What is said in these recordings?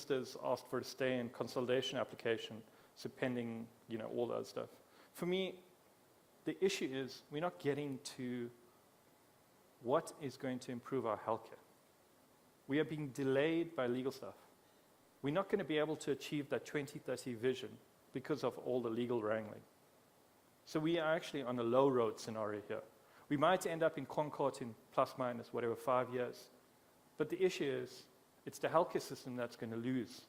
ministers asked for a stay and consolidation application, so pending, all that stuff. For me, the issue is we're not getting to what is going to improve our healthcare. We are being delayed by legal stuff. We're not going to be able to achieve that 2030 vision because of all the legal wrangling. So we are actually on a low road scenario here. We might end up in Concord in plus minus, 5 years. But the issue is, it's the healthcare system that's going to lose.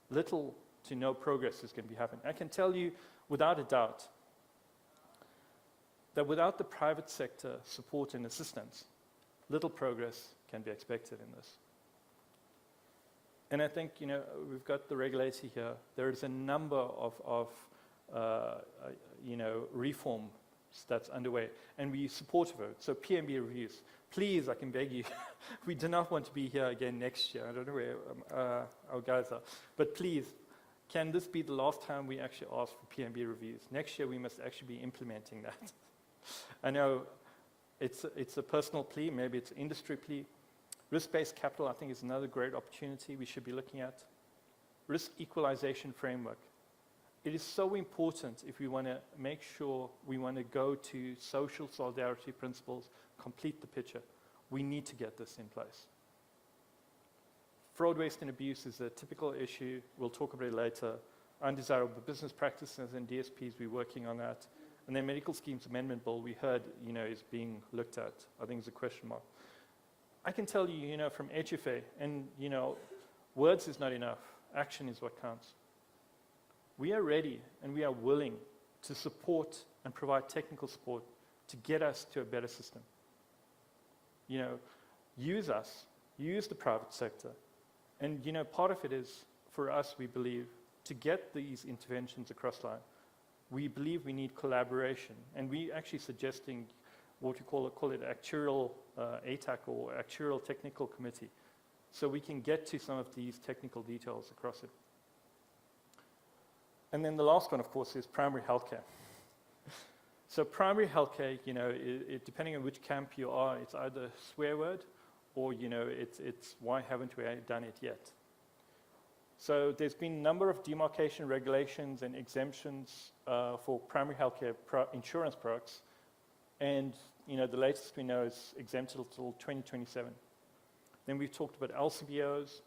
Little to no progress is going to be happening. I can tell you without a doubt that without the private sector support and assistance, little progress can be expected in this. And I think, we've got the regulator here. There is a number of reforms that's underway, and we supportive of it. So PMB reviews, please, I can beg you, we do not want to be here again next year. I don't know where our guys are, but please, can this be the last time we actually ask for PMB reviews? Next year we must actually be implementing that. I know it's a personal plea, maybe it's an industry plea. Risk-based capital, I think, is another great opportunity we should be looking at. Risk equalization framework. It is so important if we want to make sure we want to go to social solidarity principles, complete the picture. We need to get this in place. Fraud, waste, and abuse is a typical issue. We'll talk about it later. Undesirable business practices and DSPs, we're working on that. And then medical schemes amendment bill, we heard, is being looked at. I think it's a question mark. I can tell you, from HFA, and, words is not enough. Action is what counts. We are ready and we are willing to support and provide technical support to get us to a better system. Use us, use the private sector. And, part of it is, for us, we believe, to get these interventions across the line, we believe we need collaboration. And we're actually suggesting what we call it actuarial ATAC or actuarial technical committee. So we can get to some of these technical details across it. And then the last one, of course, is primary healthcare. So primary healthcare, depending on which camp you are, it's either a swear word or, it's why haven't we done it yet? So there's been a number of demarcation regulations and exemptions for primary healthcare insurance products. And, the latest we know is exempted until 2027. Then we've talked about LCBOs.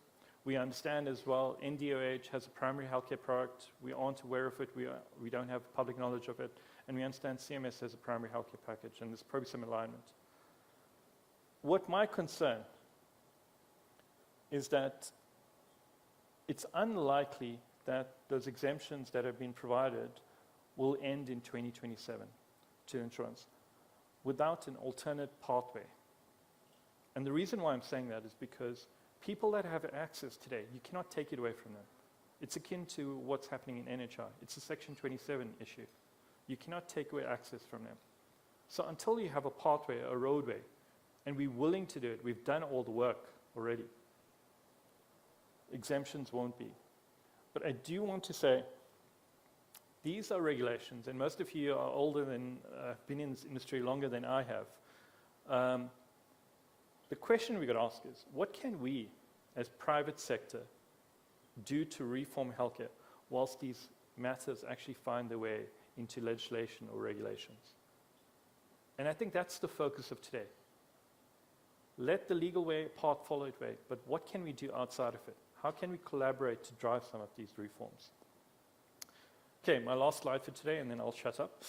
We understand as well NDOH has a primary healthcare product. We aren't aware of it. We don't have public knowledge of it. And we understand CMS has a primary healthcare package, and there's probably some alignment. What my concern is that it's unlikely that those exemptions that have been provided will end in 2027 to insurance without an alternate pathway. And the reason why I'm saying that is because people that have access today, you cannot take it away from them. It's akin to what's happening in NHI. It's a Section 27 issue. You cannot take away access from them. So until you have a pathway, a roadway, and we're willing to do it, we've done all the work already, exemptions won't be. But I do want to say, these are regulations, and most of you are older than, been in this industry longer than I have. The question we got to ask is, what can we, as private sector, do to reform healthcare whilst these matters actually find their way into legislation or regulations? And I think that's the focus of today. Let the legal path follow its way, but what can we do outside of it? How can we collaborate to drive some of these reforms? Okay, my last slide for today, and then I'll shut up.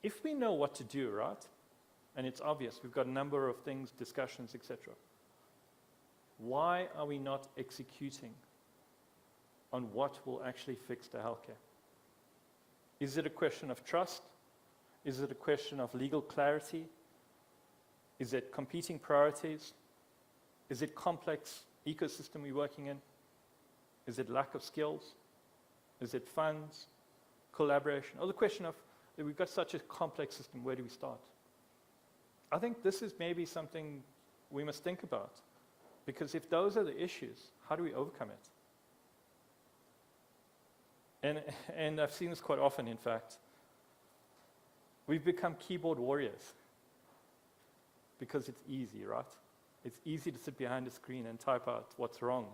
If we know what to do, right, and it's obvious, we've got a number of things, discussions, etc. Why are we not executing on what will actually fix the healthcare? Is it a question of trust? Is it a question of legal clarity? Is it competing priorities? Is it complex ecosystem we're working in? Is it lack of skills? Is it funds, collaboration? Or the question of, we've got such a complex system, where do we start? I think this is maybe something we must think about, because if those are the issues, how do we overcome it? And I've seen this quite often, in fact. We've become keyboard warriors because it's easy, right? It's easy to sit behind a screen and type out what's wrong.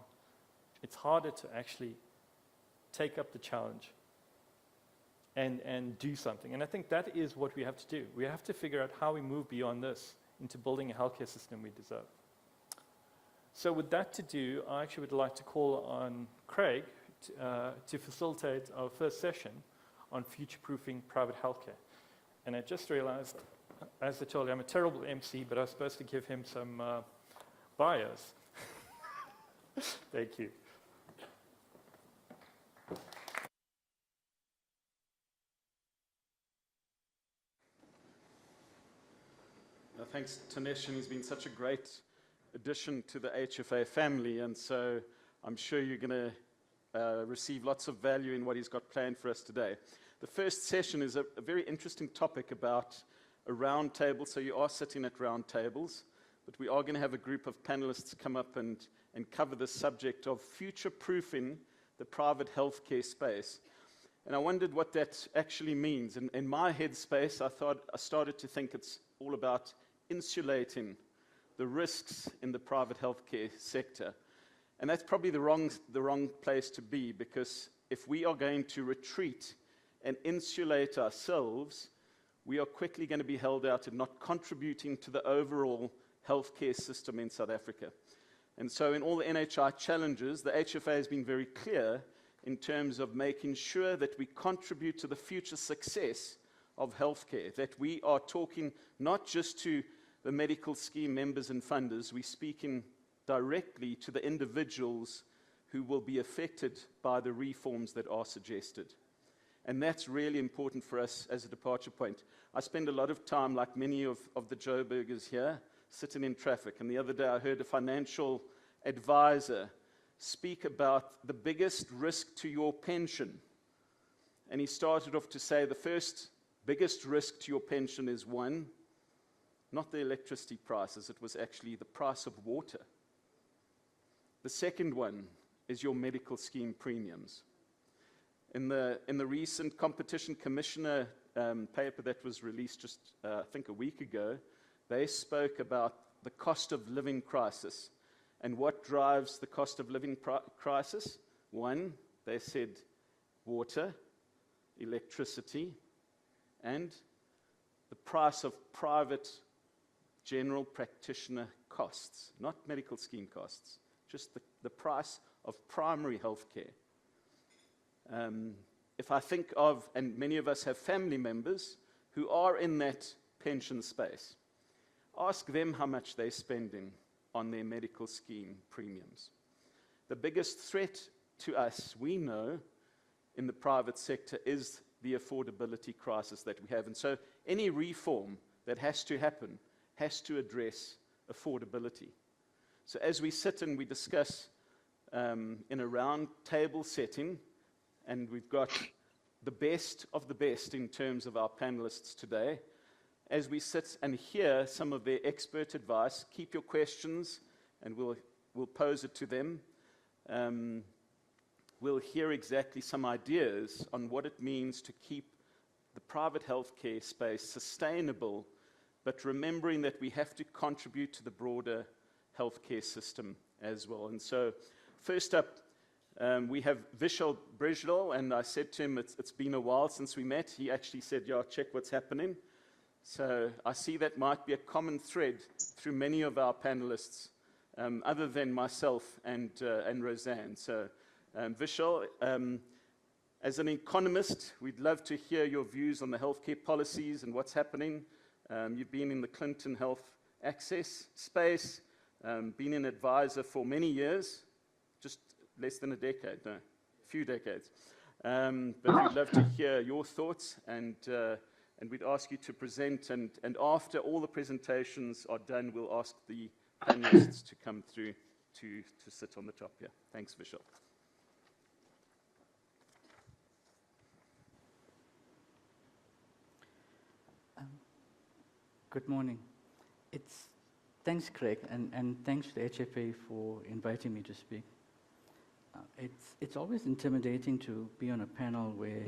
It's harder to actually take up the challenge and do something. And I think that is what we have to do. We have to figure out how we move beyond this into building a healthcare system we deserve. So with that to do, I actually would like to call on Craig to facilitate our first session on future-proofing private healthcare. And I just realized, as I told you, I'm a terrible MC, but I was supposed to give him some bios. Thank you. Thanks, Tanesh, and he's been such a great addition to the HFA family, and so I'm sure you're going to receive lots of value in what he's got planned for us today. The first session is a very interesting topic about a round table, so you are sitting at round tables, but we are going to have a group of panelists come up and cover the subject of future-proofing the private healthcare space. And I wondered what that actually means. In my headspace, I started to think it's all about insulating the risks in the private healthcare sector. And that's probably the wrong place to be, because if we are going to retreat and insulate ourselves, we are quickly going to be held out and not contributing to the overall healthcare system in South Africa. And so in all the NHI challenges, the HFA has been very clear in terms of making sure that we contribute to the future success of healthcare, that we are talking not just to the medical scheme members and funders, we're speaking directly to the individuals who will be affected by the reforms that are suggested. And that's really important for us as a departure point. I spend a lot of time, like many of the Joburgers here, sitting in traffic. And the other day I heard a financial advisor speak about the biggest risk to your pension. And he started off to say the first biggest risk to your pension is one, not the electricity prices, it was actually the price of water. The second one is your medical scheme premiums. In the recent Competition Commissioner paper that was released just, I think, a week ago, they spoke about the cost of living crisis. And what drives the cost of living crisis? One, they said water, electricity, and the price of private general practitioner costs, not medical scheme costs, just the price of primary health care. If I think of, and many of us have family members who are in that pension space, ask them how much they're spending on their medical scheme premiums. The biggest threat to us, we know, in the private sector is the affordability crisis that we have. And so any reform that has to happen has to address affordability. So as we sit and we discuss in a round table setting, and we've got the best of the best in terms of our panelists today, as we sit and hear some of their expert advice, keep your questions and we'll pose it to them. We'll hear exactly some ideas on what it means to keep the private healthcare space sustainable, but remembering that we have to contribute to the broader healthcare system as well. And so, first up, we have Vishal Brijlal, and I said to him, it's been a while since we met. He actually said, yeah, check what's happening. So I see that might be a common thread through many of our panelists, other than myself and Roseanne. So Vishal, as an economist, we'd love to hear your views on the healthcare policies and what's happening. You've been in the Clinton Health Access space, been an advisor for many years, just less than a decade, no, a few decades. But we'd love to hear your thoughts, and we'd ask you to present, and after all the presentations are done, we'll ask the panelists to come through to sit on the top here. Thanks, Vishal. Good morning. Thanks, Craig, and thanks to the HFA for inviting me to speak. It's always intimidating to be on a panel where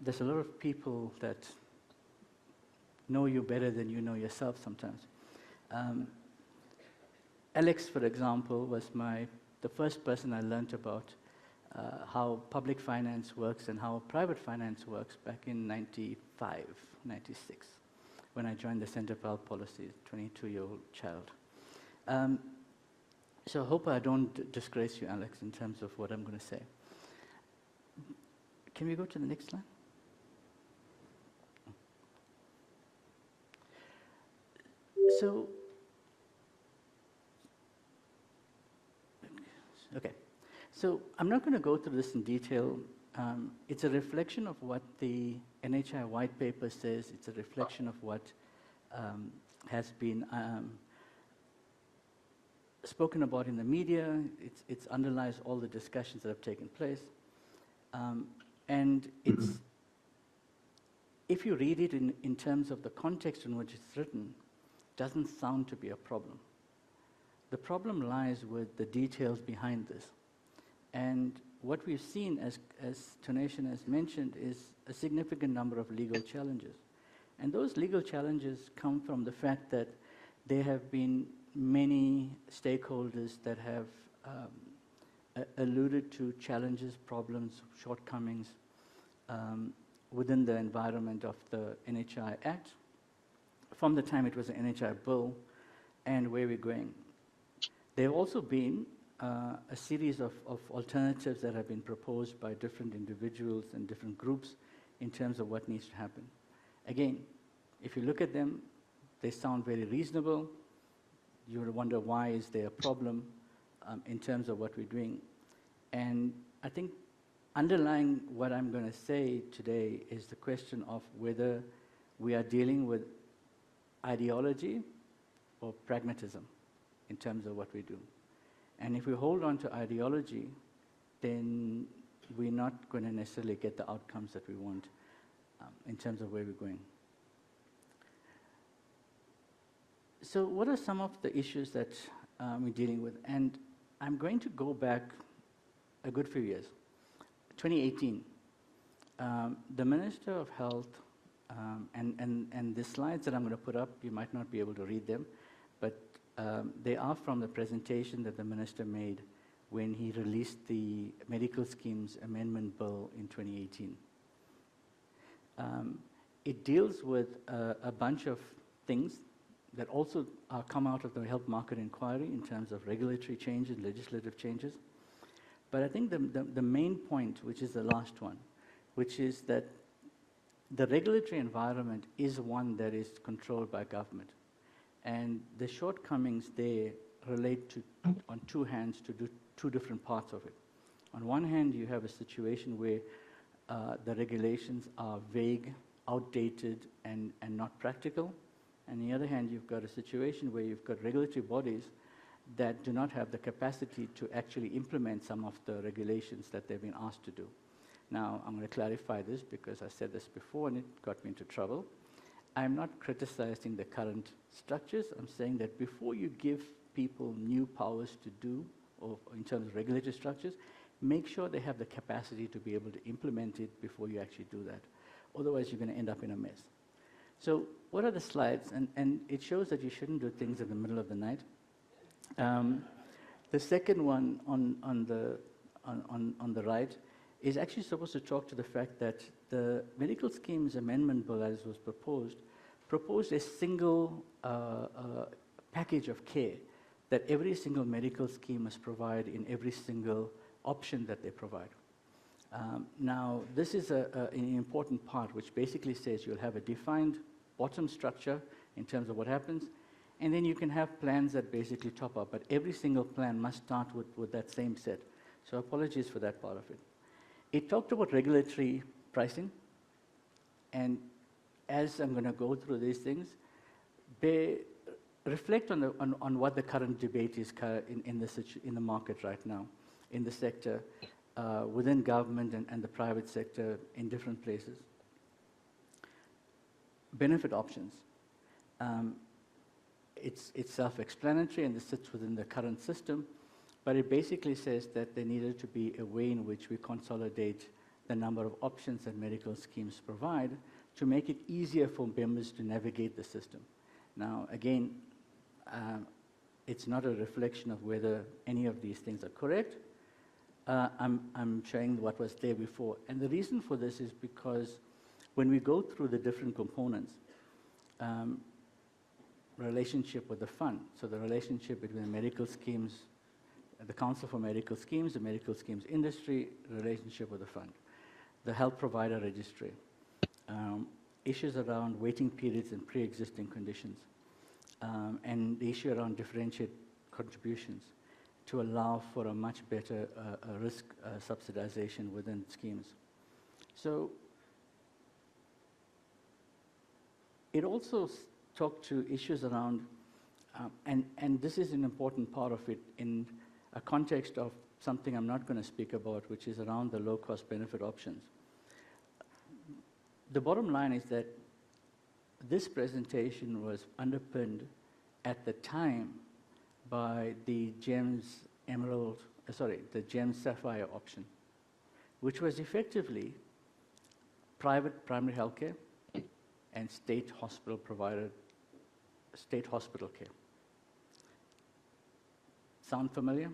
there's a lot of people that know you better than you know yourself sometimes. Um, Alex, for example, was the first person I learned about how public finance works and how private finance works back in 95, 96, when I joined the Center for Health Policy, 22-year-old child. So I hope I don't disgrace you, Alex, in terms of what I'm going to say. Can we go to the next slide? So, okay. So I'm not going to go through this in detail. It's a reflection of what the NHI white paper says. It's a reflection of what has been spoken about in the media. It underlies all the discussions that have taken place. And it's, if you read it in terms of the context in which it's written, doesn't sound to be a problem. The problem lies with the details behind this. And what we've seen, as Tanisha has mentioned, is a significant number of legal challenges. And those legal challenges come from the fact that there have been many stakeholders that have alluded to challenges, problems, shortcomings within the environment of the NHI Act, from the time it was an NHI bill, and where we're going. There have also been a series of alternatives that have been proposed by different individuals and different groups in terms of what needs to happen. Again, if you look at them, they sound very reasonable. You would wonder, why is there a problem in terms of what we're doing? And I think underlying what I'm going to say today is the question of whether we are dealing with ideology or pragmatism in terms of what we do. And if we hold on to ideology, then we're not going to necessarily get the outcomes that we want in terms of where we're going. So what are some of the issues that we're dealing with? And I'm going to go back a good few years. 2018, the Minister of Health, and the slides that I'm going to put up, you might not be able to read them, but they are from the presentation that the Minister made when he released the Medical Schemes Amendment Bill in 2018. It deals with a bunch of things that also come out of the health market inquiry in terms of regulatory changes, legislative changes. But I think the main point, which is the last one, which is that the regulatory environment is one that is controlled by government. And the shortcomings there relate to, on two hands, to two different parts of it. On one hand, you have a situation where the regulations are vague, outdated, and not practical. On the other hand, you've got a situation where you've got regulatory bodies that do not have the capacity to actually implement some of the regulations that they've been asked to do. Now, I'm going to clarify this because I said this before and it got me into trouble. I'm not criticizing the current structures. I'm saying that before you give people new powers to do, or in terms of regulatory structures, make sure they have the capacity to be able to implement it before you actually do that. Otherwise, you're going to end up in a mess. So what are the slides? And it shows that you shouldn't do things in the middle of the night. The second one on the right is actually supposed to talk to the fact that the Medical Schemes Amendment Bill, as was proposed a single package of care that every single medical scheme must provide in every single option that they provide. Now, this is an important part, which basically says you'll have a defined bottom structure in terms of what happens, and then you can have plans that basically top up, but every single plan must start with that same set. So apologies for that part of it. It talked about regulatory pricing, and as I'm going to go through these things, they reflect on what the current debate is in the market right now, in the sector, within government and the private sector in different places. Benefit options. It's self-explanatory and it sits within the current system, but it basically says that there needed to be a way in which we consolidate the number of options that medical schemes provide to make it easier for members to navigate the system. Now, again, it's not a reflection of whether any of these things are correct. I'm showing what was there before. And the reason for this is because when we go through the different components, relationship with the fund, so the relationship between the medical schemes, the Council for Medical Schemes, the medical schemes industry, relationship with the fund, the health provider registry, issues around waiting periods and pre-existing conditions, and the issue around differentiated contributions to allow for a much better risk subsidization within schemes. So it also talked to issues around, and this is an important part of it in a context of something I'm not going to speak about, which is around the low-cost benefit options. The bottom line is that this presentation was underpinned at the time by the GEMS the GEMS Sapphire option, which was effectively private primary healthcare and state hospital provided state hospital care. Sound familiar?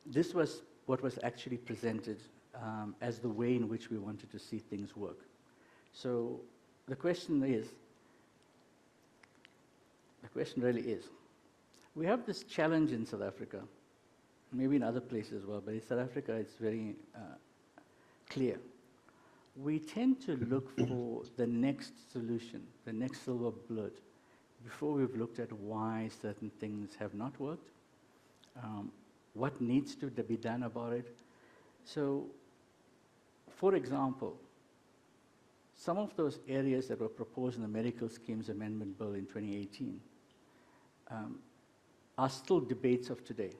This was what was actually presented as the way in which we wanted to see things work. So the question really is, we have this challenge in South Africa, maybe in other places as well, but in South Africa it's very clear. We tend to look for the next solution, the next silver bullet, before we've looked at why certain things have not worked, what needs to be done about it. So, for example, some of those areas that were proposed in the Medical Schemes Amendment Bill in 2018 are still debates of today.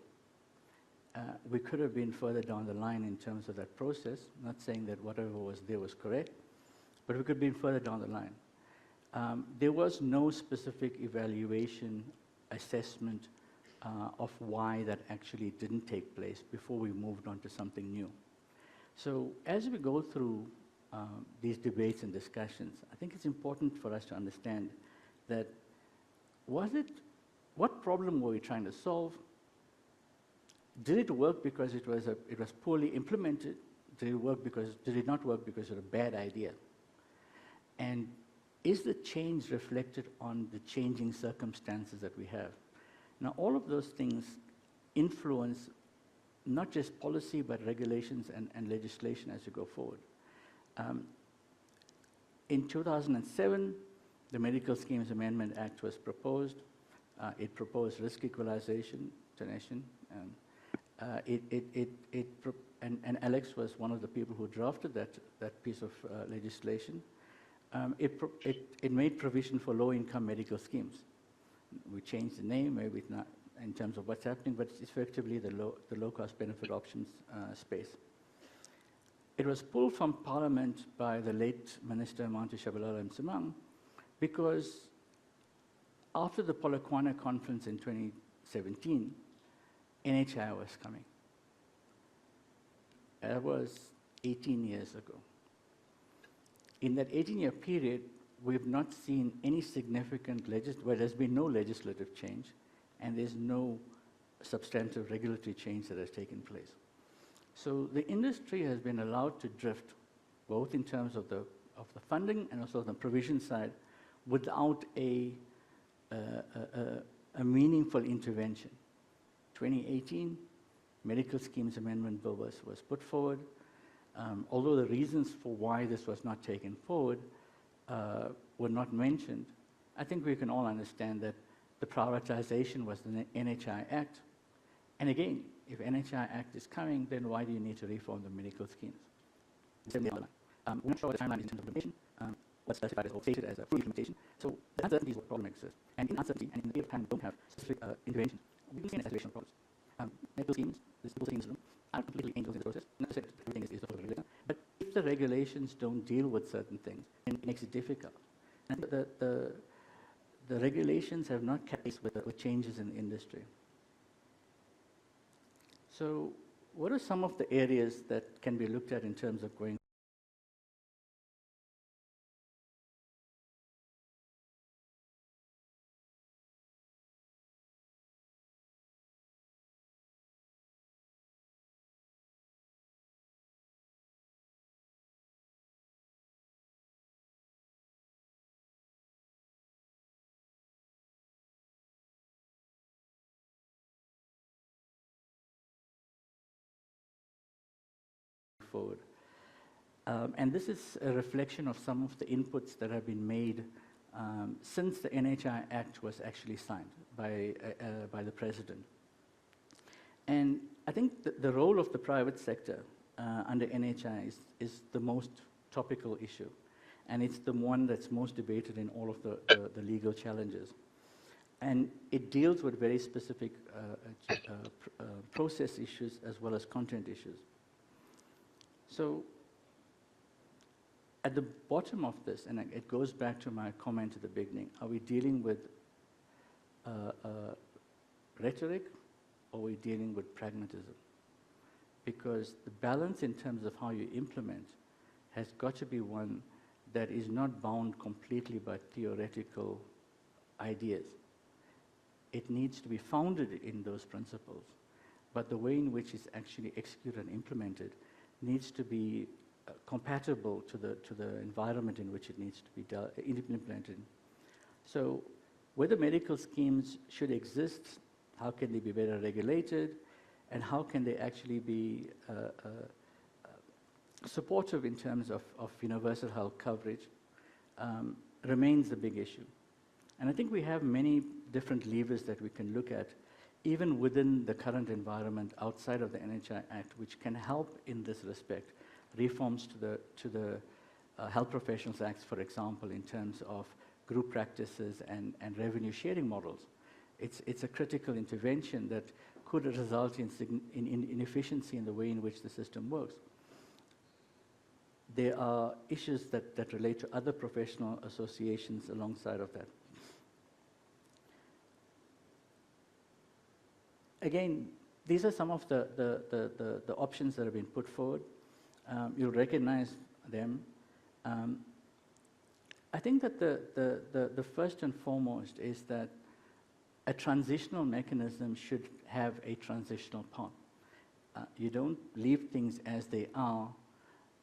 We could have been further down the line in terms of that process, not saying that whatever was there was correct, but we could have been further down the line. There was no specific evaluation, assessment of why that actually didn't take place before we moved on to something new. So as we go through these debates and discussions, I think it's important for us to understand that what problem were we trying to solve? Did it work because it was poorly implemented? Did it not work because it was a bad idea? And is the change reflected on the changing circumstances that we have? Now, all of those things influence not just policy, but regulations and legislation as you go forward. In 2007, the Medical Schemes Amendment Act was proposed. It proposed risk equalization, donation. And Alex was one of the people who drafted that piece of legislation. It made provision for low-income medical schemes. We changed the name, maybe not in terms of what's happening, but it's effectively the low-cost benefit options space. It was pulled from Parliament by the late Minister Mantu Shabalala Msimang because after the Polokwane conference in 2017, NHI was coming. That was 18 years ago. In that 18-year period, we've not seen any significant there's been no legislative change, and there's no substantive regulatory change that has taken place. So the industry has been allowed to drift, both in terms of the funding and also the provision side, without a meaningful intervention. 2018, Medical Schemes Amendment Bill was put forward. Although the reasons for why this was not taken forward were not mentioned, I think we can all understand that the prioritization was the NHI Act. And again, if NHI Act is coming, then why do you need to reform the medical schemes? We're not sure what the timeline is in terms of implementation. What's specified is or stated as a full implementation. So the uncertainty is what problem exists. And in uncertainty, and in the period of time we don't have specific intervention, we will see an escalation of problems. Medical schemes, there's people sitting in this room, are completely angels in the process. Not to say that everything is the fault of the regulator, but if the regulations don't deal with certain things, then it makes it difficult. And the regulations have not kept pace with changes in the industry. So what are some of the areas that can be looked at in terms of going forward. And this is a reflection of some of the inputs that have been made since the NHI Act was actually signed by the President. And I think the role of the private sector under NHI is the most topical issue. And it's the one that's most debated in all of the legal challenges. And it deals with very specific process issues as well as content issues. So at the bottom of this, and it goes back to my comment at the beginning, are we dealing with rhetoric, or are we dealing with pragmatism? Because the balance in terms of how you implement has got to be one that is not bound completely by theoretical ideas. It needs to be founded in those principles, but the way in which it's actually executed and implemented needs to be compatible to the environment in which it needs to be implemented. So whether medical schemes should exist, how can they be better regulated, and how can they actually be supportive in terms of universal health coverage, remains the big issue. And I think we have many different levers that we can look at, even within the current environment outside of the NHI Act, which can help in this respect. Reforms to the Health Professionals Act, for example, in terms of group practices and revenue sharing models. It's a critical intervention that could result in inefficiency in the way in which the system works. There are issues that relate to other professional associations alongside of that. Again, these are some of the options that have been put forward. You'll recognize them. I think that the first and foremost is that a transitional mechanism should have a transitional path. You don't leave things as they are,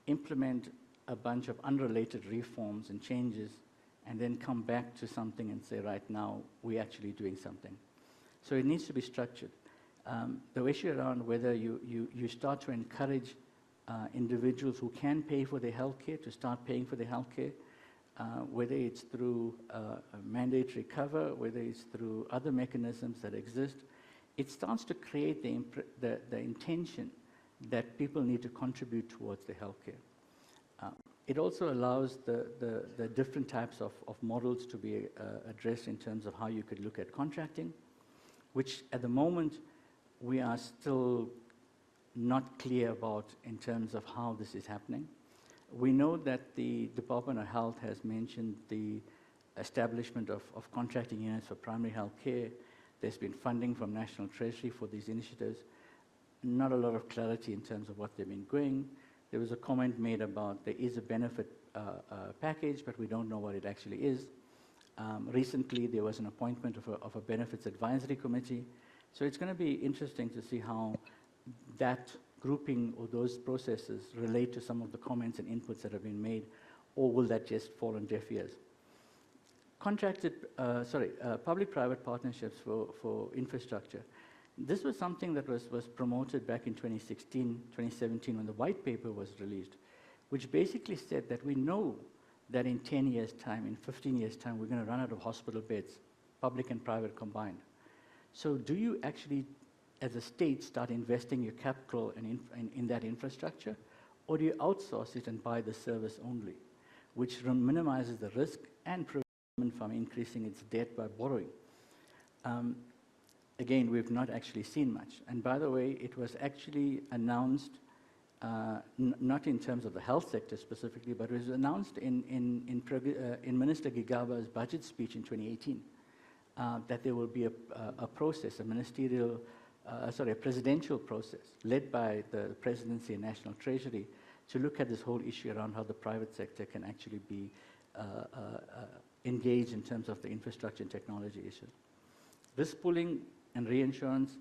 implement a bunch of unrelated reforms and changes, and then come back to something and say, right now, we're actually doing something. So it needs to be structured. The issue around whether you start to encourage individuals who can pay for their healthcare to start paying for their healthcare, whether it's through mandatory cover, whether it's through other mechanisms that exist, it starts to create the intention that people need to contribute towards the healthcare. It also allows the different types of models to be addressed in terms of how you could look at contracting, which at the moment we are still not clear about in terms of how this is happening. We know that the Department of Health has mentioned the establishment of contracting units for primary health care. There's been funding from National Treasury for these initiatives. Not a lot of clarity in terms of what they've been doing. There was a comment made about there is a benefit package, but we don't know what it actually is. Recently, there was an appointment of a benefits advisory committee. So it's going to be interesting to see how that grouping or those processes relate to some of the comments and inputs that have been made, or will that just fall on deaf ears? Public-private partnerships for infrastructure. This was something that was promoted back in 2016, 2017, when the white paper was released, which basically said that we know that in 10 years' time, in 15 years' time, we're going to run out of hospital beds, public and private combined. So do you actually, as a state, start investing your capital in that infrastructure, or do you outsource it and buy the service only, which minimizes the risk and prevents government from increasing its debt by borrowing? Again, we've not actually seen much. And by the way, it was actually announced, not in terms of the health sector specifically, but it was announced in Minister Gigaba's budget speech in 2018, that there will be a process, a presidential process led by the Presidency and National Treasury to look at this whole issue around how the private sector can actually be engaged in terms of the infrastructure and technology issues. Risk pooling and reinsurance,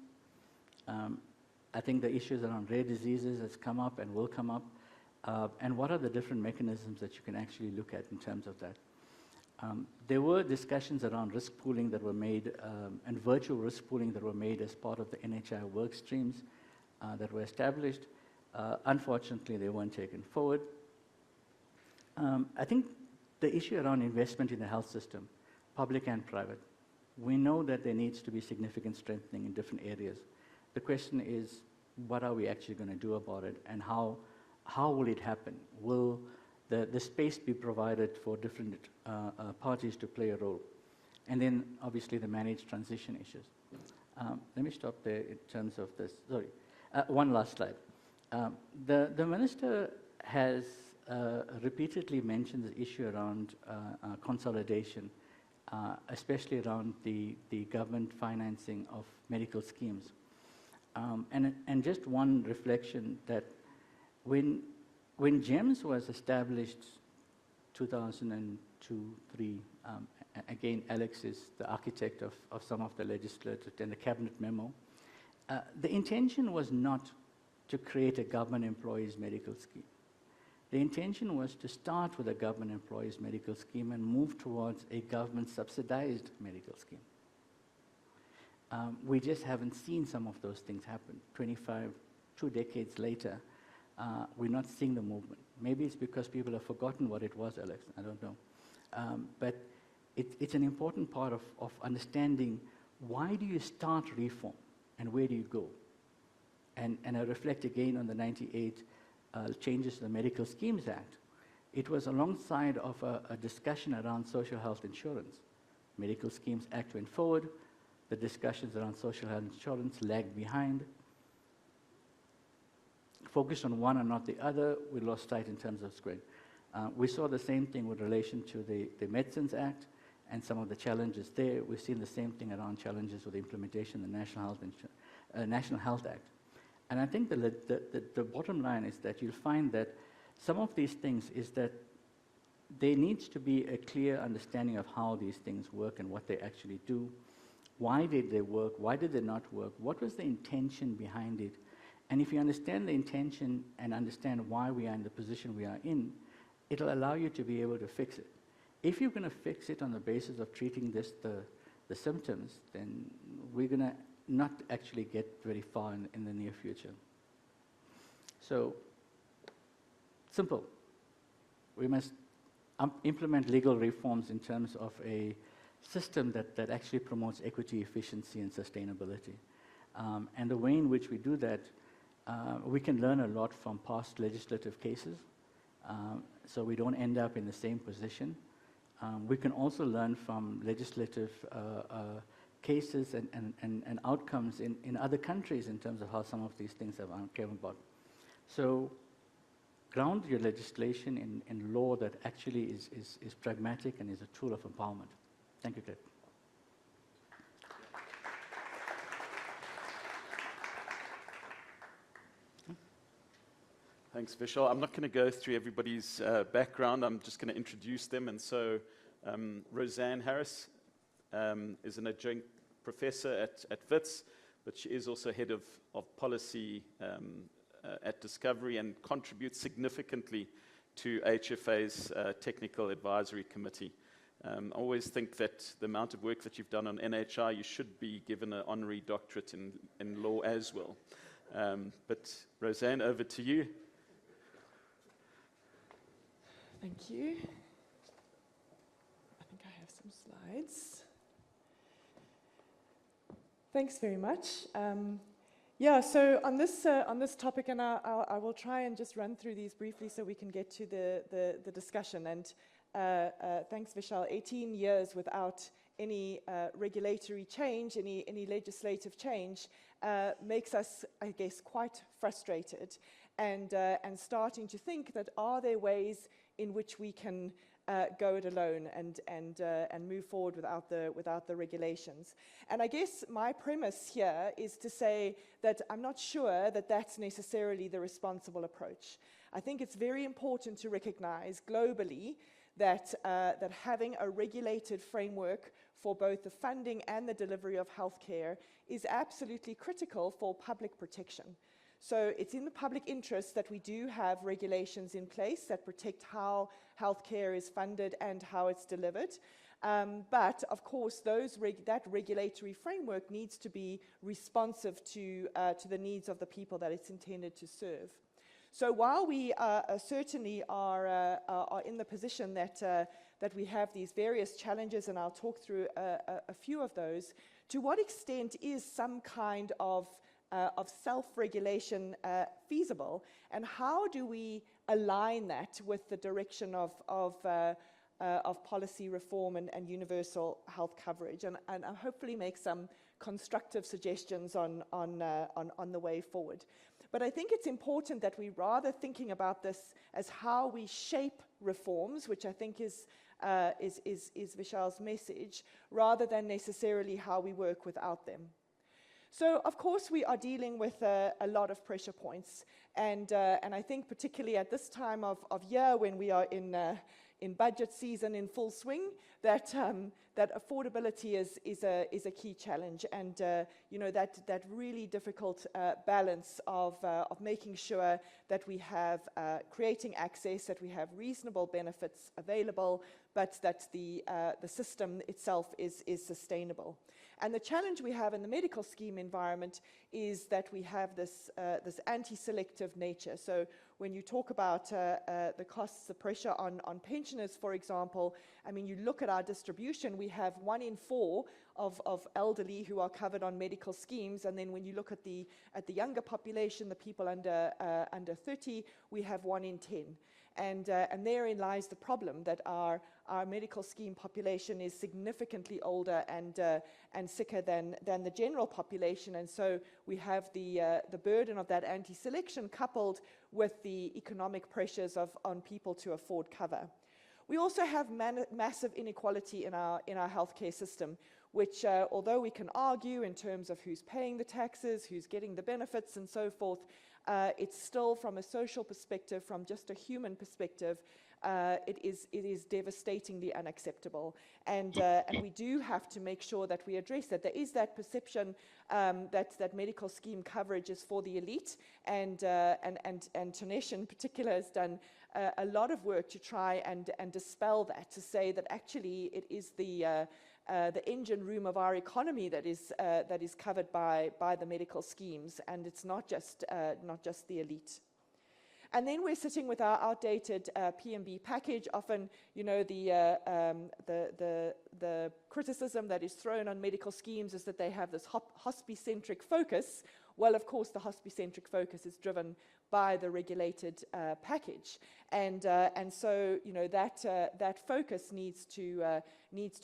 I think the issues around rare diseases has come up and will come up, and what are the different mechanisms that you can actually look at in terms of that. There were discussions around risk pooling that were made and virtual risk pooling that were made as part of the NHI work streams that were established. Unfortunately, they weren't taken forward. I think the issue around investment in the health system, public and private, we know that there needs to be significant strengthening in different areas. The question is, what are we actually going to do about it, and how will it happen? Will the space be provided for different parties to play a role? And then, obviously, the managed transition issues. Let me stop there in terms of this. Sorry, one last slide. The minister has repeatedly mentioned the issue around consolidation, especially around the government financing of medical schemes. And just one reflection that when GEMS was established 2002-03, again, Alex is the architect of some of the legislative and the cabinet memo. The intention was not to create a government employees medical scheme. The intention was to start with a government employees medical scheme and move towards a government subsidized medical scheme. We just haven't seen some of those things happen. 2 decades later, we're not seeing the movement. Maybe it's because people have forgotten what it was, Alex, I don't know. But it's an important part of understanding why do you start reform and where do you go? And I reflect again on the 98 changes to the Medical Schemes Act. It was alongside of a discussion around social health insurance. Medical Schemes Act went forward. The discussions around social health insurance lagged behind. Focused on one and not the other, we lost sight in terms of spread. We saw the same thing with relation to the Medicines Act and some of the challenges there. We've seen the same thing around challenges with the implementation of the National Health Act. And I think the bottom line is that you'll find that some of these things is that there needs to be a clear understanding of how these things work and what they actually do. Why did they work? Why did they not work? What was the intention behind it? And if you understand the intention and understand why we are in the position we are in, it'll allow you to be able to fix it. If you're going to fix it on the basis of treating the symptoms, then we're going to not actually get very far in the near future. So, simple. We must implement legal reforms in terms of a system that actually promotes equity, efficiency, and sustainability. And the way in which we do that, we can learn a lot from past legislative cases, so we don't end up in the same position. We can also learn from legislative cases and outcomes in other countries in terms of how some of these things have came about. So ground your legislation in law that actually is pragmatic and is a tool of empowerment. Thank you, Claire. Thanks, Vishal. I'm not going to go through everybody's background. I'm just going to introduce them. And so Roseanne Harris is an adjunct professor at Wits, but she is also head of policy at Discovery and contributes significantly to HFA's Technical Advisory Committee. I always think that the amount of work that you've done on NHI, you should be given an honorary doctorate in law as well. But Roseanne, over to you. Thank you. I think I have some slides. Thanks very much. Yeah, so on this topic, and I will try and just run through these briefly so we can get to the discussion. And thanks, Vishal. 18 years without any regulatory change, any legislative change, makes us, I guess, quite frustrated, and starting to think that are there ways in which we can go it alone and move forward without the regulations. And I guess my premise here is to say that I'm not sure that that's necessarily the responsible approach. I think it's very important to recognize globally that having a regulated framework for both the funding and the delivery of healthcare is absolutely critical for public protection. So it's in the public interest that we do have regulations in place that protect how healthcare is funded and how it's delivered. But of course, that regulatory framework needs to be responsive to the needs of the people that it's intended to serve. So while we certainly are in the position that we have these various challenges, and I'll talk through a few of those, to what extent is some kind of self-regulation feasible, and how do we align that with the direction of policy reform and universal health coverage, and hopefully make some constructive suggestions on the way forward. But I think it's important that we rather thinking about this as how we shape reforms, which I think is Vishal's message, rather than necessarily how we work without them. So, of course, we are dealing with a lot of pressure points, and I think particularly at this time of year, when we are in budget season in full swing, that affordability is a key challenge, and you know, that really difficult balance of making sure that we have creating access, that we have reasonable benefits available, but that the system itself is sustainable. And the challenge we have in the medical scheme environment is that we have this anti-selective nature. So when you talk about the costs, the pressure on pensioners, for example, I mean, you look at our distribution, we have 1 in 4 of elderly who are covered on medical schemes, and then when you look at the younger population, the people under 30, we have 1 in 10. And therein lies the problem, that our medical scheme population is significantly older and sicker than the general population, and so we have the burden of that anti-selection coupled with the economic pressures on people to afford cover. We also have massive inequality in our healthcare system, which, although we can argue in terms of who's paying the taxes, who's getting the benefits, and so forth, it's still, from a social perspective, from just a human perspective, it is devastatingly unacceptable, and we do have to make sure that we address that. There is that perception that medical scheme coverage is for the elite, and Tanesh in particular has done a lot of work to try and dispel that, to say that actually it is the engine room of our economy that is covered by the medical schemes, and it's not just the elite. And then we're sitting with our outdated PMB package. Often, you know, the criticism that is thrown on medical schemes is that they have this hospice-centric focus. Well, of course, the hospice-centric focus is driven by the regulated package, and so, you know, that focus needs to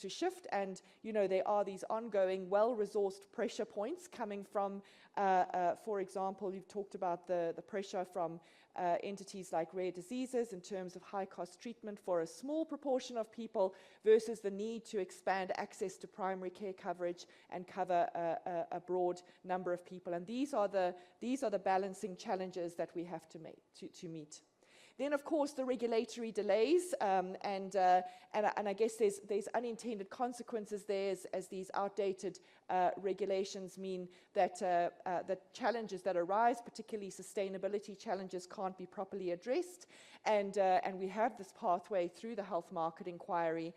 shift. And, you know, there are these ongoing, well-resourced pressure points coming from, for example, you've talked about the pressure from entities like rare diseases in terms of high-cost treatment for a small proportion of people versus the need to expand access to primary care coverage and cover a broad number of people. And these are the balancing challenges that we have to meet. Then, of course, the regulatory delays, and I guess there's unintended consequences there, as these outdated regulations mean that the challenges that arise, particularly sustainability challenges, can't be properly addressed, and we have this pathway through the health market inquiry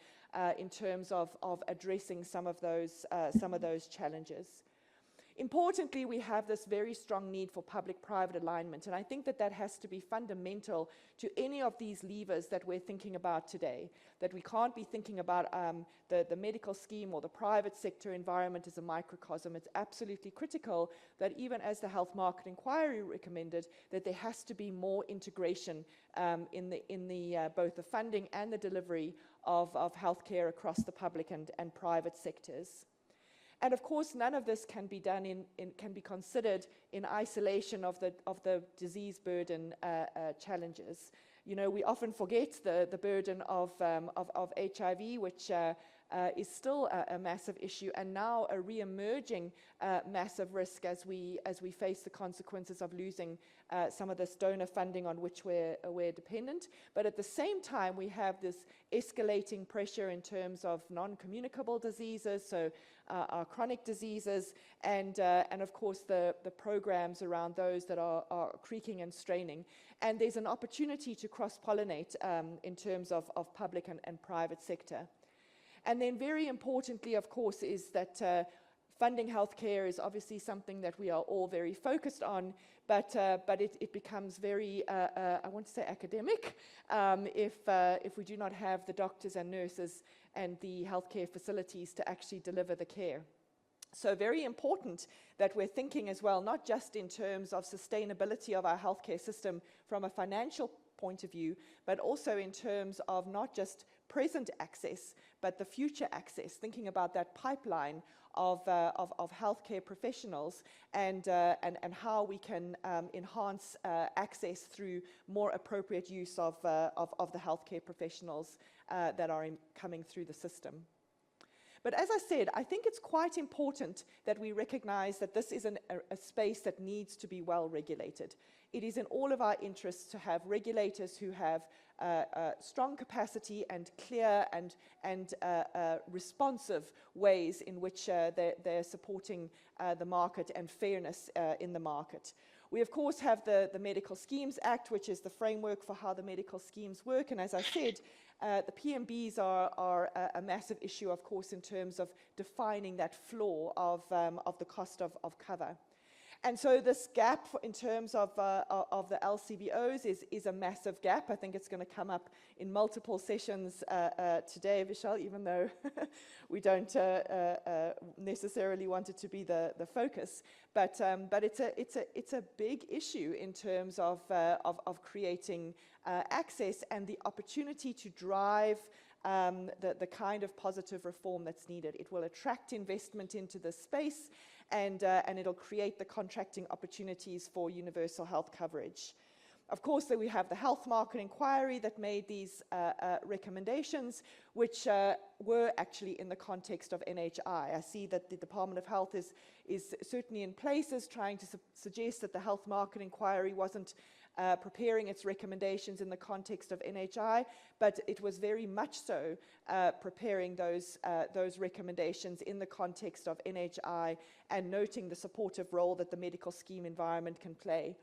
in terms of addressing some of those challenges. Importantly, we have this very strong need for public-private alignment, and I think that has to be fundamental to any of these levers that we're thinking about today, that we can't be thinking about the medical scheme or the private sector environment as a microcosm. It's absolutely critical that, even as the health market inquiry recommended, that there has to be more integration in both the funding and the delivery of healthcare across the public and private sectors. And of course, none of this can be done can be considered in isolation of the disease burden challenges. You know, we often forget the burden of HIV, which is still a massive issue, and now a re-emerging massive risk as we face the consequences of losing some of this donor funding on which we're dependent. But at the same time, we have this escalating pressure in terms of non-communicable diseases, so our chronic diseases, and of course the programs around those that are creaking and straining. And there's an opportunity to cross-pollinate in terms of public and private sector. And then very importantly, of course, is that Funding healthcare is obviously something that we are all very focused on, but it becomes very, I want to say academic, if we do not have the doctors and nurses and the healthcare facilities to actually deliver the care. So very important that we're thinking as well, not just in terms of sustainability of our healthcare system from a financial point of view, but also in terms of not just present access, but the future access, thinking about that pipeline of healthcare professionals and how we can enhance access through more appropriate use of the healthcare professionals that are coming through the system. But as I said, I think it's quite important that we recognize that this is a space that needs to be well regulated. It is in all of our interests to have regulators who have strong capacity and clear and responsive ways in which they're supporting the market and fairness in the market. We, of course, have the Medical Schemes Act, which is the framework for how the medical schemes work. And as I said, the PMBs are a massive issue, of course, in terms of defining that floor of the cost of cover. And so this gap in terms of the LCBOs is a massive gap. I think it's going to come up in multiple sessions today, Vishal, even though we don't necessarily want it to be the focus. But it's a big issue in terms of creating access and the opportunity to drive the kind of positive reform that's needed. It will attract investment into this space, and it'll create the contracting opportunities for universal health coverage. Of course, then we have the health market inquiry that made these recommendations, which were actually in the context of NHI. I see that the Department of Health is certainly in places trying to suggest that the health market inquiry wasn't preparing its recommendations in the context of NHI, but it was very much so preparing those recommendations in the context of NHI and noting the supportive role that the medical scheme environment can play.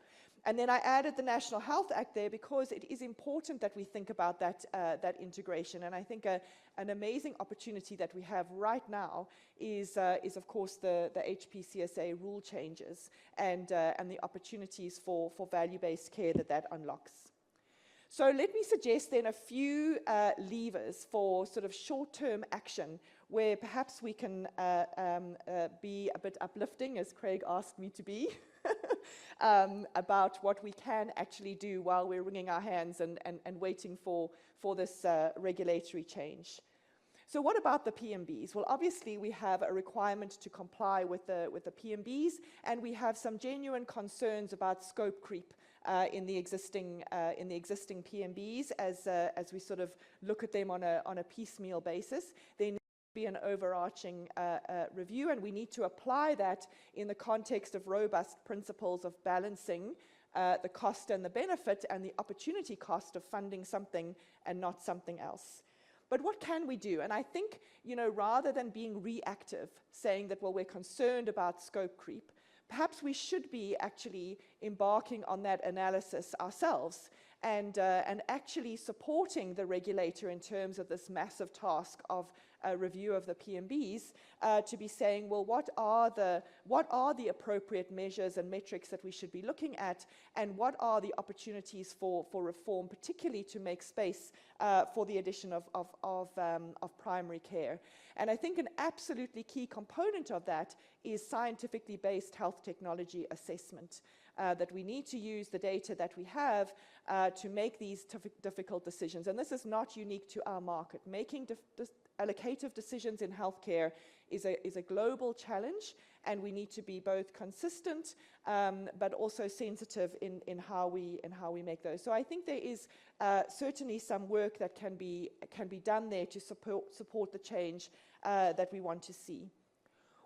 And then I added the National Health Act there because it is important that we think about that integration. And I think an amazing opportunity that we have right now is of course the HPCSA rule changes and the opportunities for value-based care that unlocks. So let me suggest then a few levers for sort of short-term action where perhaps we can be a bit uplifting, as Craig asked me to be, about what we can actually do while we're wringing our hands and waiting for this regulatory change. So what about the PMBs? Well, obviously we have a requirement to comply with the PMBs, and we have some genuine concerns about scope creep in the existing PMBs as we sort of look at them on a piecemeal basis. They need to be an overarching review, and we need to apply that in the context of robust principles of balancing the cost and the benefit and the opportunity cost of funding something and not something else. But what can we do? And I think, rather than being reactive, saying that, well, we're concerned about scope creep, perhaps we should be actually embarking on that analysis ourselves and actually supporting the regulator in terms of this massive task of a review of the PMBs to be saying, well, what are the appropriate measures and metrics that we should be looking at, and what are the opportunities for reform, particularly to make space for the addition of primary care. And I think an absolutely key component of that is scientifically based health technology assessment. That we need to use the data that we have to make these difficult decisions. And this is not unique to our market. Making allocative decisions in healthcare is a global challenge, and we need to be both consistent but also sensitive in how we make those. So I think there is certainly some work that can be done there to support the change that we want to see.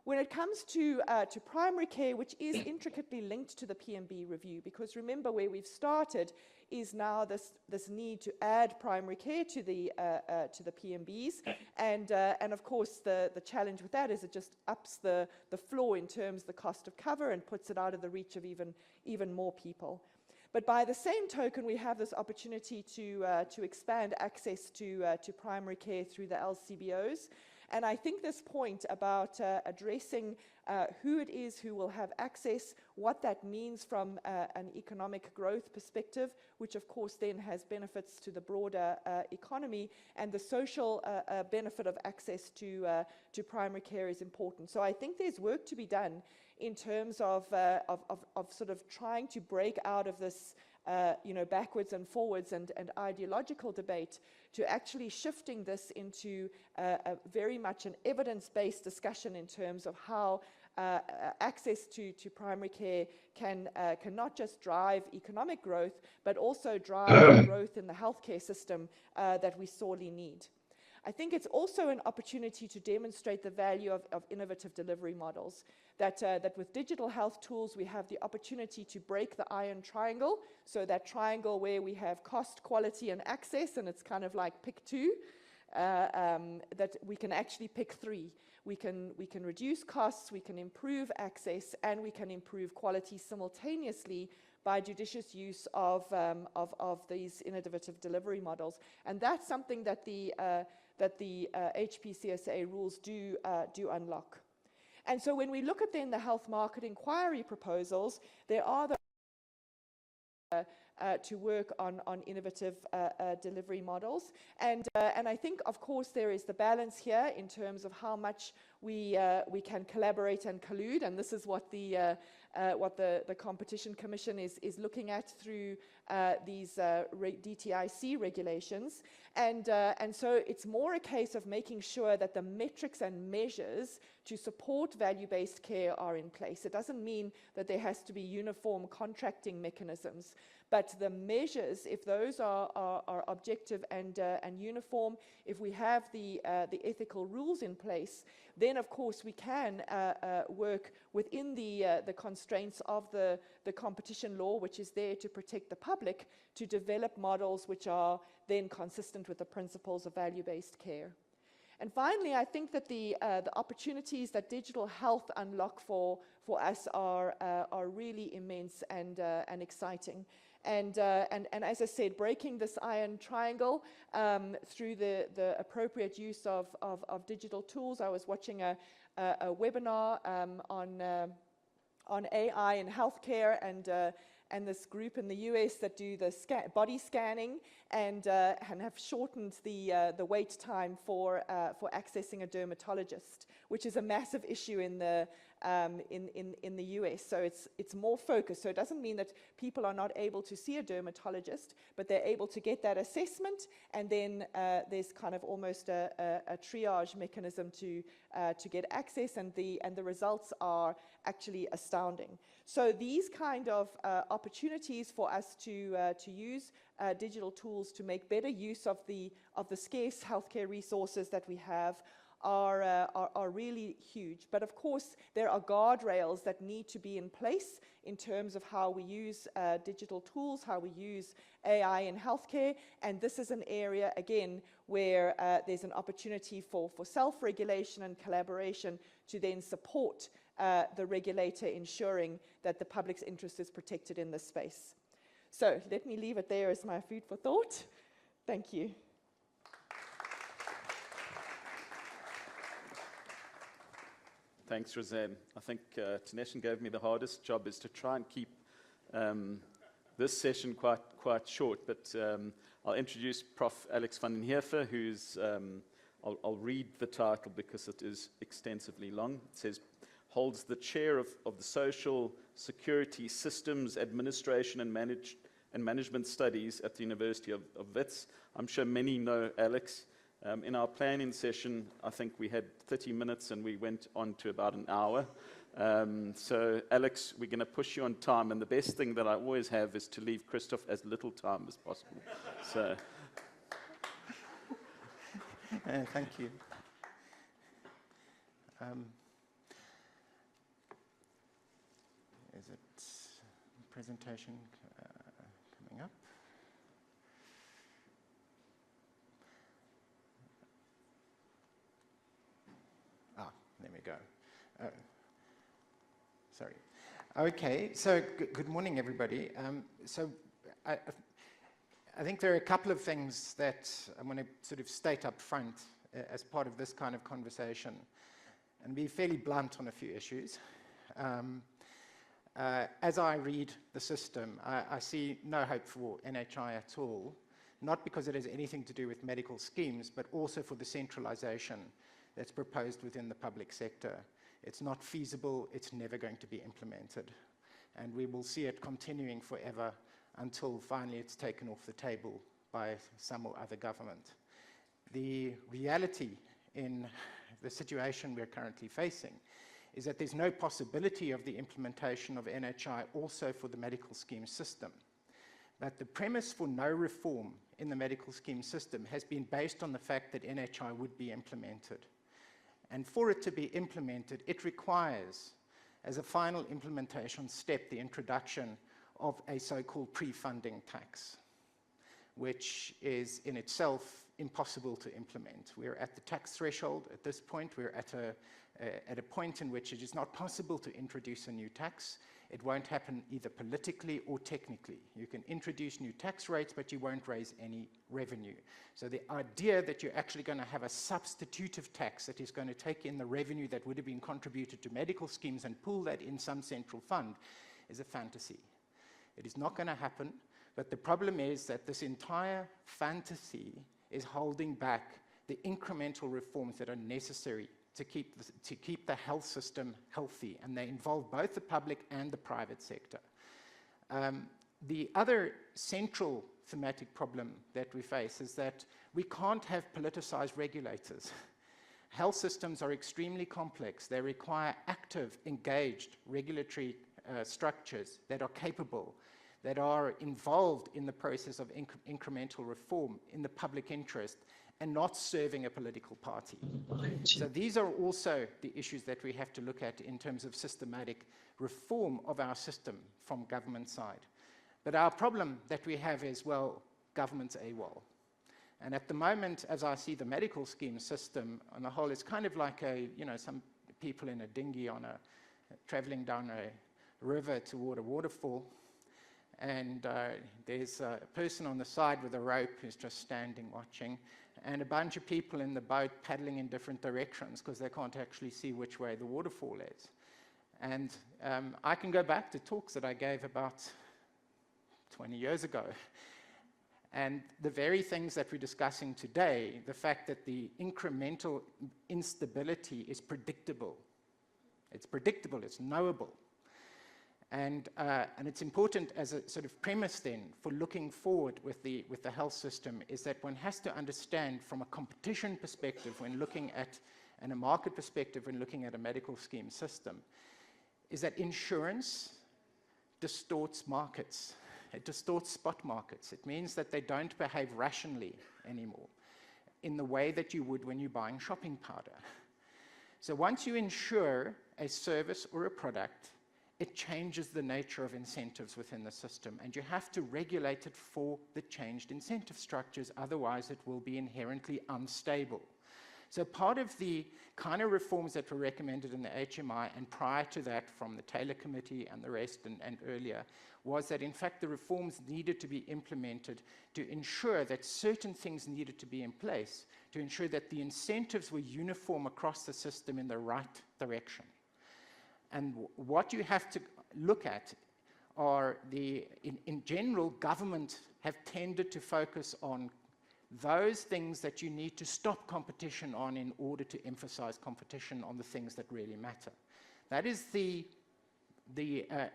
When it comes to primary care, which is intricately linked to the PMB review, because remember where we've started is now this need to add primary care to the PMBs, and of course the challenge with that is it just ups the floor in terms of the cost of cover and puts it out of the reach of even more people. But by the same token, we have this opportunity to expand access to primary care through the LCBOs. And I think this point about addressing who it is who will have access, what that means from an economic growth perspective, which of course then has benefits to the broader economy, and the social benefit of access to primary care is important. So I think there's work to be done in terms of sort of trying to break out of this backwards and forwards and ideological debate to actually shifting this into a very much an evidence-based discussion in terms of how access to primary care can not just drive economic growth, but also drive growth in the healthcare system that we sorely need. I think it's also an opportunity to demonstrate the value of innovative delivery models, that with digital health tools we have the opportunity to break the iron triangle, so that triangle where we have cost, quality and access, and it's kind of like pick two, that we can actually pick three. We can reduce costs, we can improve access, and we can improve quality simultaneously by judicious use of these innovative delivery models. And that's something that the HPCSA rules do unlock. And so when we look at then the health market inquiry proposals, there are the to work on innovative delivery models. And I think, of course, there is the balance here in terms of how much we can collaborate and collude, and this is what the Competition Commission is looking at through these DTIC regulations. And so it's more a case of making sure that the metrics and measures to support value-based care are in place. It doesn't mean that there has to be uniform contracting mechanisms, but the measures, if those are objective and uniform, if we have the ethical rules in place, then of course we can work within the constraints of the competition law, which is there to protect the public, to develop models which are then consistent with the principles of value-based care. And finally, I think that the opportunities that digital health unlock for us are really immense and exciting. And as I said, breaking this iron triangle through the appropriate use of digital tools. I was watching a webinar on AI in healthcare, and this group in the US that do the body scanning and have shortened the wait time for accessing a dermatologist, which is a massive issue in the US. So it's more focused. So it doesn't mean that people are not able to see a dermatologist, but they're able to get that assessment, and then there's kind of almost a triage mechanism to get access, and the results are actually astounding. So these kind of opportunities for us to use digital tools to make better use of the scarce healthcare resources that we have are really huge. But of course, there are guardrails that need to be in place in terms of how we use digital tools, how we use AI in healthcare. And this is an area, again, where there's an opportunity for self-regulation and collaboration to then support the regulator ensuring that the public's interest is protected in this space. So let me leave it there as my food for thought. Thank you. Thanks, Roseanne. I think Taneshan gave me the hardest job, is to try and keep this session quite short, but I'll introduce Prof. Alex van den Heever, who's, I'll read the title because it is extensively long. It says, holds the chair of the Social Security Systems Administration and Management Studies at the University of Wits. I'm sure many know Alex. In our planning session, I think we had 30 minutes and we went on to about an hour. So Alex, we're going to push you on time, and the best thing that I always have is to leave Christoph as little time as possible. So. Thank you. Is it presentation coming up? There we go. Sorry. Okay, so good morning, everybody. So I think there are a couple of things that I want to sort of state up front as part of this kind of conversation. and be fairly blunt on a few issues. As I read the system, I see no hope for NHI at all, not because it has anything to do with medical schemes, but also for the centralization that's proposed within the public sector. It's not feasible, it's never going to be implemented. And we will see it continuing forever until finally it's taken off the table by some or other government. The reality in the situation we're currently facing is that there's no possibility of the implementation of NHI also for the medical scheme system. But the premise for no reform in the medical scheme system has been based on the fact that NHI would be implemented. And for it to be implemented, it requires, as a final implementation step, the introduction of a so-called pre-funding tax, which is in itself impossible to implement. We're at the tax threshold at this point. We're at a point in which it is not possible to introduce a new tax. It won't happen either politically or technically. You can introduce new tax rates, but you won't raise any revenue. So the idea that you're actually going to have a substitutive tax that is going to take in the revenue that would have been contributed to medical schemes and pool that in some central fund is a fantasy. It is not going to happen, but the problem is that this entire fantasy is holding back the incremental reforms that are necessary to keep the health system healthy, and they involve both the public and the private sector. The other central thematic problem that we face is that we can't have politicized regulators. Health systems are extremely complex. They require active, engaged regulatory structures that are capable, that are involved in the process of incremental reform in the public interest, and not serving a political party. So these are also the issues that we have to look at in terms of systematic reform of our system from government side. But our problem that we have is, well, government's AWOL. And at the moment, as I see the medical scheme system on the whole, it's kind of like some people in a dinghy traveling down a river toward a waterfall. And there's a person on the side with a rope who's just standing watching, and a bunch of people in the boat paddling in different directions because they can't actually see which way the waterfall is. And I can go back to talks that I gave about 20 years ago. And the very things that we're discussing today, the fact that the incremental instability is predictable. It's predictable, it's knowable. And it's important as a sort of premise then for looking forward with the health system is that one has to understand from a competition perspective when looking at, and a market perspective when looking at a medical scheme system, is that insurance distorts markets. It distorts spot markets. It means that they don't behave rationally anymore in the way that you would when you're buying shopping powder. So once you insure a service or a product, it changes the nature of incentives within the system, and you have to regulate it for the changed incentive structures, otherwise it will be inherently unstable. So part of the kind of reforms that were recommended in the HMI, and prior to that from the Taylor Committee and the rest and earlier, was that in fact the reforms needed to be implemented to ensure that certain things needed to be in place, to ensure that the incentives were uniform across the system in the right direction. And what you have to look at are in general, government have tended to focus on those things that you need to stop competition on in order to emphasize competition on the things that really matter. That is an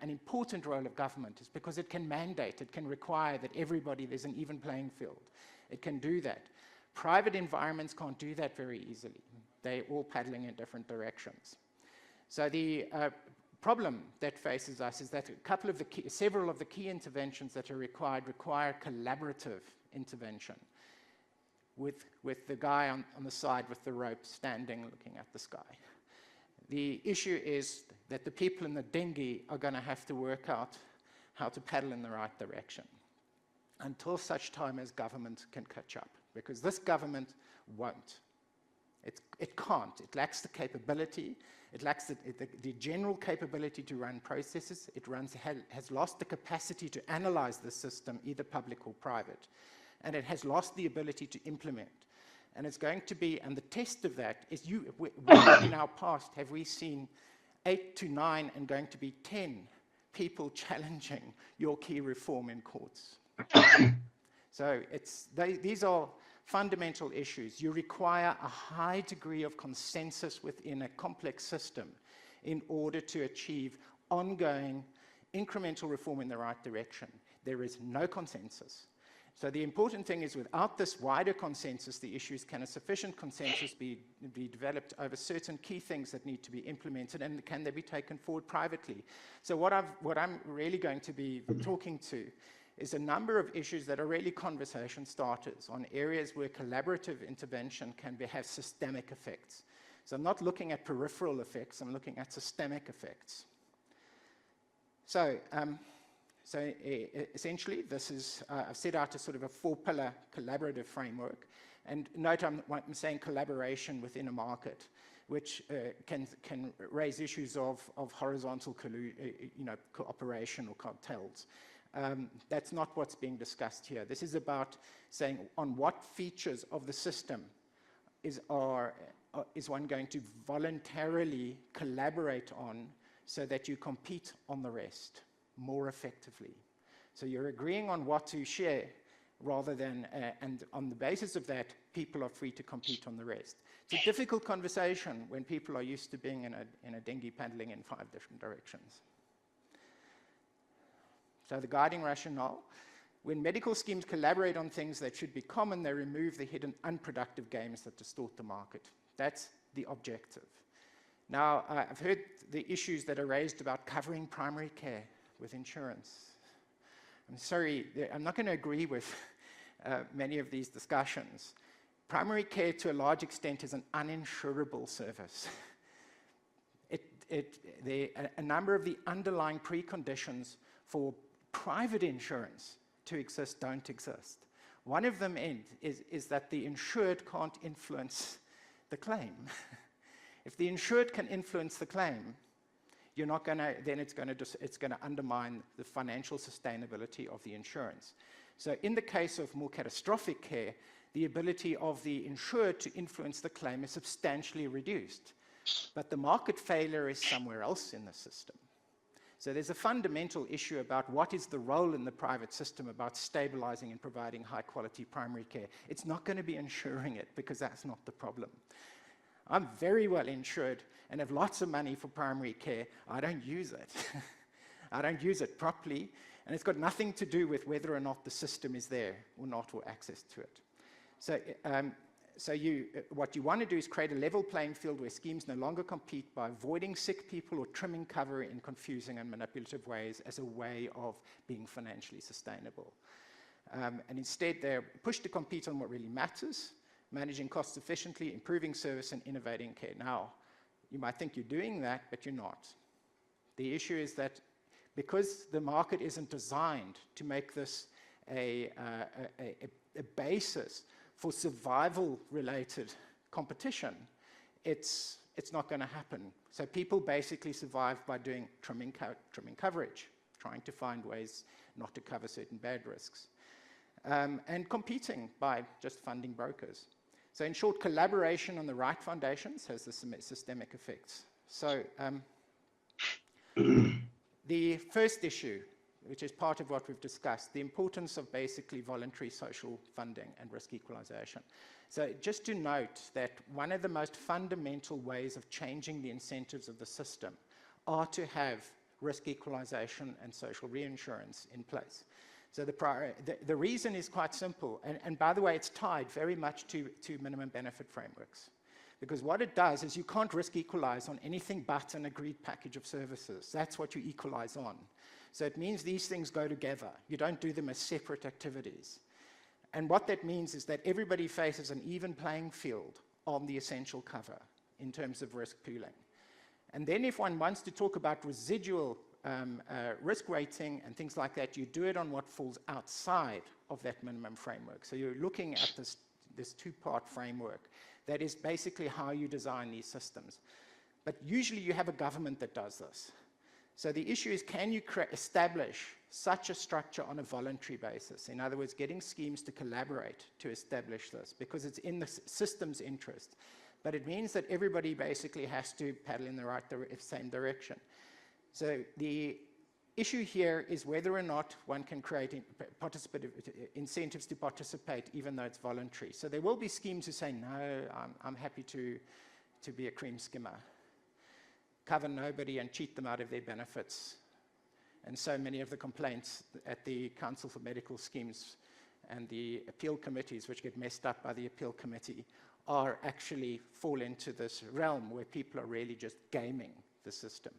important role of government, is because it can mandate, it can require that everybody, there's an even playing field. It can do that. Private environments can't do that very easily. They're all paddling in different directions. So the problem that faces us is that several of the key interventions that are required require collaborative intervention with the guy on the side with the rope standing looking at the sky. The issue is that the people in the dinghy are going to have to work out how to paddle in the right direction until such time as government can catch up, because this government won't. It can't. It lacks the capability. It lacks the general capability to run processes. It has lost the capacity to analyze the system, either public or private. And it has lost the ability to implement. And it's going to be, and the test of that is when in our past have we seen 8 to 9 and going to be 10 people challenging your key reform in courts. So these are fundamental issues. You require a high degree of consensus within a complex system in order to achieve ongoing incremental reform in the right direction. There is no consensus. So the important thing is, without this wider consensus, the issues, can a sufficient consensus be developed over certain key things that need to be implemented, and can they be taken forward privately? So what I'm really going to be talking to is a number of issues that are really conversation starters on areas where collaborative intervention can have systemic effects. So I'm not looking at peripheral effects, I'm looking at systemic effects. So essentially, this is, I've set out a sort of a 4-pillar collaborative framework. And note I'm saying collaboration within a market, which can raise issues of horizontal cooperation or cartels. That's not what's being discussed here. This is about saying on what features of the system is one going to voluntarily collaborate on so that you compete on the rest more effectively. So you're agreeing on what to share rather than, and on the basis of that, people are free to compete on the rest. It's a difficult conversation when people are used to being in a dinghy paddling in 5 different directions. So the guiding rationale: when medical schemes collaborate on things that should be common, they remove the hidden unproductive games that distort the market. That's the objective. Now, I've heard the issues that are raised about covering primary care with insurance. I'm sorry, I'm not going to agree with many of these discussions. Primary care, to a large extent, is an uninsurable service. A number of the underlying preconditions for private insurance to exist don't exist. One of them is that the insured can't influence the claim. If the insured can influence the claim, you're not going to, then it's going to undermine the financial sustainability of the insurance. So in the case of more catastrophic care, the ability of the insured to influence the claim is substantially reduced. But the market failure is somewhere else in the system. So there's a fundamental issue about what is the role in the private system about stabilizing and providing high-quality primary care. It's not going to be insuring it, because that's not the problem. I'm very well insured and have lots of money for primary care. I don't use it. I don't use it properly, and it's got nothing to do with whether or not the system is there or not, or access to it. So what you want to do is create a level playing field where schemes no longer compete by avoiding sick people or trimming cover in confusing and manipulative ways as a way of being financially sustainable. And instead, they're pushed to compete on what really matters: managing costs efficiently, improving service, and innovating care. Now, you might think you're doing that, but you're not. The issue is that because the market isn't designed to make this a basis for survival-related competition, it's not going to happen. So people basically survive by doing trimming coverage, trying to find ways not to cover certain bad risks, and competing by just funding brokers. So in short, collaboration on the right foundations has the systemic effects. So the first issue, which is part of what we've discussed, the importance of basically voluntary social funding and risk equalization. So just to note that one of the most fundamental ways of changing the incentives of the system are to have risk equalization and social reinsurance in place. So the reason is quite simple, and by the way, it's tied very much to minimum benefit frameworks. Because what it does is you can't risk equalize on anything but an agreed package of services. That's what you equalize on. So it means these things go together. You don't do them as separate activities. And what that means is that everybody faces an even playing field on the essential cover in terms of risk pooling. And then if one wants to talk about residual risk weighting and things like that, you do it on what falls outside of that minimum framework. So you're looking at this two-part framework that is basically how you design these systems. But usually you have a government that does this. So the issue is, can you establish such a structure on a voluntary basis? In other words, getting schemes to collaborate to establish this, because it's in the system's interest. But it means that everybody basically has to paddle in the same direction. So the issue here is whether or not one can create incentives to participate, even though it's voluntary. So there will be schemes who say, no, I'm happy to be a cream skimmer, cover nobody and cheat them out of their benefits. And so many of the complaints at the Council for Medical Schemes and the appeal committees, which get messed up by the appeal committee, are actually fall into this realm where people are really just gaming the system.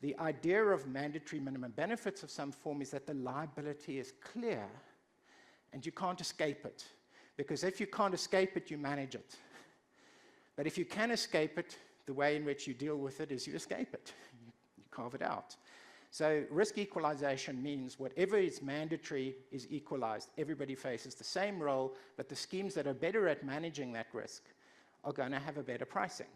The idea of mandatory minimum benefits of some form is that the liability is clear and you can't escape it. Because if you can't escape it, you manage it. But if you can escape it, the way in which you deal with it is you escape it. You carve it out. So risk equalization means whatever is mandatory is equalized. Everybody faces the same role, but the schemes that are better at managing that risk are going to have a better pricing.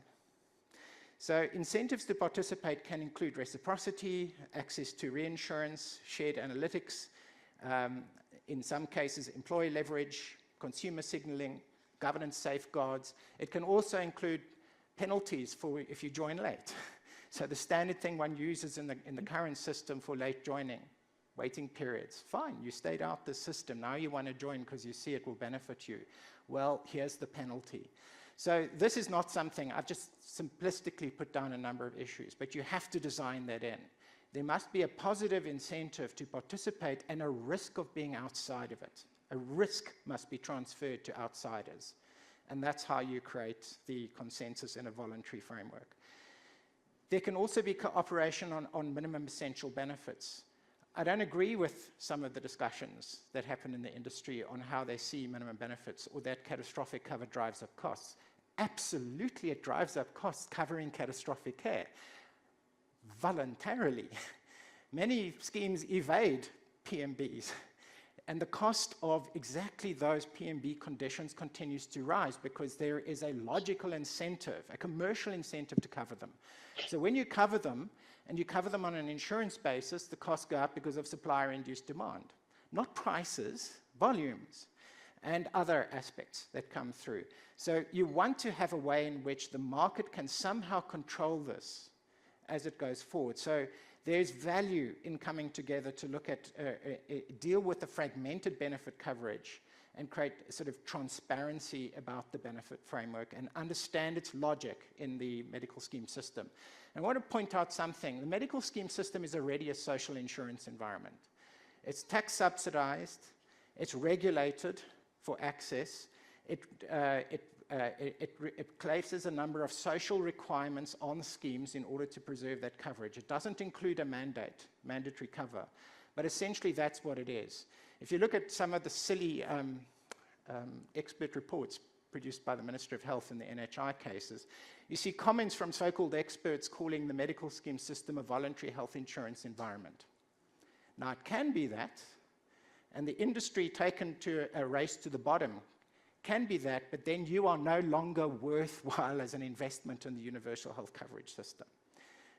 So incentives to participate can include reciprocity, access to reinsurance, shared analytics, in some cases employee leverage, consumer signaling, governance safeguards. It can also include penalties for if you join late. So the standard thing one uses in the current system for late joining, waiting periods. Fine, you stayed out the system. Now you want to join because you see it will benefit you. Well, here's the penalty. So this is not something, I've just simplistically put down a number of issues, but you have to design that in. There must be a positive incentive to participate and a risk of being outside of it. A risk must be transferred to outsiders. And that's how you create the consensus in a voluntary framework. There can also be cooperation on minimum essential benefits. I don't agree with some of the discussions that happen in the industry on how they see minimum benefits or that catastrophic cover drives up costs. Absolutely, it drives up costs covering catastrophic care voluntarily. Many schemes evade PMBs, and the cost of exactly those PMB conditions continues to rise because there is a logical incentive, a commercial incentive to cover them. So when you cover them, and you cover them on an insurance basis, the costs go up because of supplier-induced demand. Not prices, volumes, and other aspects that come through. So you want to have a way in which the market can somehow control this as it goes forward. So there's value in coming together to look at, deal with the fragmented benefit coverage and create sort of transparency about the benefit framework and understand its logic in the medical scheme system. And I want to point out something. The medical scheme system is already a social insurance environment. It's tax subsidized, it's regulated for access, it places a number of social requirements on schemes in order to preserve that coverage. It doesn't include a mandatory cover, but essentially that's what it is. If you look at some of the silly expert reports produced by the Minister of Health in the NHI cases, you see comments from so-called experts calling the medical scheme system a voluntary health insurance environment. Now, it can be that, and the industry taken to a race to the bottom can be that, but then you are no longer worthwhile as an investment in the universal health coverage system.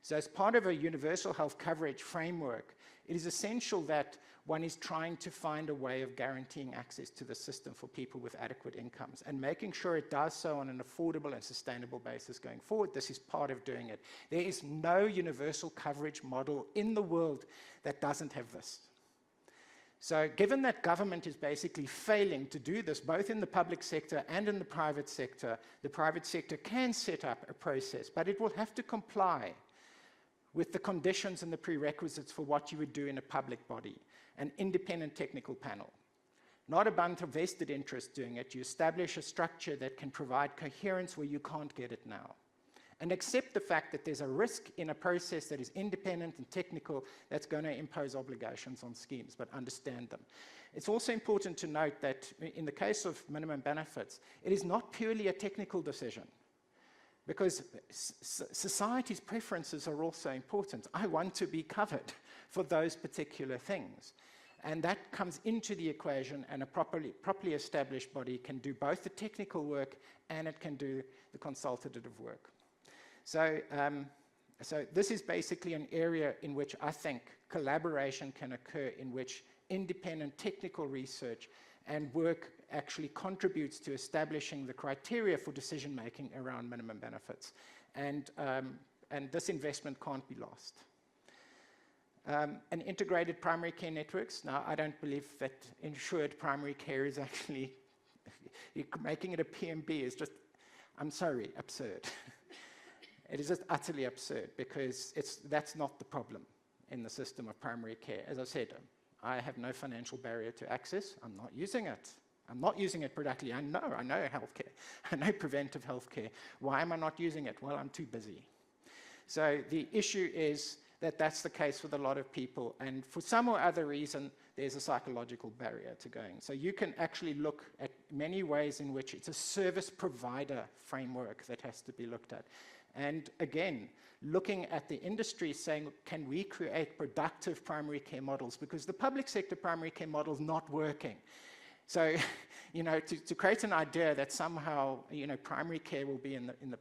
So as part of a universal health coverage framework, it is essential that one is trying to find a way of guaranteeing access to the system for people with adequate incomes and making sure it does so on an affordable and sustainable basis going forward. This is part of doing it. There is no universal coverage model in the world that doesn't have this. So given that government is basically failing to do this, both in the public sector and in the private sector can set up a process, but it will have to comply with the conditions and the prerequisites for what you would do in a public body, an independent technical panel. Not a bunch of vested interest doing it. You establish a structure that can provide coherence where you can't get it now. And accept the fact that there's a risk in a process that is independent and technical that's going to impose obligations on schemes, but understand them. It's also important to note that in the case of minimum benefits, it is not purely a technical decision, because society's preferences are also important. I want to be covered for those particular things. And that comes into the equation, and a properly established body can do both the technical work and it can do the consultative work. So So this is basically an area in which I think collaboration can occur, in which independent technical research and work actually contributes to establishing the criteria for decision-making around minimum benefits. And this investment can't be lost. And integrated primary care networks. Now, I don't believe that insured primary care is actually, making it a PMB is just, I'm sorry, absurd. It is just utterly absurd, because that's not the problem in the system of primary care. As I said, I have no financial barrier to access. I'm not using it. I'm not using it productively. I know healthcare. I know preventive healthcare. Why am I not using it? Well, I'm too busy. So the issue is that that's the case with a lot of people, and for some or other reason, there's a psychological barrier to going. So you can actually look at many ways in which it's a service provider framework that has to be looked at. And again, looking at the industry saying, can we create productive primary care models? Because the public sector primary care model is not working. So, to create an idea that somehow, primary care will be in the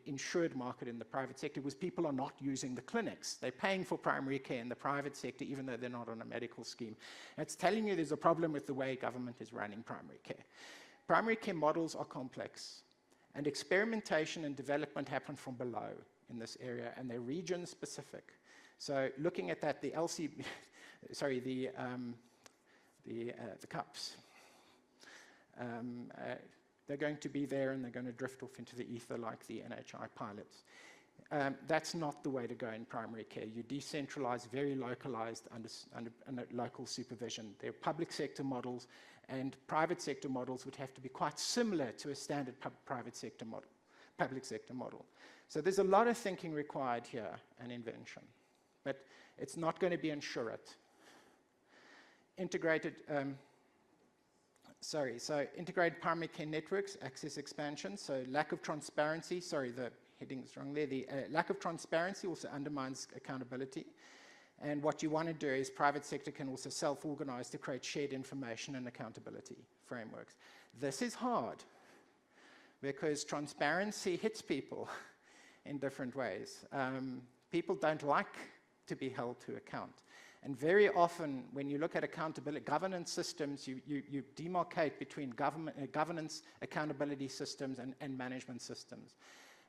insured market in the private sector, was people are not using the clinics. They're paying for primary care in the private sector, even though they're not on a medical scheme. It's telling you there's a problem with the way government is running primary care. Primary care models are complex, and experimentation and development happen from below in this area, and they're region-specific. So, looking at that, the CUPs. They're going to be there, and they're going to drift off into the ether like the NHI pilots. That's not the way to go in primary care. You decentralize, very localized under local supervision. There are public sector models, and private sector models would have to be quite similar to a standard public sector model. So there's a lot of thinking required here and invention, but it's not going to be insurate. Integrated primary care networks, access expansion, so lack of transparency, the heading's wrong there, the lack of transparency also undermines accountability. And what you want to do is private sector can also self-organize to create shared information and accountability frameworks. This is hard, because transparency hits people in different ways. People don't like to be held to account. And very often, when you look at accountability, governance systems, you demarcate between governance, accountability systems, and management systems.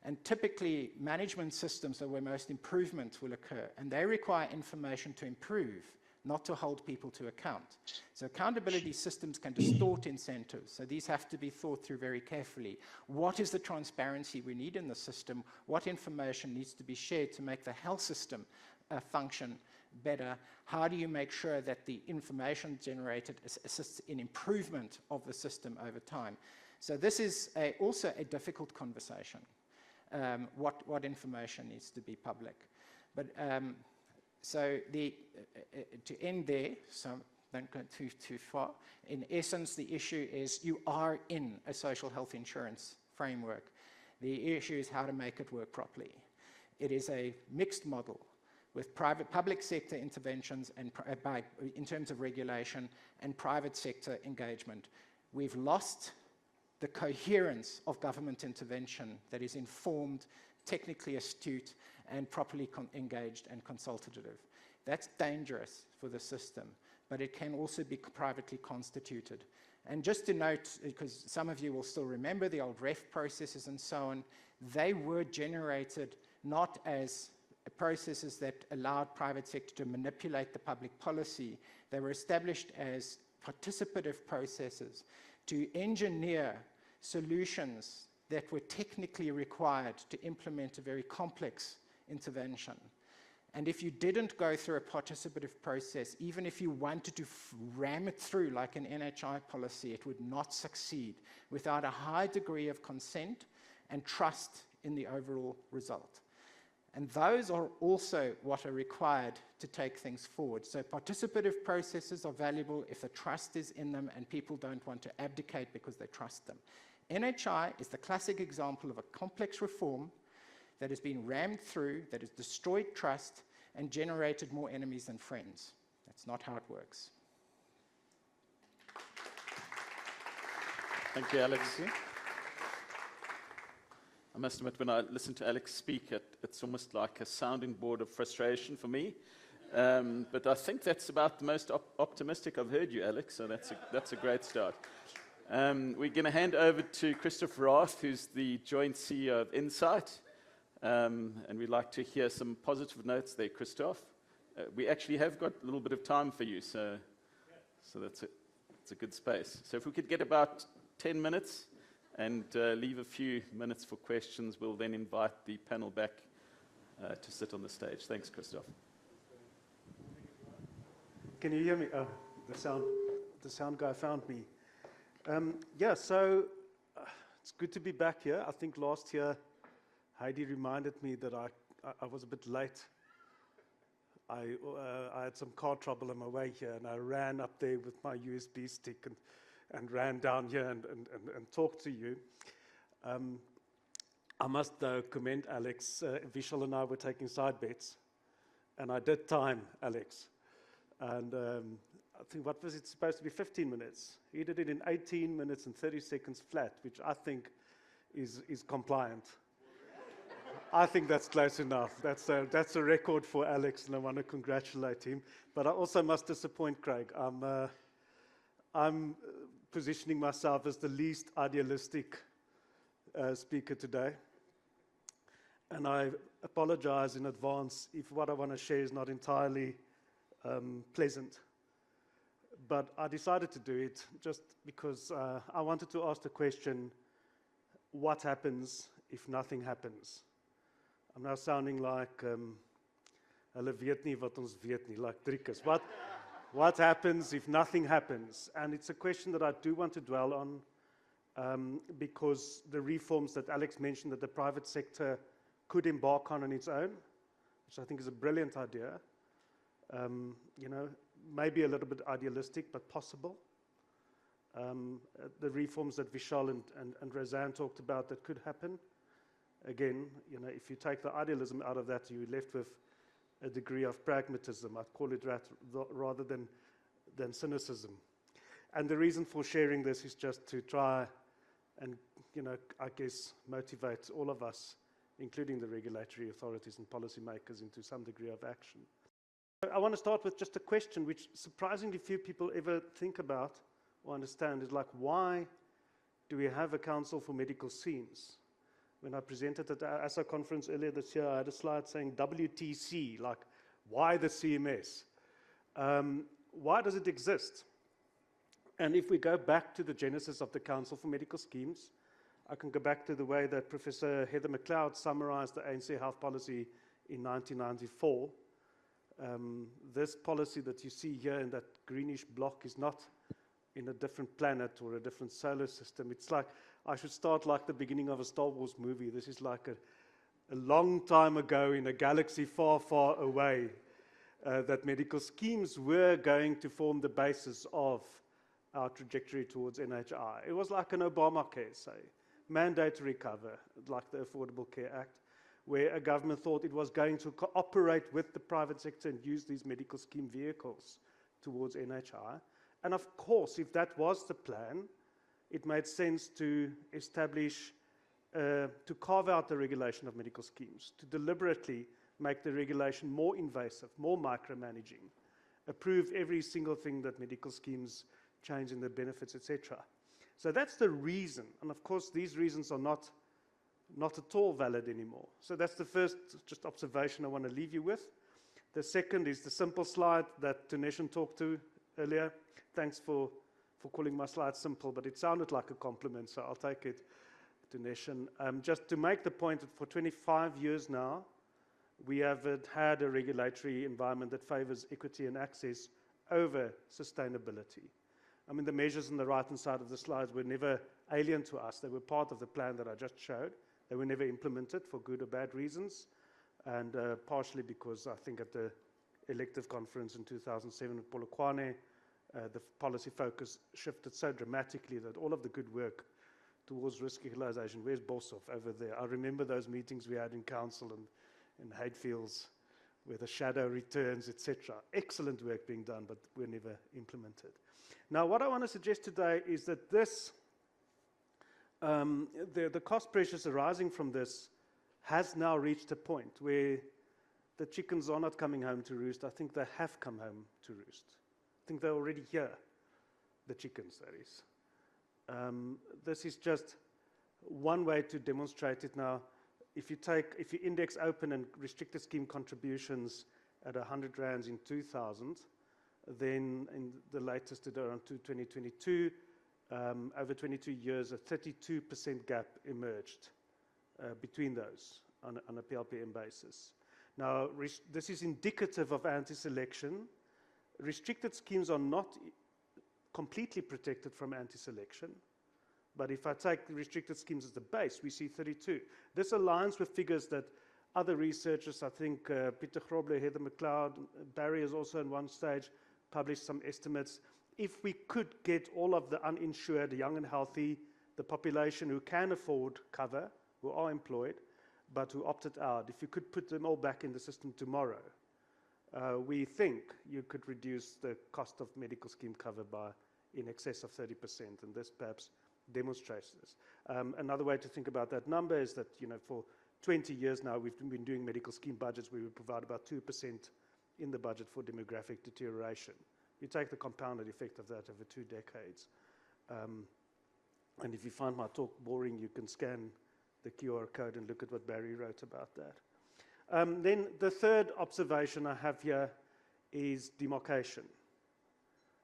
And typically, management systems are where most improvements will occur, and they require information to improve, not to hold people to account. So accountability systems can distort incentives, so these have to be thought through very carefully. What is the transparency we need in the system? What information needs to be shared to make the health system function better? How do you make sure that the information generated assists in improvement of the system over time? So this is also a difficult conversation, what information needs to be public. But to end there, so don't go too far, in essence the issue is you are in a social health insurance framework. The issue is how to make it work properly. It is a mixed model with public sector interventions and in terms of regulation and private sector engagement. We've lost the coherence of government intervention that is informed, technically astute, and properly engaged and consultative. That's dangerous for the system, but it can also be privately constituted. And just to note, because some of you will still remember the old REF processes and so on, they were generated not as processes that allowed private sector to manipulate the public policy. They were established as participative processes to engineer solutions that were technically required to implement a very complex intervention. And if you didn't go through a participative process, even if you wanted to ram it through like an NHI policy, it would not succeed without a high degree of consent and trust in the overall result. And those are also what are required to take things forward. So participative processes are valuable if the trust is in them and people don't want to abdicate because they trust them. NHI is the classic example of a complex reform that has been rammed through, that has destroyed trust and generated more enemies than friends. That's not how it works. Thank you, Alex. I must admit, when I listen to Alex speak, it's almost like a sounding board of frustration for me. But I think that's about the most optimistic I've heard you, Alex, so that's a great start. We're going to hand over to Christoph Rath, who's the joint CEO of Insight, and we'd like to hear some positive notes there, Christoph. We actually have got a little bit of time for you, so it's a good space. So if we could get about 10 minutes and leave a few minutes for questions, we'll then invite the panel back to sit on the stage. Thanks, Christoph. Can you hear me? Oh, the sound guy found me. Yeah, so it's good to be back here. I think last year Heidi reminded me that I was a bit late. I had some car trouble on my way here, and I ran up there with my USB stick and ran down here and talked to you. I must, though, commend Alex. Vishal and I were taking side bets, and I did time Alex. And I think, what was it supposed to be, 15 minutes? He did it in 18 minutes and 30 seconds flat, which I think is compliant. I think that's close enough. That's a record for Alex, and I want to congratulate him. But I also must disappoint Craig. I'm positioning myself as the least idealistic speaker today. And I apologize in advance if what I want to share is not entirely pleasant. But I decided to do it just because I wanted to ask the question, what happens if nothing happens? I'm now sounding like hulle weet nie wat ons weet nie, like Driekus. What happens if nothing happens? And it's a question that I do want to dwell on because the reforms that Alex mentioned that the private sector could embark on its own, which I think is a brilliant idea, maybe a little bit idealistic, but possible. The reforms that Vishal and Razan talked about that could happen. Again, if you take the idealism out of that, you're left with a degree of pragmatism. I'd call it rather than cynicism. And the reason for sharing this is just to try and, I guess, motivate all of us, including the regulatory authorities and policymakers, into some degree of action. I want to start with just a question which surprisingly few people ever think about or understand, is like, why do we have a Council for Medical Schemes? When I presented at the ASA conference earlier this year, I had a slide saying WTC, like, why the CMS? Why does it exist? And if we go back to the genesis of the Council for Medical Schemes, I can go back to the way that Professor Heather McLeod summarized the ANC health policy in 1994. This policy that you see here in that greenish block is not in a different planet or a different solar system. It's like, I should start like the beginning of a Star Wars movie. This is like a long time ago in a galaxy far, far away, that medical schemes were going to form the basis of our trajectory towards NHI. It was like an Obamacare, say, mandatory cover, like the Affordable Care Act, where a government thought it was going to cooperate with the private sector and use these medical scheme vehicles towards NHI. And of course, if that was the plan, it made sense to establish, to carve out the regulation of medical schemes, to deliberately make the regulation more invasive, more micromanaging, approve every single thing that medical schemes change in their benefits, etc. So that's the reason. And of course, these reasons are not at all valid anymore. So that's the first just observation I want to leave you with. The second is the simple slide that Taneshan talked to earlier. Thanks for calling my slide simple, but it sounded like a compliment, so I'll take it, Taneshan. Just to make the point that for 25 years now, we have had a regulatory environment that favors equity and access over sustainability. I mean, the measures on the right-hand side of the slides were never alien to us. They were part of the plan that I just showed. They were never implemented for good or bad reasons, and partially because I think at the elective conference in 2007 with Polokwane, the policy focus shifted so dramatically that all of the good work towards risk equalization, where's Boshoff over there? I remember those meetings we had in council and in Hatefields where the shadow returns, etc. Excellent work being done, but were never implemented. Now, what I want to suggest today is that this the cost pressures arising from this has now reached a point where the chickens are not coming home to roost. I think they have come home to roost. I think they're already here, the chickens, that is. This is just one way to demonstrate it now. If you index open and restricted scheme contributions at 100 rands in 2000, then in the latest at around 2022, over 22 years, a 32% gap emerged between those on a PLPM basis. Now, this is indicative of anti-selection. Restricted schemes are not completely protected from anti-selection. But if I take the restricted schemes as the base, we see 32. This aligns with figures that other researchers, I think Peter Grobler, Heather McLeod, Barry has also in one stage published some estimates. If we could get all of the uninsured, young and healthy, the population who can afford cover, who are employed, but who opted out, if you could put them all back in the system tomorrow, we think you could reduce the cost of medical scheme cover by in excess of 30%, and this perhaps demonstrates this. Another way to think about that number is that, for 20 years now, we've been doing medical scheme budgets where we provide about 2% in the budget for demographic deterioration. You take the compounded effect of that over 2 decades. And if you find my talk boring, you can scan the QR code and look at what Barry wrote about that. Then the third observation I have here is demarcation.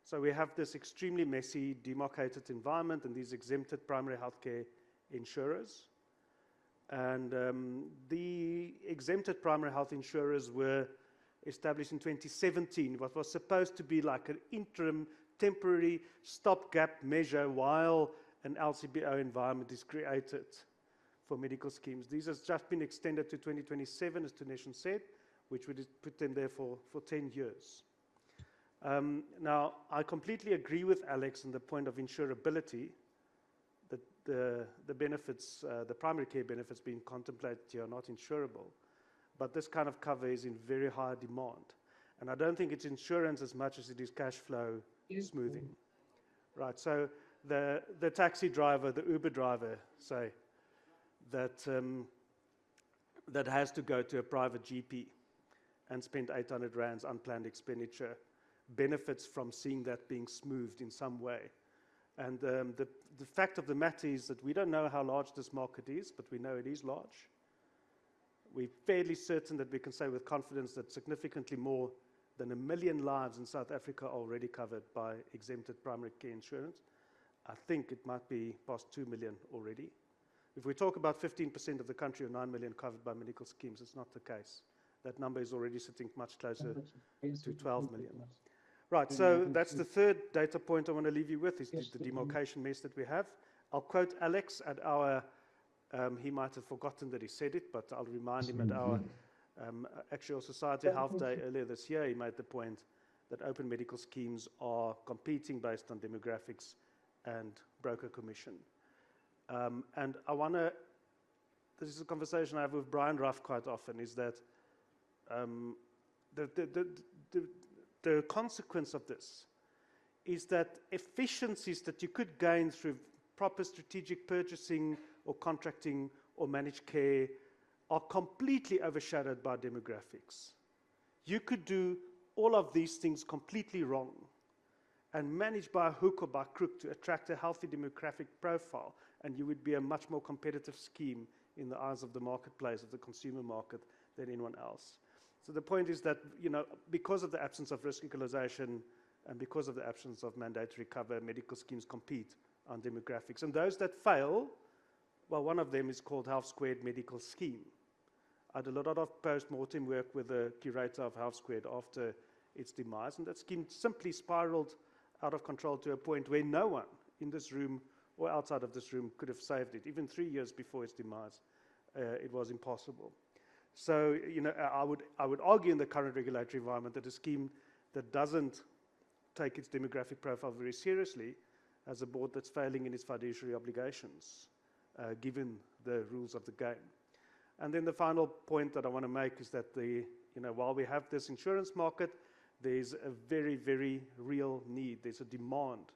So we have this extremely messy, demarcated environment and these exempted primary healthcare insurers. And the exempted primary health insurers were established in 2017, what was supposed to be like an interim, temporary stopgap measure while an LCBO environment is created for medical schemes. These has just been extended to 2027, as Tanishan said, which would put them there for 10 years. Now, I completely agree with Alex on the point of insurability, that the benefits, the primary care benefits being contemplated here are not insurable. But this kind of cover is in very high demand. And I don't think it's insurance as much as it is cash flow smoothing. Right, so the taxi driver, the Uber driver, say, that has to go to a private GP and spend 800 rands unplanned expenditure, benefits from seeing that being smoothed in some way. And the fact of the matter is that we don't know how large this market is, but we know it is large. We're fairly certain that we can say with confidence that significantly more than 1 million lives in South Africa are already covered by exempted primary care insurance. I think it might be past 2 million already. If we talk about 15% of the country or 9 million covered by medical schemes, it's not the case. That number is already sitting much closer to 12 million. Right, so that's the third data point I want to leave you with, is the demarcation mess that we have. I'll quote Alex at our, he might have forgotten that he said it, but I'll remind him at our Actual Society Health Day earlier this year, he made the point that open medical schemes are competing based on demographics and broker commission. And I want to, this is a conversation I have with Brian Ruff quite often, is that the consequence of this is that efficiencies that you could gain through proper strategic purchasing or contracting or managed care are completely overshadowed by demographics. You could do all of these things completely wrong and manage by hook or by crook to attract a healthy demographic profile, and you would be a much more competitive scheme in the eyes of the marketplace, of the consumer market, than anyone else. So the point is that, because of the absence of risk equalization and because of the absence of mandatory cover, medical schemes compete on demographics. And those that fail, well, one of them is called Health Squared Medical Scheme. I did a lot of post-mortem work with the curator of Health Squared after its demise, and that scheme simply spiraled out of control to a point where no one in this room or outside of this room could have saved it. Even 3 years before its demise, it was impossible. So, I would argue in the current regulatory environment that a scheme that doesn't take its demographic profile very seriously has a board that's failing in its fiduciary obligations, given the rules of the game. And then the final point that I want to make is that while we have this insurance market, there's a very, very real need. There's a demand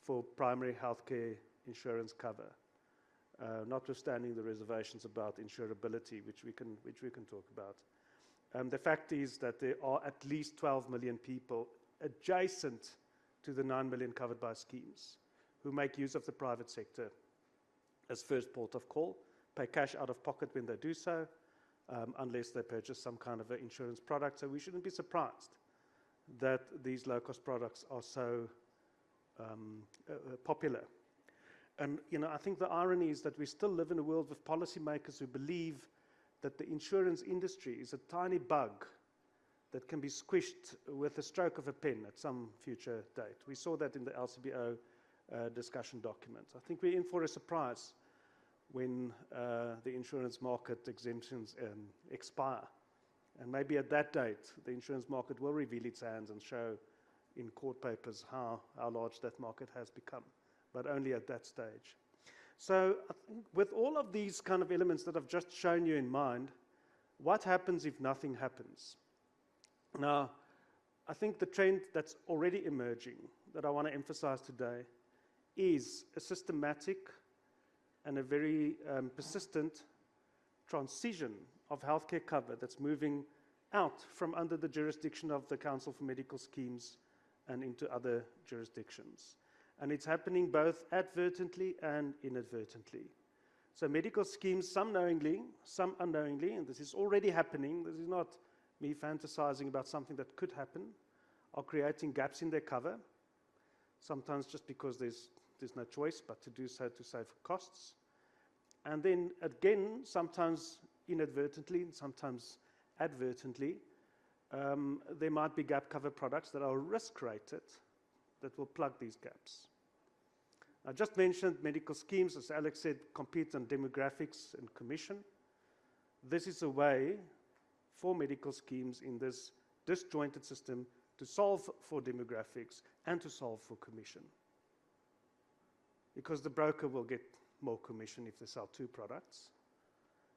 for primary healthcare insurance cover. notwithstanding the reservations about insurability, which we can talk about. The fact is that there are at least 12 million people adjacent to the 9 million covered by schemes who make use of the private sector as first port of call, pay cash out of pocket when they do so, unless they purchase some kind of an insurance product. So we shouldn't be surprised that these low-cost products are so popular. And I think the irony is that we still live in a world with policymakers who believe that the insurance industry is a tiny bug that can be squished with a stroke of a pen at some future date. We saw that in the LCBO discussion document. I think we're in for a surprise when the insurance market exemptions expire. And maybe at that date, the insurance market will reveal its hands and show in court papers how large that market has become, but only at that stage. So I think with all of these kind of elements that I've just shown you in mind, what happens if nothing happens? Now, I think the trend that's already emerging that I want to emphasize today is a systematic and a very persistent transition of healthcare cover that's moving out from under the jurisdiction of the Council for Medical Schemes and into other jurisdictions. And it's happening both advertently and inadvertently. So medical schemes, some knowingly, some unknowingly, and this is already happening, this is not me fantasizing about something that could happen, are creating gaps in their cover, sometimes just because there's no choice but to do so to save costs. And then again, sometimes inadvertently and sometimes advertently, there might be gap cover products that are risk rated that will plug these gaps. I just mentioned medical schemes, as Alex said, compete on demographics and commission. This is a way for medical schemes in this disjointed system to solve for demographics and to solve for commission. Because the broker will get more commission if they sell 2 products.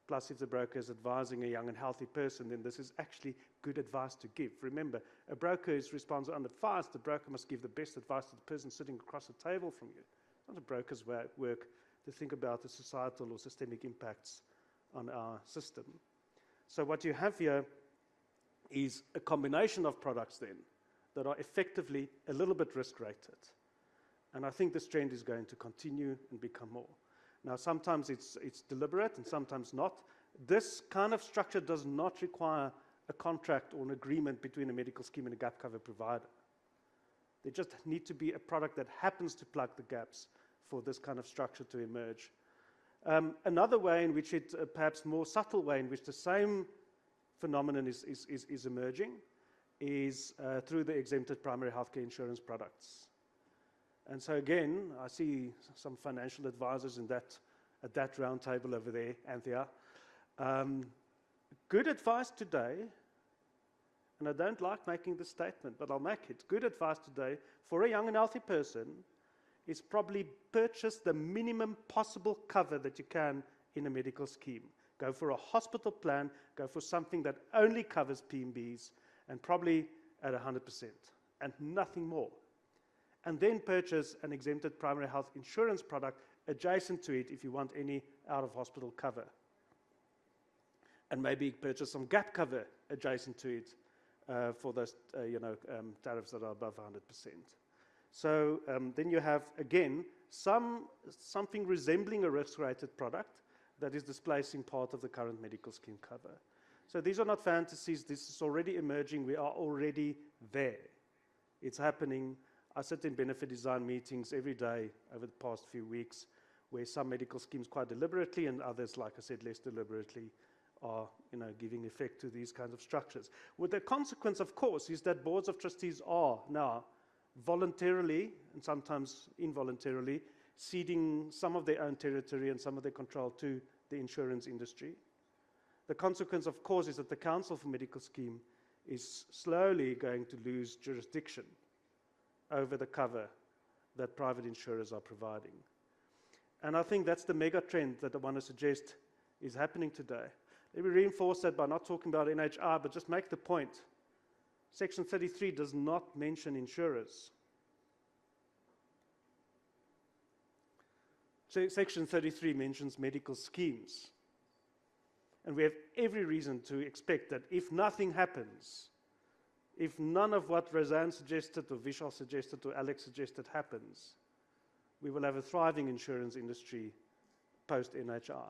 Plus, if the broker is advising a young and healthy person, then this is actually good advice to give. Remember, a broker is responsible on advice. The broker must give the best advice to the person sitting across the table from you. It's not a broker's work to think about the societal or systemic impacts on our system. So what you have here is a combination of products then that are effectively a little bit risk-rated. And I think this trend is going to continue and become more. Now, sometimes it's deliberate and sometimes not. This kind of structure does not require a contract or an agreement between a medical scheme and a gap cover provider. There just need to be a product that happens to plug the gaps for this kind of structure to emerge. Another way in which perhaps more subtle way in which the same phenomenon is emerging is through the exempted primary healthcare insurance products. And so again, I see some financial advisors at that round table over there, Anthea. Good advice today, and I don't like making this statement, but I'll make it. Good advice today for a young and healthy person is probably purchase the minimum possible cover that you can in a medical scheme. Go for a hospital plan, go for something that only covers PMBs, and probably at 100%, and nothing more. And then purchase an exempted primary health insurance product adjacent to it if you want any out-of-hospital cover. And maybe purchase some gap cover adjacent to it for those tariffs that are above 100%. So then you have, again, something resembling a risk-rated product that is displacing part of the current medical scheme cover. So these are not fantasies. This is already emerging. We are already there. It's happening. I sit in benefit design meetings every day over the past few weeks where some medical schemes quite deliberately and others, like I said, less deliberately are giving effect to these kinds of structures. With the consequence, of course, is that boards of trustees are now voluntarily and sometimes involuntarily ceding some of their own territory and some of their control to the insurance industry. The consequence, of course, is that the Council for Medical Scheme is slowly going to lose jurisdiction over the cover that private insurers are providing. And I think that's the mega trend that I want to suggest is happening today. Let me reinforce that by not talking about NHI, but just make the point. Section 33 does not mention insurers. So Section 33 mentions medical schemes. And we have every reason to expect that if nothing happens, if none of what Roseanne suggested or Vishal suggested or Alex suggested happens, we will have a thriving insurance industry post-NHR.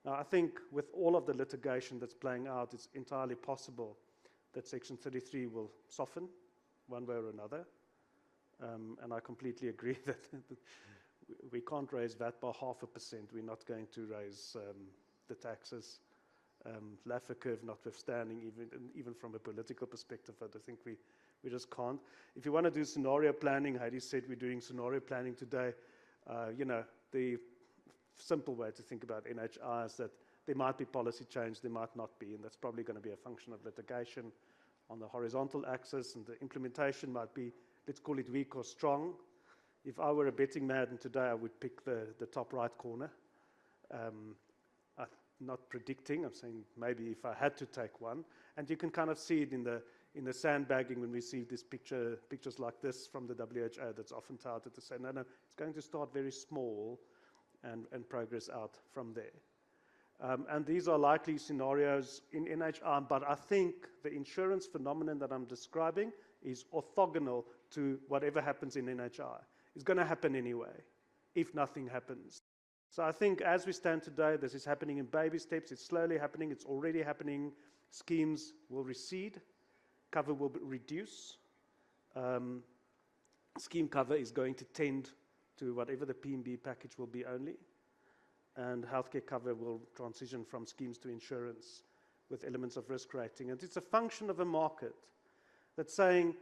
Now, I think with all of the litigation that's playing out, it's entirely possible that Section 33 will soften one way or another. And I completely agree that we can't raise VAT by 0.5%. We're not going to raise the taxes. Laffer curve notwithstanding, even from a political perspective, I think we just can't. If you want to do scenario planning, Heidi said we're doing scenario planning today. The simple way to think about NHR is that there might be policy change, there might not be, and that's probably going to be a function of litigation on the horizontal axis, and the implementation might be, let's call it weak or strong. If I were a betting man today, I would pick the top right corner. Not predicting, I'm saying maybe if I had to take one. And you can kind of see it in the sandbagging when we see this pictures like this from the WHO that's often touted to say, no, it's going to start very small and progress out from there. And these are likely scenarios in NHR, but I think the insurance phenomenon that I'm describing is orthogonal to whatever happens in NHR. It's going to happen anyway, if nothing happens. So I think as we stand today, this is happening in baby steps. It's slowly happening. It's already happening. Schemes will recede. Cover will reduce. Scheme cover is going to tend to whatever the PMB package will be only. And healthcare cover will transition from schemes to insurance with elements of risk rating. And it's a function of a market that's saying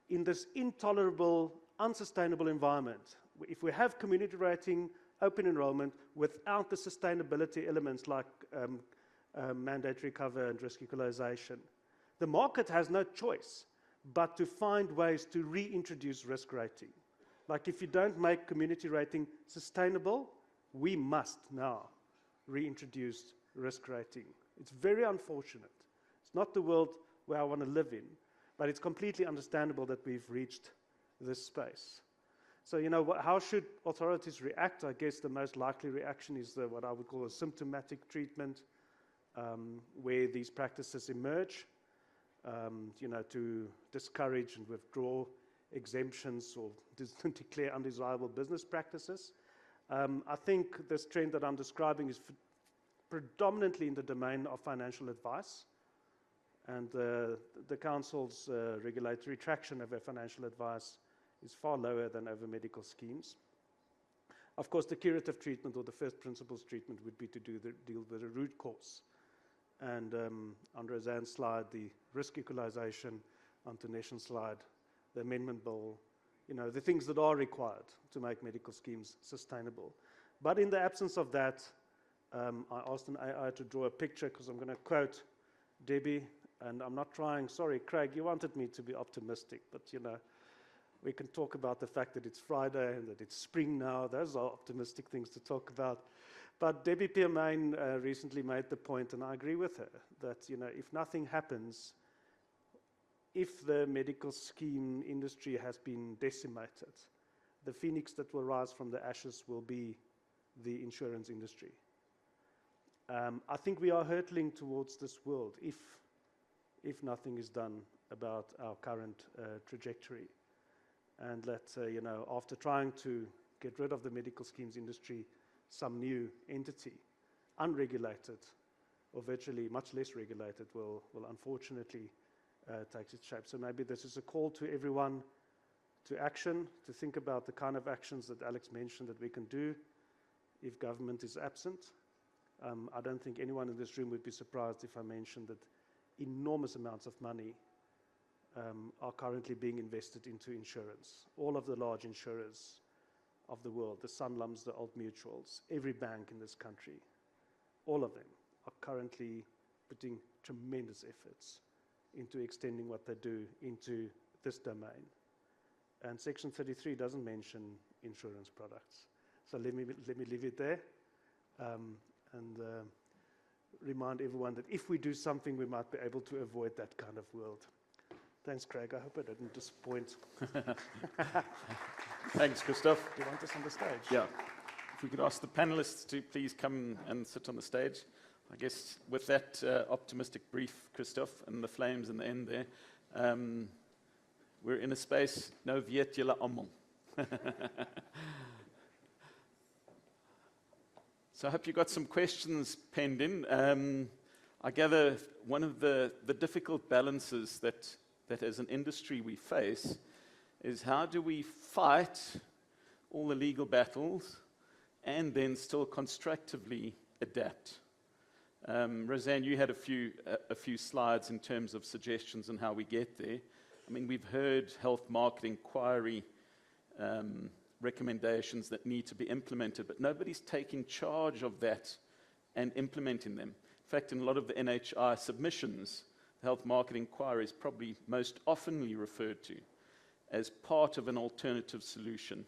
in this intolerable, unsustainable environment, if we have community rating, open enrollment without the sustainability elements like mandatory cover and risk equalization, the market has no choice but to find ways to reintroduce risk rating. Like if you don't make community rating sustainable, we must now reintroduce risk rating. It's very unfortunate. It's not the world where I want to live in, but it's completely understandable that we've reached this space. So, how should authorities react? I guess the most likely reaction is what I would call a symptomatic treatment, where these practices emerge, to discourage and withdraw exemptions or declare undesirable business practices. I think this trend that I'm describing is predominantly in the domain of financial advice, and the Council's regulatory traction over financial advice is far lower than over medical schemes. Of course, the curative treatment or the first principles treatment would be to deal with the root cause. And on Roseanne's slide, the risk equalization, on Tanesh's slide, the amendment bill, the things that are required to make medical schemes sustainable. But in the absence of that, I asked an AI to draw a picture because I'm going to quote Debbie, and I'm not trying, sorry, Craig, you wanted me to be optimistic, but we can talk about the fact that it's Friday and that it's spring now. Those are optimistic things to talk about. But Debbie Piermain recently made the point, and I agree with her, that if nothing happens, if the medical scheme industry has been decimated, the phoenix that will rise from the ashes will be the insurance industry. I think we are hurtling towards this world if nothing is done about our current trajectory. And that, after trying to get rid of the medical schemes industry, some new entity, unregulated or virtually much less regulated, will unfortunately take its shape. So maybe this is a call to everyone to action, to think about the kind of actions that Alex mentioned that we can do if government is absent. I don't think anyone in this room would be surprised if I mentioned that enormous amounts of money are currently being invested into insurance. All of the large insurers of the world, the Sanlams, the Old Mutuals, every bank in this country, all of them are currently putting tremendous efforts into extending what they do into this domain. And Section 33 doesn't mention insurance products. So let me leave it there and remind everyone that if we do something, we might be able to avoid that kind of world. Thanks, Craig. I hope I didn't disappoint. Thanks, Christoph. Do you want us on the stage? Yeah. If we could ask the panelists to please come and sit on the stage. I guess with that optimistic brief, Christoph, and the flames in the end there, we're in a space, no weet julle almal. So I hope you got some questions penned in. I gather one of the difficult balances that as an industry we face is how do we fight all the legal battles and then still constructively adapt. Roseanne, you had a few slides in terms of suggestions on how we get there. I mean, we've heard health market inquiry recommendations that need to be implemented, but nobody's taking charge of that and implementing them. In fact, in a lot of the NHI submissions, the health market inquiry is probably most oftenly referred to as part of an alternative solution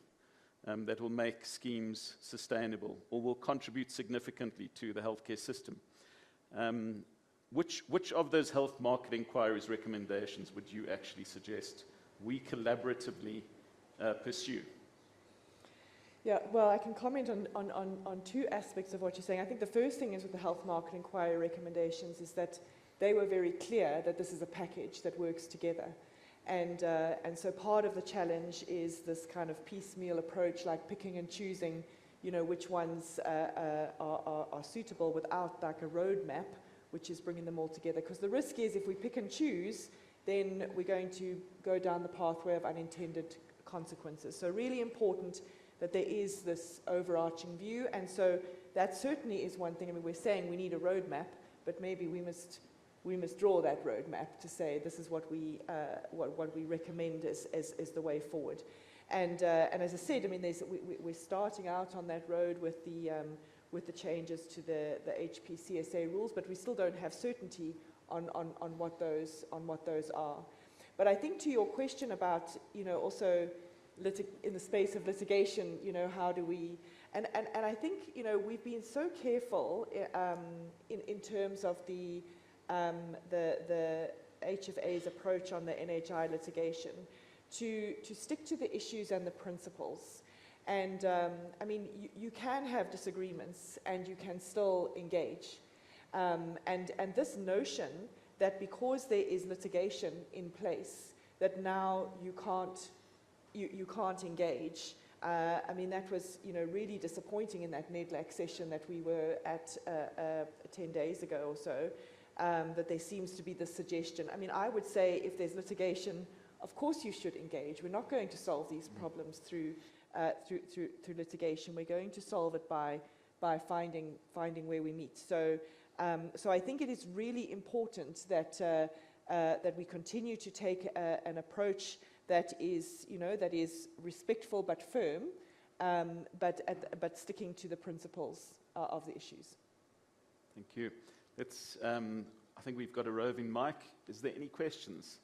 that will make schemes sustainable or will contribute significantly to the healthcare system. Which of those health market inquiries recommendations would you actually suggest we collaboratively pursue? Yeah, well, I can comment on two aspects of what you're saying. I think the first thing is with the health market inquiry recommendations is that they were very clear that this is a package that works together. And so part of the challenge is this kind of piecemeal approach, like picking and choosing, you know, which ones are suitable without like a roadmap, which is bringing them all together. Because the risk is if we pick and choose, then we're going to go down the pathway of unintended consequences. So really important that there is this overarching view. And so that certainly is one thing. I mean, we're saying we need a roadmap, but maybe we must draw that roadmap to say this is what we recommend as the way forward. And as I said, I mean, we're starting out on that road with the changes to the HPCSA rules, but we still don't have certainty on what those are. But I think to your question about, you know, also in the space of litigation, you know, how do we, and I think, you know, we've been so careful in terms of the HFA's approach on the NHI litigation to stick to the issues and the principles. And I mean, you can have disagreements and you can still engage. And this notion that because there is litigation in place, that now you can't engage. I mean, that was, you know, really disappointing in that NEDLAC session that we were at 10 days ago or so, that there seems to be this suggestion. I mean, I would say if there's litigation, of course you should engage. We're not going to solve these problems through litigation. We're going to solve it by finding where we meet. So I think it is really important that we continue to take an approach that is, you know, that is respectful but firm, but sticking to the principles of the issues. Thank you. Let's, I think we've got a roving mic. Is there any questions?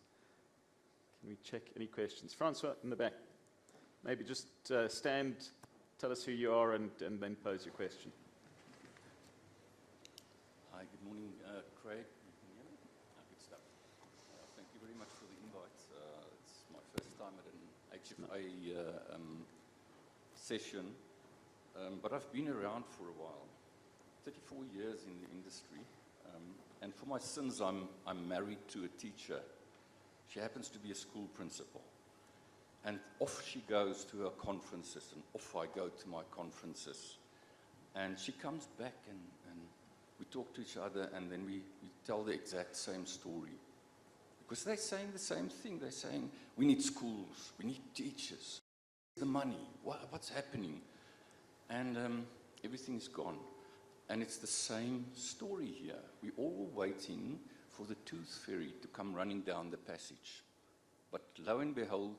Can we check any questions? Francois in the back. Maybe just stand, tell us who you are, and then pose your question. Hi, good morning, Craig. Good stuff. Thank you very much for the invite. It's my first time at an HFA session, but I've been around for a while, 34 years in the industry, and for my sins, I'm married to a teacher. She happens to be a school principal, and off she goes to her conferences, and off I go to my conferences, and she comes back and we talk to each other, and then we tell the exact same story. Because they're saying the same thing. They're saying, we need schools, we need teachers, the money, what's happening? And everything is gone. And it's the same story here. We're all waiting for the tooth fairy to come running down the passage. But lo and behold,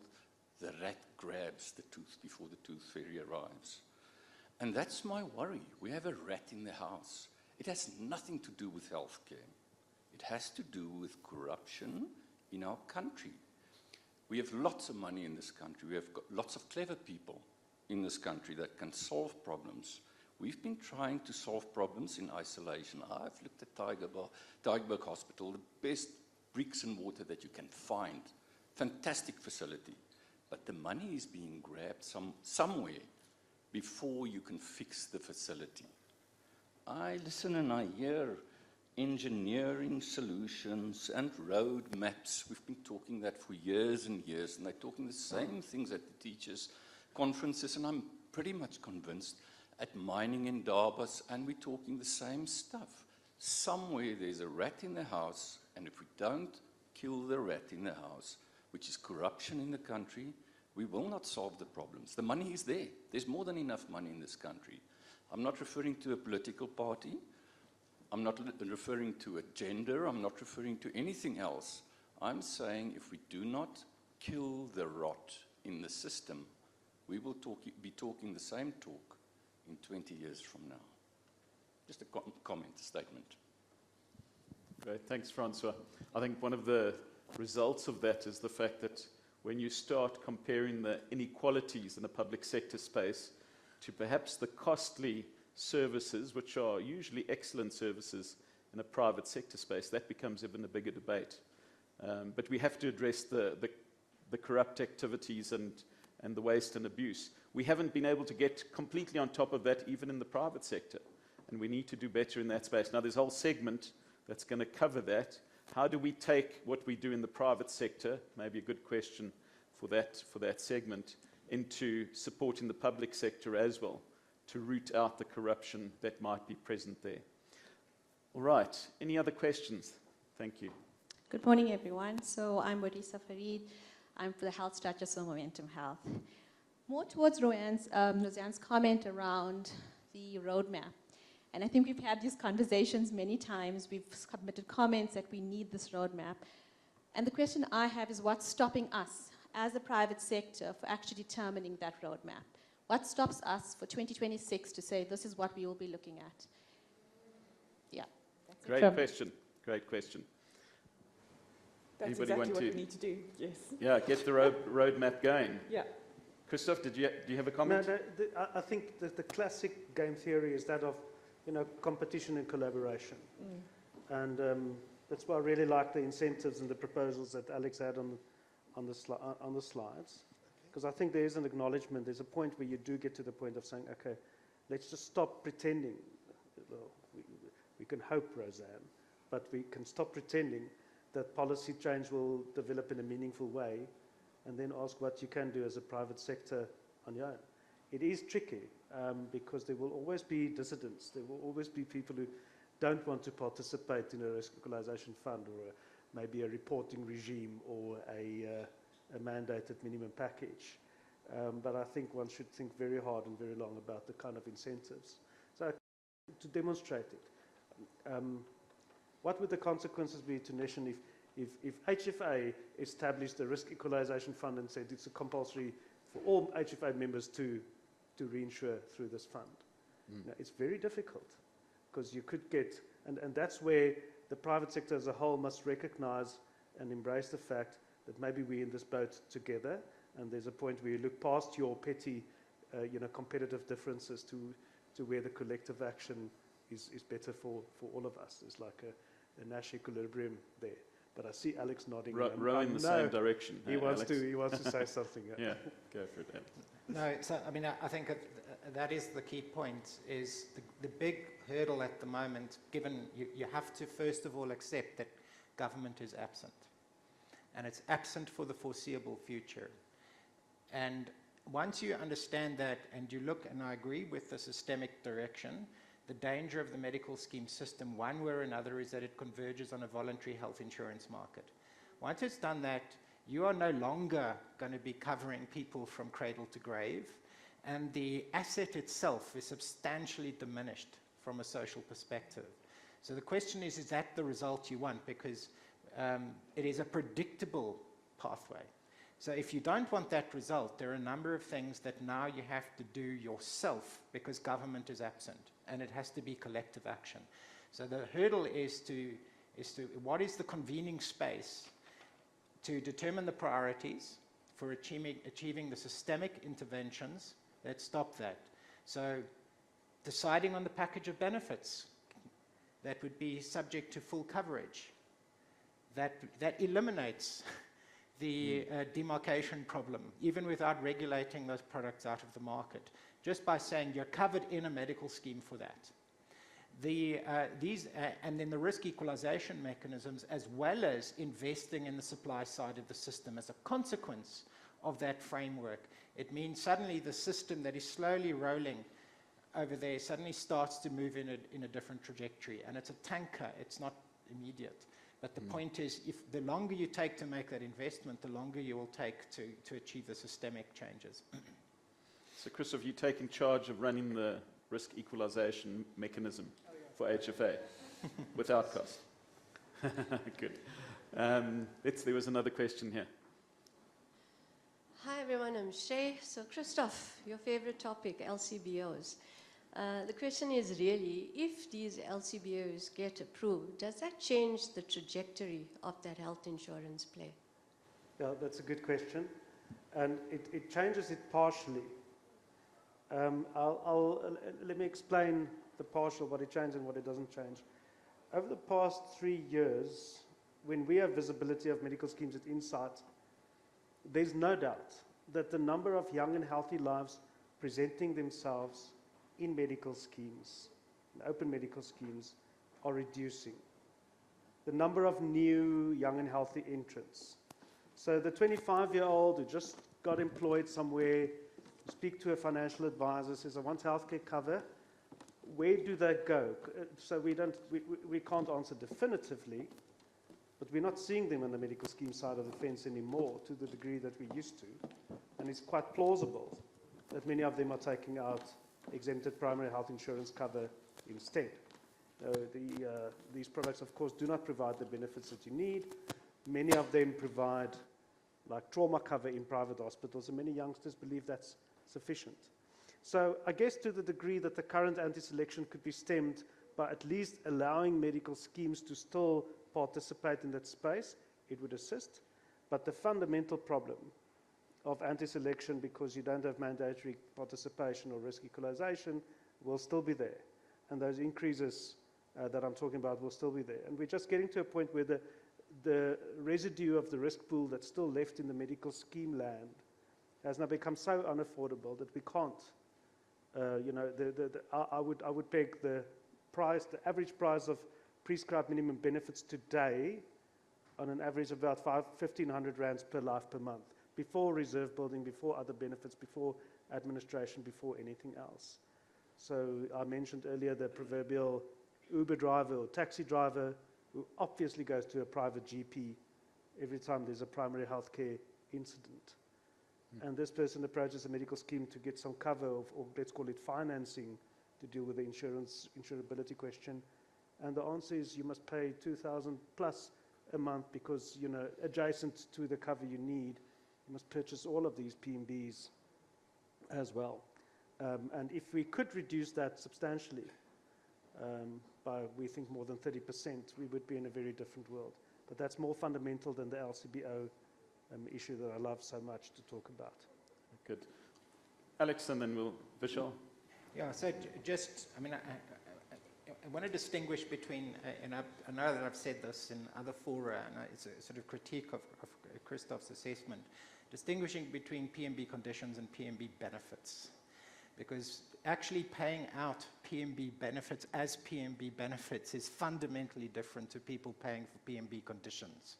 the rat grabs the tooth before the tooth fairy arrives. And that's my worry. We have a rat in the house. It has nothing to do with healthcare. It has to do with corruption in our country. We have lots of money in this country. We have got lots of clever people in this country that can solve problems. We've been trying to solve problems in isolation. I've looked at Tygerberg Hospital, the best bricks and mortar that you can find. Fantastic facility. But the money is being grabbed somewhere before you can fix the facility. I listen and I hear engineering solutions and road maps. We've been talking that for years and years, and they're talking the same things at the teachers' conferences, and I'm pretty much convinced at mining in Davos, and we're talking the same stuff. Somewhere there's a rat in the house, and if we don't kill the rat in the house, which is corruption in the country, we will not solve the problems. The money is there. There's more than enough money in this country. I'm not referring to a political party. I'm not referring to a gender. I'm not referring to anything else. I'm saying if we do not kill the rot in the system, we will be talking the same talk in 20 years from now. Just a comment, a statement. Great, thanks, Francois. I think one of the results of that is the fact that when you start comparing the inequalities in the public sector space to perhaps the costly services, which are usually excellent services in a private sector space, that becomes even a bigger debate. But we have to address the corrupt activities and the waste and abuse. We haven't been able to get completely on top of that even in the private sector, and we need to do better in that space. Now, there's a whole segment that's going to cover that. How do we take what we do in the private sector, maybe a good question for that segment, into supporting the public sector as well, to root out the corruption that might be present there. All right, any other questions? Thank you. Good morning, everyone. So I'm Bodisa Farid. I'm for the Health Strategies for Momentum Health. More towards Roseanne's comment around the roadmap. And I think we've had these conversations many times. We've submitted comments that we need this roadmap. And the question I have is what's stopping us as a private sector for actually determining that roadmap? What stops us for 2026 to say this is what we will be looking at? Yeah. That's Great question. Great question. That's Anybody exactly want what to- we need to do, yes. Yeah, get the roadmap going. Yeah. Christoph, do you have a No, comment? I think that the classic game theory is that of, competition and collaboration. And that's why I really like the incentives and the proposals that Alex had on the slides. Because I think there is an acknowledgement, there's a point where you do get to the point of saying, okay, let's just stop pretending. Well, we can hope, Roseanne, but we can stop pretending that policy change will develop in a meaningful way, and then ask what you can do as a private sector on your own. It is tricky because there will always be dissidents. There will always be people who don't want to participate in a risk equalization fund or maybe a reporting regime or a mandated minimum package. But I think one should think very hard and very long about the kind of incentives. So to demonstrate it, what would the consequences be to Nation if HFA established a risk equalization fund and said it's a compulsory for all HFA members to reinsure through this fund? Now, it's very difficult because you could get, and that's where the private sector as a whole must recognize and embrace the fact that maybe we're in this boat together, and there's a point where you look past your petty, competitive differences to where the collective action is better for all of us. There's like a Nash equilibrium there. But I see Alex nodding. Row in the same direction. He wants Alex? to say something. Yeah, go for it, Alex. No, so, I think that is the key point, is the big hurdle at the moment, given you have to first of all accept that government is absent. And it's absent for the foreseeable future. And once you understand that and you look, and I agree with the systemic direction, the danger of the medical scheme system, one way or another, is that it converges on a voluntary health insurance market. Once it's done that, you are no longer going to be covering people from cradle to grave, and the asset itself is substantially diminished from a social perspective. So the question is that the result you want? Because it is a predictable pathway. So if you don't want that result, there are a number of things that now you have to do yourself because government is absent, and it has to be collective action. So the hurdle is to what is the convening space to determine the priorities for achieving the systemic interventions that stop that. So deciding on the package of benefits that would be subject to full coverage, that eliminates the demarcation problem, even without regulating those products out of the market, just by saying you're covered in a medical scheme for that. And then the risk equalization mechanisms, as well as investing in the supply side of the system as a consequence of that framework. It means suddenly the system that is slowly rolling over there suddenly starts to move in a different trajectory. And it's a tanker, it's not immediate. But the point is, if the longer you take to make that investment, the longer you will take to achieve the systemic changes. So, Christoph, you're taking charge of running the risk equalization mechanism for HFA without cost. Good. There was another question here. Hi everyone, I'm Shay. So Christoph, your favorite topic, LCBOs. The question is really, if these LCBOs get approved, does that change the trajectory of that health insurance play? Yeah, that's a good question. And it changes it partially. Let me explain the partial, what it changes and what it doesn't change. Over the past 3 years, when we have visibility of medical schemes at Insight, there's no doubt that the number of young and healthy lives presenting themselves in medical schemes, in open medical schemes, are reducing. The number of new young and healthy entrants. So the 25-year-old who just got employed somewhere, speak to a financial advisor, says, I want healthcare cover. Where do they go? So we can't answer definitively, but we're not seeing them on the medical scheme side of the fence anymore to the degree that we used to. And it's quite plausible that many of them are taking out exempted primary health insurance cover instead. These products, of course, do not provide the benefits that you need. Many of them provide like trauma cover in private hospitals, and many youngsters believe that's sufficient. So I guess to the degree that the current anti-selection could be stemmed by at least allowing medical schemes to still participate in that space, it would assist. But the fundamental problem of anti-selection, because you don't have mandatory participation or risk equalization, will still be there. And those increases that I'm talking about will still be there. And we're just getting to a point where the residue of the risk pool that's still left in the medical scheme land has now become so unaffordable that we can't. I would peg the average price of prescribed minimum benefits today on an average of about 1,500 rands per life per month, before reserve building, before other benefits, before administration, before anything else. So I mentioned earlier the proverbial Uber driver or taxi driver who obviously goes to a private GP every time there's a primary healthcare incident. And this person approaches a medical scheme to get some cover or let's call it financing to deal with the insurability question. And the answer is you must pay 2,000 plus a month because, adjacent to the cover you need, you must purchase all of these PMBs as well. And if we could reduce that substantially by, we think, more than 30%, we would be in a very different world. But that's more fundamental than the LCBO issue that I love so much to talk about. Good. Alex, and then Vishal. Yeah, so I want to distinguish between, and I know that I've said this in other fora, and it's a sort of critique of Christoph's assessment, distinguishing between PMB conditions and PMB benefits. Because actually paying out PMB benefits as PMB benefits is fundamentally different to people paying for PMB conditions.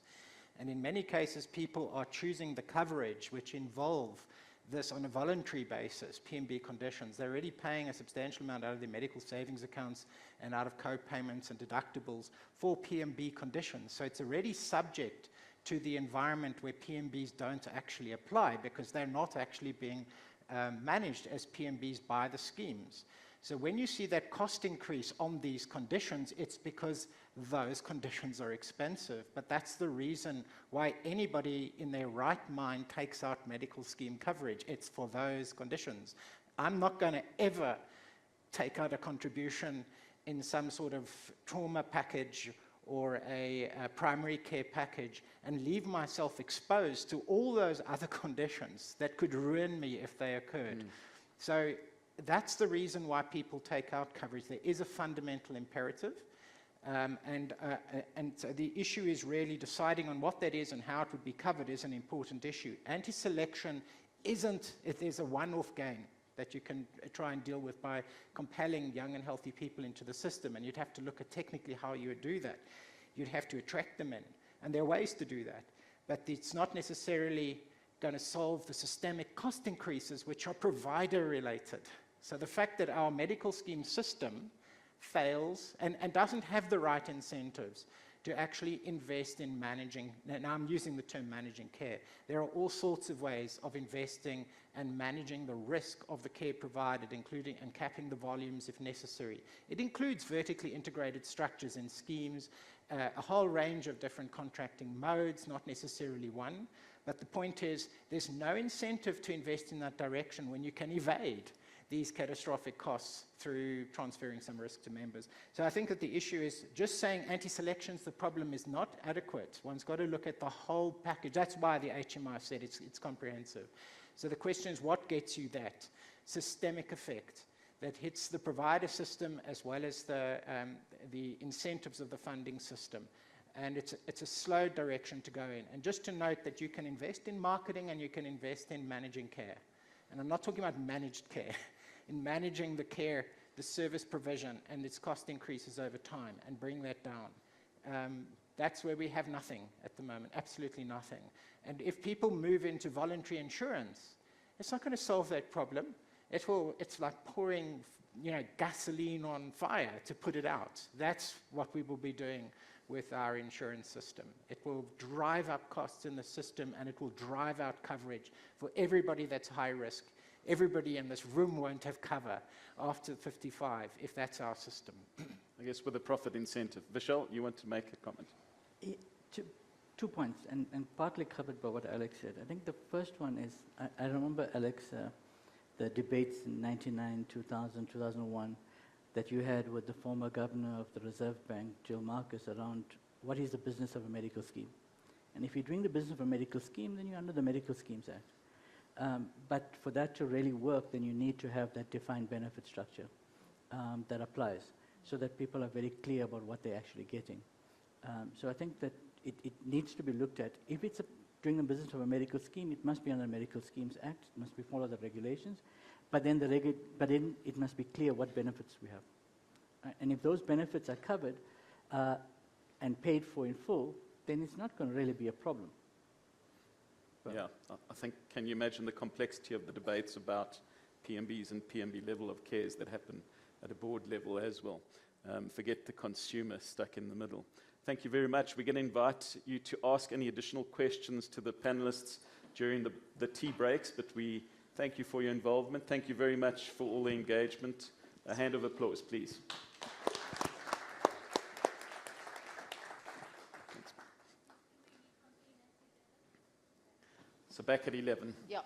And in many cases, people are choosing the coverage which involve this on a voluntary basis, PMB conditions. They're already paying a substantial amount out of their medical savings accounts and out of co-payments and deductibles for PMB conditions. So it's already subject to the environment where PMBs don't actually apply because they're not actually being managed as PMBs by the schemes. So when you see that cost increase on these conditions, it's because those conditions are expensive. But that's the reason why anybody in their right mind takes out medical scheme coverage. It's for those conditions. I'm not going to ever take out a contribution in some sort of trauma package or a primary care package and leave myself exposed to all those other conditions that could ruin me if they occurred. So that's the reason why people take out coverage. There is a fundamental imperative. And so the issue is really deciding on what that is and how it would be covered is an important issue. Anti-selection isn't, if there's a one-off gain that you can try and deal with by compelling young and healthy people into the system, and you'd have to look at technically how you would do that. You'd have to attract them in, and there are ways to do that, but it's not necessarily going to solve the systemic cost increases which are provider related. So the fact that our medical scheme system fails and doesn't have the right incentives to actually invest in managing, now I'm using the term managing care. There are all sorts of ways of investing and managing the risk of the care provided, including and capping the volumes if necessary. It includes vertically integrated structures in schemes, a whole range of different contracting modes, not necessarily one. But the point is, there's no incentive to invest in that direction when you can evade these catastrophic costs through transferring some risk to members. So I think that the issue is just saying anti-selection's the problem is not adequate. One's got to look at the whole package. That's why the HMI said it's comprehensive. So the question is, what gets you that systemic effect that hits the provider system as well as the incentives of the funding system? And it's a slow direction to go in. And just to note that you can invest in marketing and you can invest in managing care. And I'm not talking about managed care. In managing the care, the service provision, and its cost increases over time, and bring that down. That's where we have nothing at the moment, absolutely nothing. And if people move into voluntary insurance, it's not going to solve that problem. It's like pouring, gasoline on fire to put it out. That's what we will be doing with our insurance system. It will drive up costs in the system, and it will drive out coverage for everybody that's high risk. Everybody in this room won't have cover after 55 if that's our system. I guess with a profit incentive. Vishal, you want to make a comment? Two points, and partly covered by what Alex said. I think the first one is, I remember, Alex, the debates in 99, 2000, 2001 that you had with the former governor of the Reserve Bank, Jill Marcus, around what is the business of a medical scheme. And if you're doing the business of a medical scheme, then you're under the Medical Schemes Act. But for that to really work, then you need to have that defined benefit structure that applies so that people are very clear about what they're actually getting. So I think that it needs to be looked at. If it's doing the business of a medical scheme, it must be under the Medical Schemes Act, it must be follow the regulations, but then it must be clear what benefits we have. And if those benefits are covered and paid for in full, then it's not going to really be a problem. Yeah, I think, can you imagine the complexity of the debates about PMBs and PMB level of cares that happen at a board level as well? Forget the consumer stuck in the middle. Thank you very much. We're going to invite you to ask any additional questions to the panelists during the tea breaks, but we thank you for your involvement. Thank you very much for all the engagement. A hand of applause, please. So back at 11. Yeah.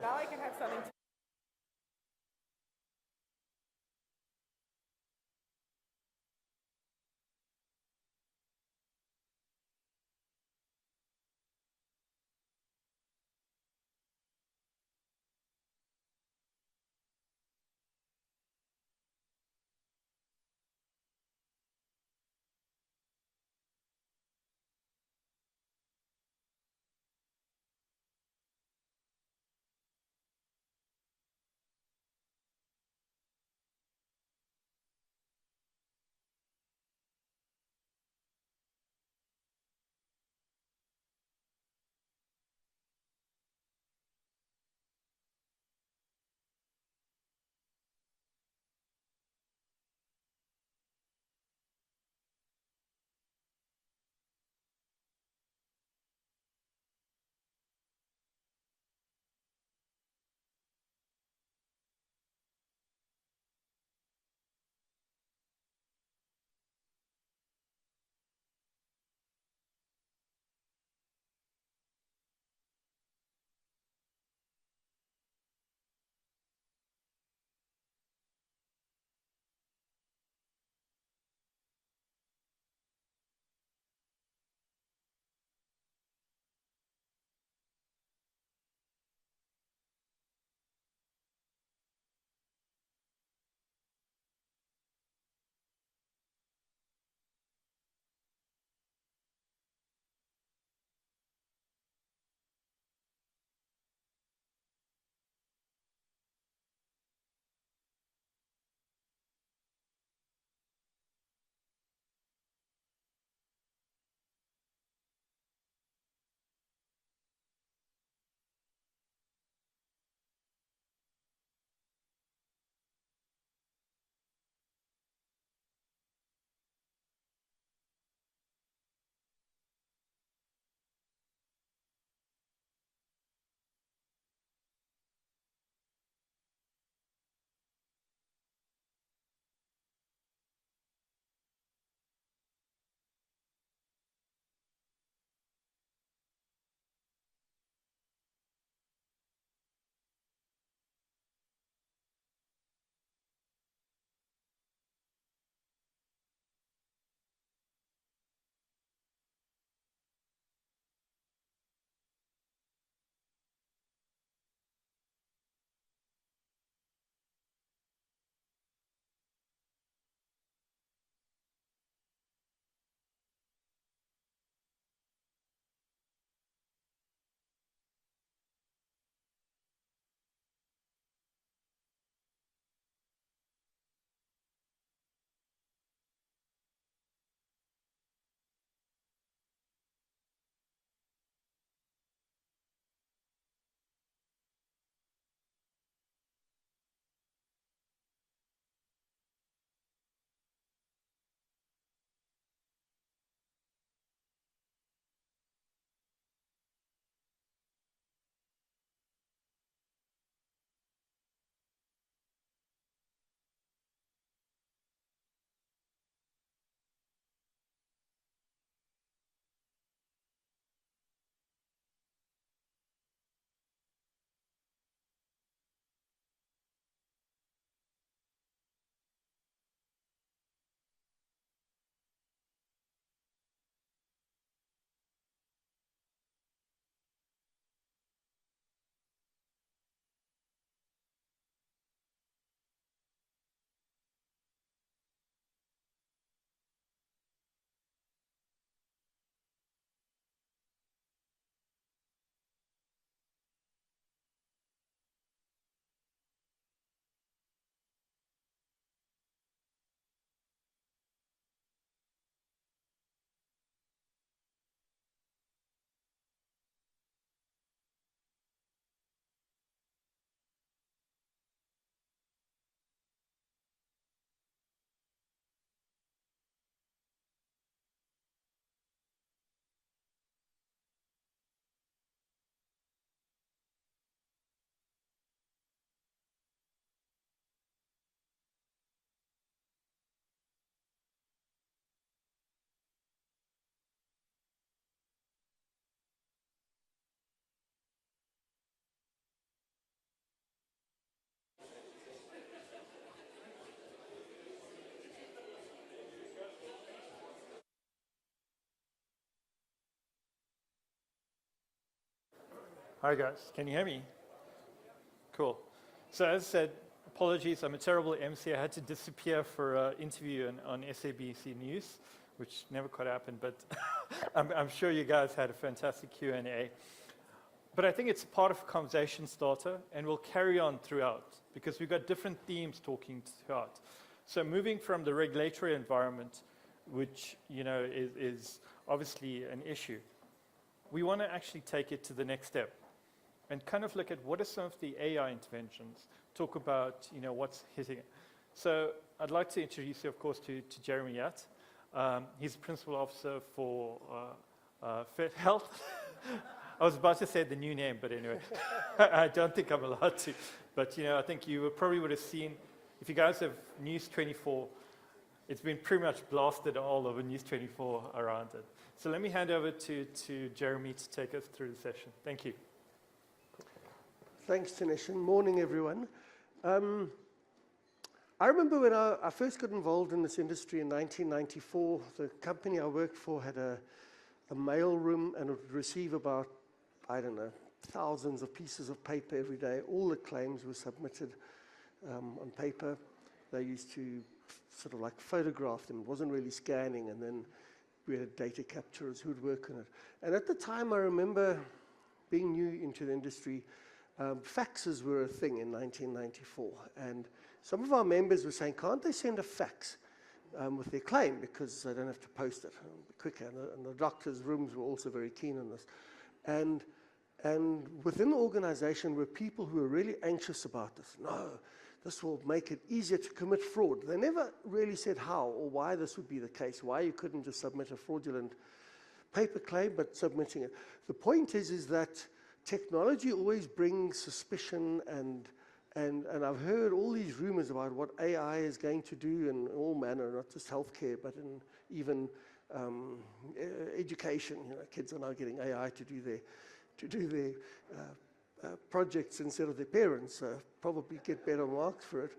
Now I can have something to Hi guys, can you hear me? Cool. So as I said, apologies, I'm a terrible MC. I had to disappear for an interview on SABC News, which never quite happened, but I'm sure you guys had a fantastic Q&A. But I think it's part of a conversation starter, and we'll carry on throughout, because we've got different themes talking throughout. So moving from the regulatory environment, which is obviously an issue, we want to actually take it to the next step and kind of look at what are some of the AI interventions, talk about what's hitting it. So I'd like to introduce you, of course, to Jeremy Yatt. He's Principal Officer for Fit Health. I was about to say the new name, but anyway, I don't think I'm allowed to. But I think you probably would have seen, if you guys have News 24, it's been pretty much blasted all over News 24 around it. So let me hand over to Jeremy to take us through the session. Thank you. Thanks, Tanisha. Morning, everyone. I remember when I first got involved in this industry in 1994, the company I worked for had a mail room and would receive about, I don't know, thousands of pieces of paper every day. All the claims were submitted on paper. They used to sort of like photograph them. It wasn't really scanning, and then we had data capturers who would work on it. And at the time, I remember being new into the industry, faxes were a thing in 1994. And some of our members were saying, can't they send a fax with their claim because they don't have to post it quicker? And the doctors' rooms were also very keen on this. And within the organization were people who were really anxious about this. No, this will make it easier to commit fraud. They never really said how or why this would be the case, why you couldn't just submit a fraudulent paper claim, but submitting it. The point is that technology always brings suspicion, and I've heard all these rumors about what AI is going to do in all manner, not just healthcare, but in even education. Kids are now getting AI to do their projects instead of their parents, probably get better marks for it.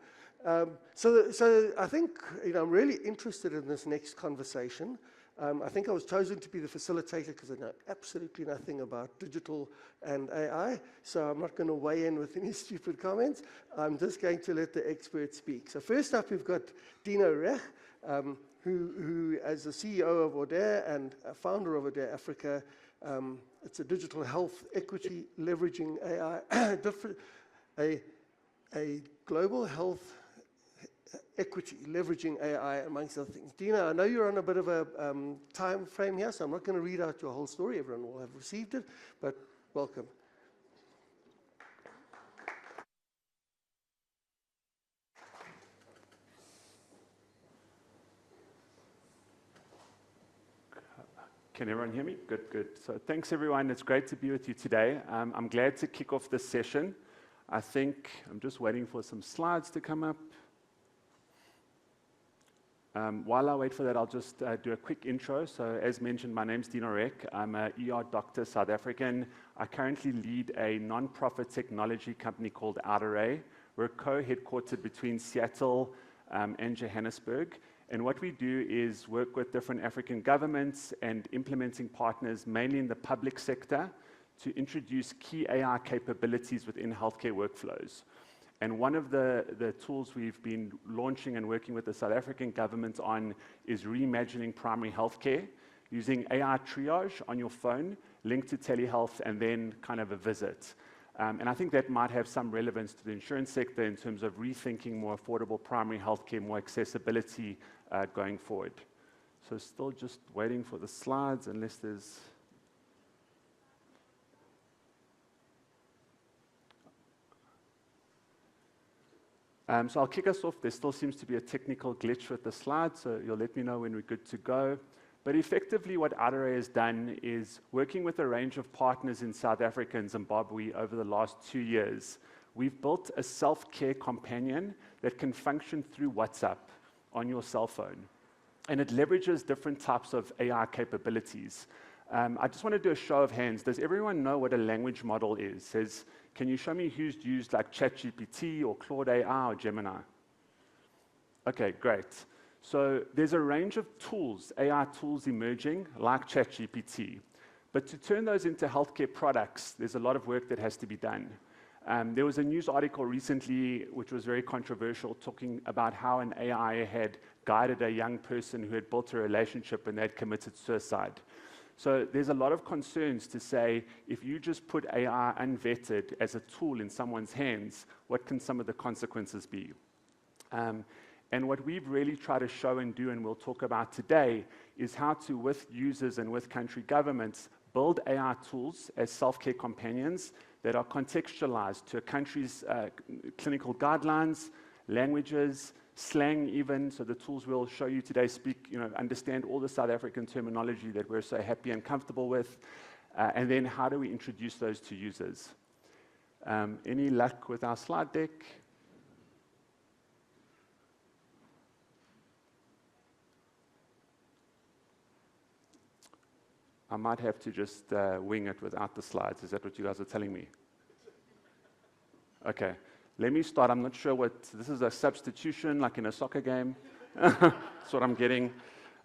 So I think I'm really interested in this next conversation. I think I was chosen to be the facilitator because I know absolutely nothing about digital and AI, so I'm not going to weigh in with any stupid comments. I'm just going to let the experts speak. So first up, we've got Dino Rech, who as the CEO of Audere and founder of Audere Africa, it's a digital health equity leveraging AI, a global health equity leveraging AI, amongst other things. Dina, I know you're on a bit of a time frame here, so I'm not going to read out your whole story. Everyone will have received it, but welcome. Can everyone hear me? Good, good. So thanks, everyone. It's great to be with you today. I'm glad to kick off this session. I think I'm just waiting for some slides to come up. While I wait for that, I'll just do a quick intro. So as mentioned, my name's Dino Rech. I'm an ER doctor, South African. I currently lead a non-profit technology company called HFA. We're co-headquartered between Seattle and Johannesburg. And what we do is work with different African governments and implementing partners, mainly in the public sector, to introduce key AI capabilities within healthcare workflows. And one of the tools we've been launching and working with the South African government on is reimagining primary healthcare, using AI triage on your phone, linked to telehealth, and then kind of a visit. And I think that might have some relevance to the insurance sector in terms of rethinking more affordable primary healthcare, more accessibility going forward. So still just waiting for the slides, unless there's... So I'll kick us off. There still seems to be a technical glitch with the slides, so you'll let me know when we're good to go. But effectively what HFA has done is working with a range of partners in South Africa and Zimbabwe over the last 2 years. We've built a self-care companion that can function through WhatsApp on your cell phone. And it leverages different types of AI capabilities. I just want to do a show of hands. Does everyone know what a language model is? Can you show me who's used like ChatGPT or Claude AI or Gemini? Okay, great. So there's a range of tools, AI tools emerging like ChatGPT. But to turn those into healthcare products, there's a lot of work that has to be done. There was a news article recently which was very controversial, talking about how an AI had guided a young person who had built a relationship and they'd committed suicide. So there's a lot of concerns to say, if you just put AI unvetted as a tool in someone's hands, what can some of the consequences be? And what we've really tried to show and do, and we'll talk about today, is how to, with users and with country governments, build AI tools as self-care companions that are contextualized to a country's clinical guidelines, languages, slang even, so the tools we'll show you today understand all the South African terminology that we're so happy and comfortable with, and then how do we introduce those to users? Any luck with our slide deck? I might have to just wing it without the slides. Is that what you guys are telling me? Okay, let me start. I'm not sure what, this is a substitution like in a soccer game. That's what I'm getting.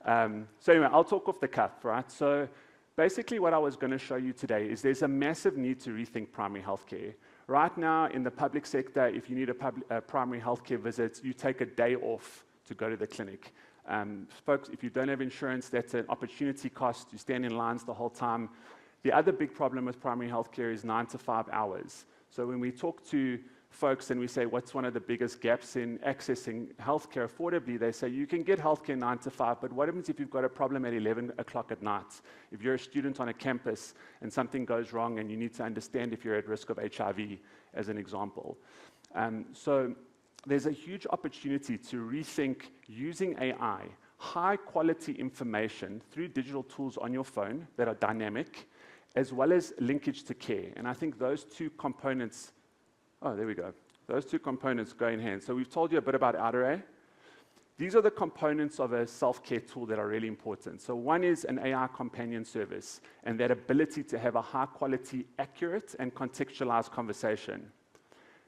So anyway, I'll talk off the cuff, right? So basically what I was going to show you today is there's a massive need to rethink primary healthcare. Right now in the public sector, if you need a primary healthcare visit, you take a day off to go to the clinic. Folks, if you don't have insurance, that's an opportunity cost. You stand in lines the whole time. The other big problem with primary healthcare is 9 to 5 hours. So when we talk to folks and we say, what's one of the biggest gaps in accessing healthcare affordably, they say, you can get healthcare 9 to 5, but what happens if you've got a problem at 11 o'clock at night? If you're a student on a campus and something goes wrong and you need to understand if you're at risk of HIV, as an example. So there's a huge opportunity to rethink using AI, high quality information through digital tools on your phone that are dynamic, as well as linkage to care. And I think those two components, oh, there we go. Those two components go in hand. So we've told you a bit about HFA. These are the components of a self-care tool that are really important. So one is an AI companion service and that ability to have a high quality, accurate and contextualized conversation.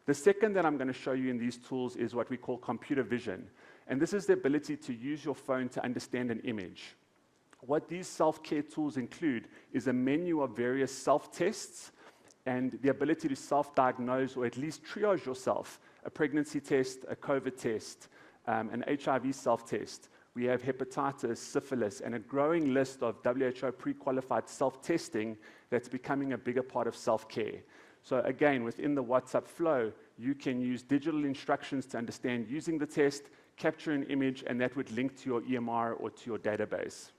The second that I'm going to show you in these tools is what we call computer vision. And this is the ability to use your phone to understand an image. What these self-care tools include is a menu of various self-tests and the ability to self-diagnose or at least triage yourself, a pregnancy test, a COVID test, an HIV self-test. We have hepatitis, syphilis, and a growing list of WHO pre-qualified self-testing that's becoming a bigger part of self-care. So again, within the WhatsApp flow, you can use digital instructions to understand using the test, capture an image, and that would link to your EMR or to your database.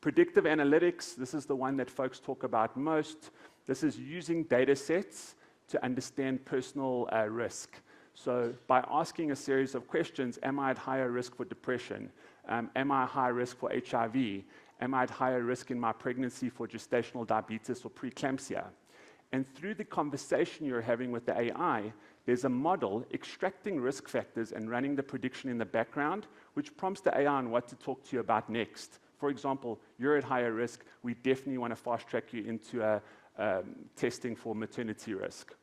Predictive analytics, this is the one that folks talk about most. This is using data sets to understand personal risk. So by asking a series of questions, am I at higher risk for depression? Am I at higher risk for HIV? Am I at higher risk in my pregnancy for gestational diabetes or preeclampsia? And through the conversation you're having with the AI, there's a model extracting risk factors and running the prediction in the background, which prompts the AI on what to talk to you about next. For example, you're at higher risk. We definitely want to fast track you into testing for maternity risk.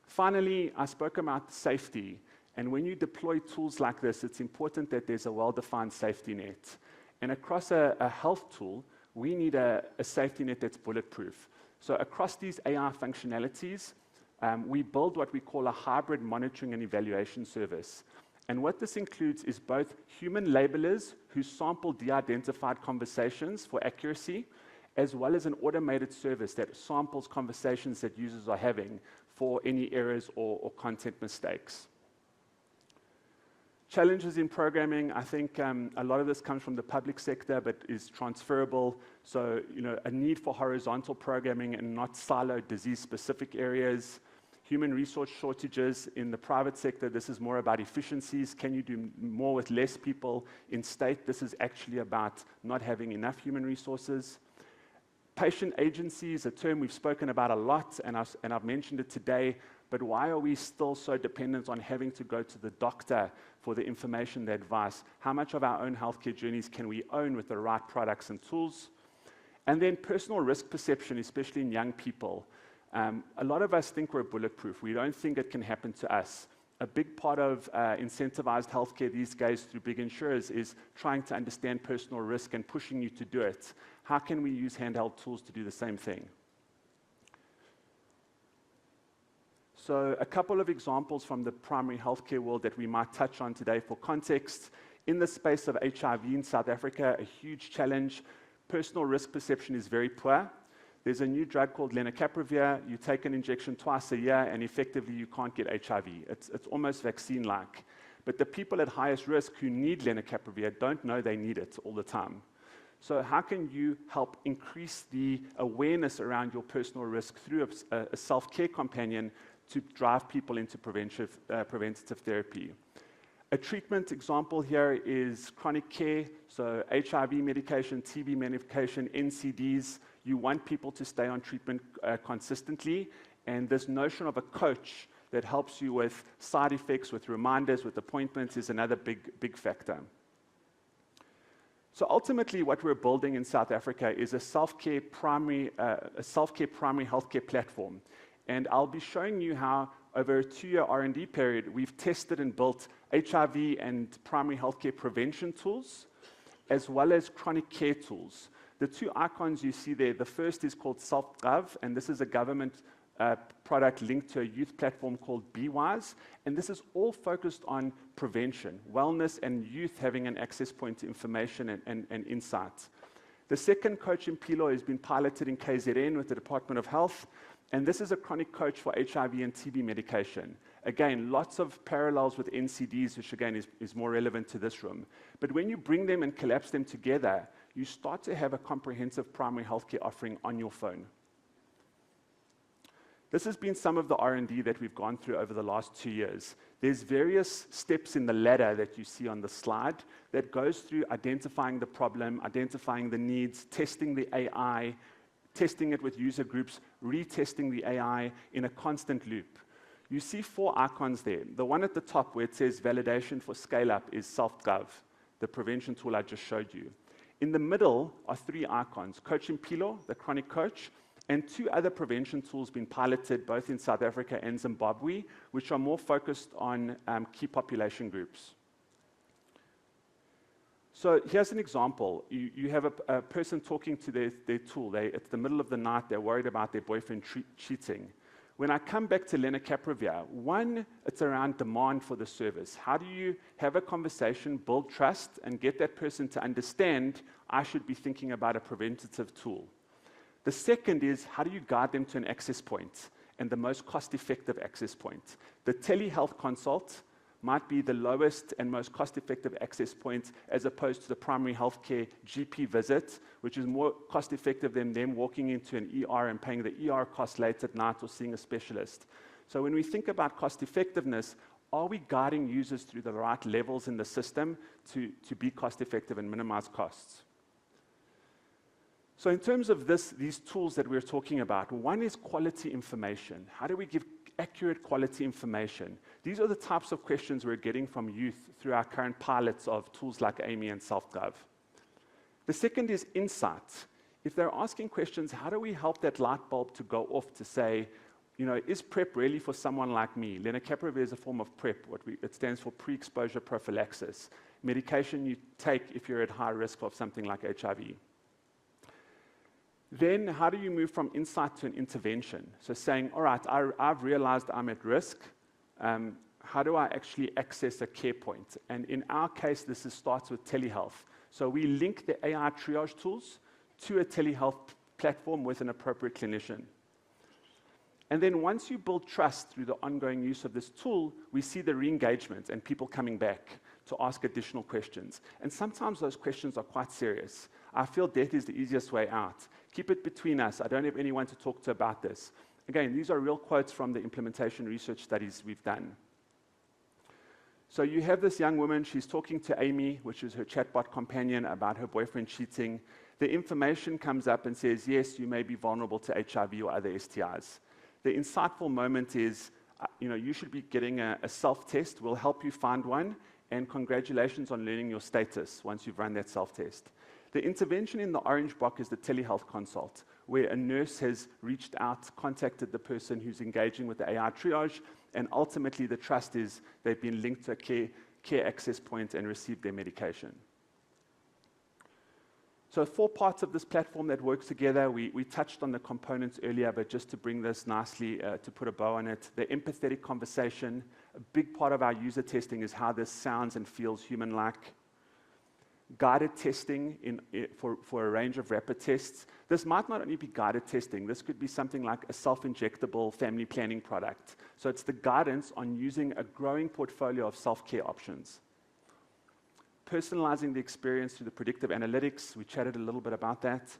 Finally, I spoke about safety. And when you deploy tools like this, it's important that there's a well-defined safety net. And across a health tool, we need a safety net that's bulletproof. So across these AI functionalities, we build what we call a hybrid monitoring and evaluation service. And what this includes is both human labelers who sample de-identified conversations for accuracy, as well as an automated service that samples conversations that users are having for any errors or content mistakes. Challenges in programming, I think a lot of this comes from the public sector, but is transferable. So, a need for horizontal programming and not siloed disease-specific areas. Human resource shortages in the private sector, this is more about efficiencies. Can you do more with less people? In state, this is actually about not having enough human resources. Patient agency is a term we've spoken about a lot, and I've mentioned it today, but why are we still so dependent on having to go to the doctor for the information, the advice? How much of our own healthcare journeys can we own with the right products and tools? And then personal risk perception, especially in young people. A lot of us think we're bulletproof. We don't think it can happen to us. A big part of incentivized healthcare these days through big insurers is trying to understand personal risk and pushing you to do it. How can we use handheld tools to do the same thing? So a couple of examples from the primary healthcare world that we might touch on today for context. In the space of HIV in South Africa, a huge challenge. Personal risk perception is very poor. There's a new drug called lenacapavir. You take an injection twice a year, and effectively you can't get HIV. It's almost vaccine-like. But the people at highest risk who need lenacapavir don't know they need it all the time. So how can you help increase the awareness around your personal risk through a self-care companion to drive people into preventative therapy? A treatment example here is chronic care, so HIV medication, TB medication, NCDs. You want people to stay on treatment consistently, and this notion of a coach that helps you with side effects, with reminders, with appointments is another big factor. So ultimately, what we're building in South Africa is a self-care primary healthcare platform. And I'll be showing you how, over a 2-year R&D period, we've tested and built HIV and primary healthcare prevention tools, as well as chronic care tools. The two icons you see there, the first is called SelfGov, and this is a government product linked to a youth platform called BeWise, and this is all focused on prevention, wellness, and youth having an access point to information and insight. The second coach Impilo has been piloted in KZN with the Department of Health, and this is a chronic coach for HIV and TB medication. Again, lots of parallels with NCDs, which again is more relevant to this room. But when you bring them and collapse them together, you start to have a comprehensive primary healthcare offering on your phone. This has been some of the R&D that we've gone through over the last 2 years. There's various steps in the ladder that you see on the slide that goes through identifying the problem, identifying the needs, testing the AI, testing it with user groups, retesting the AI in a constant loop. You see 4 icons there. The one at the top where it says validation for scale-up is SelfGov, the prevention tool I just showed you. In the middle are 3 icons, Coach Impilo, the chronic coach, and 2 other prevention tools being piloted both in South Africa and Zimbabwe, which are more focused on key population groups. So here's an example. You have a person talking to their tool. It's the middle of the night. They're worried about their boyfriend cheating. When I come back to lenacapavir, one, it's around demand for the service. How do you have a conversation, build trust, and get that person to understand I should be thinking about a preventative tool? The second is, how do you guide them to an access point and the most cost-effective access point? The telehealth consult might be the lowest and most cost-effective access point as opposed to the primary healthcare GP visit, which is more cost-effective than them walking into an ER and paying the ER cost late at night or seeing a specialist. So when we think about cost-effectiveness, are we guiding users through the right levels in the system to be cost-effective and minimize costs? So in terms of these tools that we're talking about, one is quality information. How do we give accurate quality information? These are the types of questions we're getting from youth through our current pilots of tools like Amy and SelfGov. The second is insight. If they're asking questions, how do we help that light bulb to go off to say, is PrEP really for someone like me? Lenacapavir is a form of PrEP. It stands for pre-exposure prophylaxis, medication you take if you're at high risk of something like HIV. Then how do you move from insight to an intervention? So saying, all right, I've realized I'm at risk. How do I actually access a care point? And in our case, this starts with telehealth. So we link the AI triage tools to a telehealth platform with an appropriate clinician. And then once you build trust through the ongoing use of this tool, we see the re-engagement and people coming back to ask additional questions. And sometimes those questions are quite serious. I feel death is the easiest way out. Keep it between us. I don't have anyone to talk to about this. Again, these are real quotes from the implementation research studies we've done. So you have this young woman, she's talking to Amy, which is her chatbot companion, about her boyfriend cheating. The information comes up and says, yes, you may be vulnerable to HIV or other STIs. The insightful moment is, you should be getting a self-test. We'll help you find one, and congratulations on learning your status once you've run that self-test. The intervention in the orange box is the telehealth consult, where a nurse has reached out, contacted the person who's engaging with the AI triage, and ultimately the trust is they've been linked to a care access point and received their medication. So 4 parts of this platform that work together. We touched on the components earlier, but just to bring this nicely, to put a bow on it, the empathetic conversation. A big part of our user testing is how this sounds and feels human-like. Guided testing for a range of rapid tests. This might not only be guided testing. This could be something like a self-injectable family planning product. So it's the guidance on using a growing portfolio of self-care options. Personalizing the experience through the predictive analytics. We chatted a little bit about that.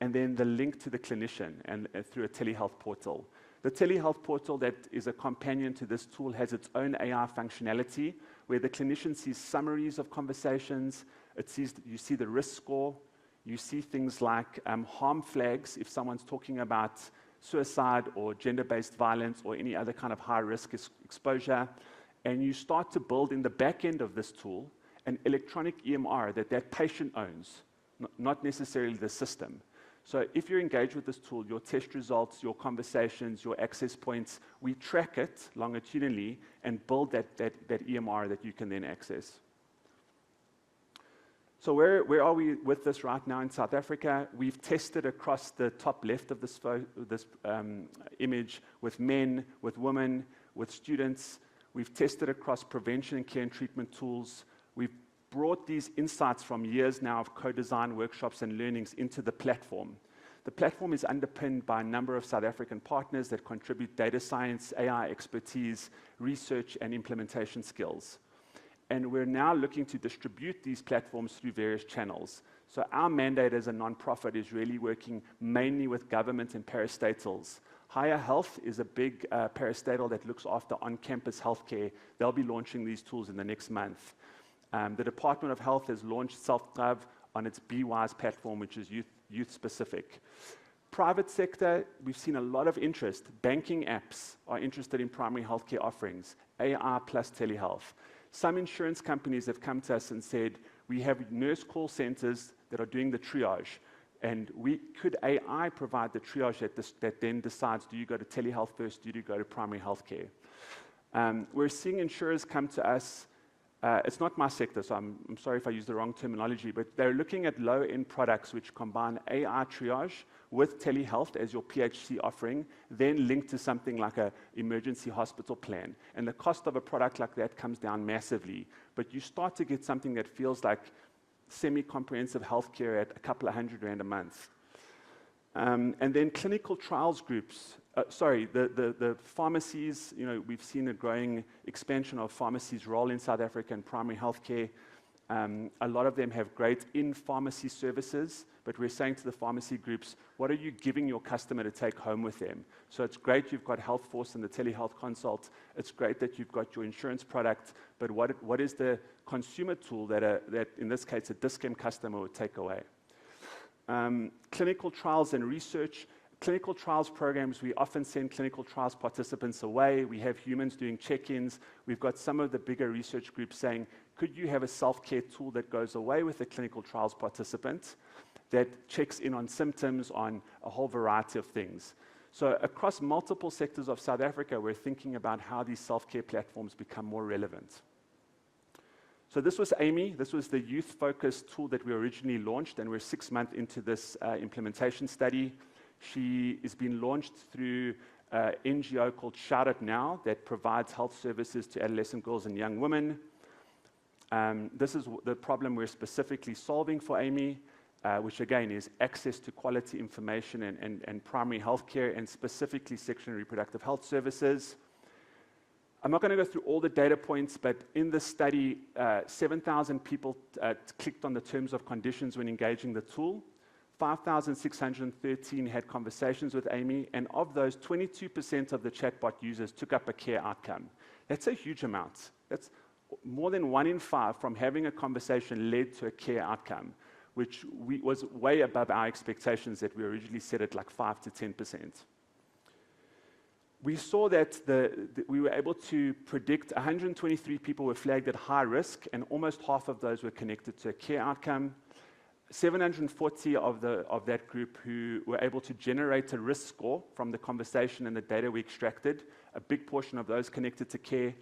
And then the link to the clinician and through a telehealth portal. The telehealth portal that is a companion to this tool has its own AI functionality where the clinician sees summaries of conversations. You see the risk score. You see things like harm flags if someone's talking about suicide or gender-based violence or any other kind of high-risk exposure. And you start to build in the back end of this tool an electronic EMR that patient owns, not necessarily the system. So if you're engaged with this tool, your test results, your conversations, your access points, we track it longitudinally and build that EMR that you can then access. So where are we with this right now in South Africa? We've tested across the top left of this image with men, with women, with students. We've tested across prevention and care and treatment tools. We've brought these insights from years now of co-design workshops and learnings into the platform. The platform is underpinned by a number of South African partners that contribute data science, AI expertise, research, and implementation skills. And we're now looking to distribute these platforms through various channels. So our mandate as a nonprofit is really working mainly with government and parastatals. Higher Health is a big parastatal that looks after on-campus healthcare. They'll be launching these tools in the next month. The Department of Health has launched Self-Gov on its BeWise platform, which is youth-specific. Private sector, we've seen a lot of interest. Banking apps are interested in primary healthcare offerings, AI plus telehealth. Some insurance companies have come to us and said, we have nurse call centers that are doing the triage, and could AI provide the triage that then decides, do you go to telehealth first, do you go to primary healthcare? We're seeing insurers come to us. It's not my sector, so I'm sorry if I use the wrong terminology, but they're looking at low-end products which combine AI triage with telehealth as your PHC offering, then linked to something like an emergency hospital plan. And the cost of a product like that comes down massively. But you start to get something that feels like semi-comprehensive healthcare at a couple of $100 a month. And then clinical trials groups. The pharmacies, we've seen a growing expansion of pharmacies' role in South Africa in primary healthcare. A lot of them have great in-pharmacy services, but we're saying to the pharmacy groups, what are you giving your customer to take home with them? So it's great you've got Health Force and the telehealth consult. It's great that you've got your insurance product, but what is the consumer tool that in this case, a Dis-Chem customer would take away? Clinical trials and research. Clinical trials programs, we often send clinical trials participants away. We have humans doing check-ins. We've got some of the bigger research groups saying, could you have a self-care tool that goes away with the clinical trials participant that checks in on symptoms, on a whole variety of things? So across multiple sectors of South Africa, we're thinking about how these self-care platforms become more relevant. So this was Amy. This was the youth-focused tool that we originally launched, and we're 6 months into this implementation study. She is being launched through an NGO called Shout It Now that provides health services to adolescent girls and young women. This is the problem we're specifically solving for Amy, which again is access to quality information and primary health care, and specifically sexual and reproductive health services. I'm not going to go through all the data points, but in this study, 7,000 people clicked on the terms of conditions when engaging the tool. 5,613 had conversations with Amy, and of those, 22% of the chatbot users took up a care outcome. That's a huge amount. That's more than 1 in 5 from having a conversation led to a care outcome, which was way above our expectations that we originally set at like 5 to 10%. We saw that we were able to predict 123 people were flagged at high risk, and almost half of those were connected to a care outcome. 740 of that group who were able to generate a risk score from the conversation and the data we extracted, a big portion of those connected to care.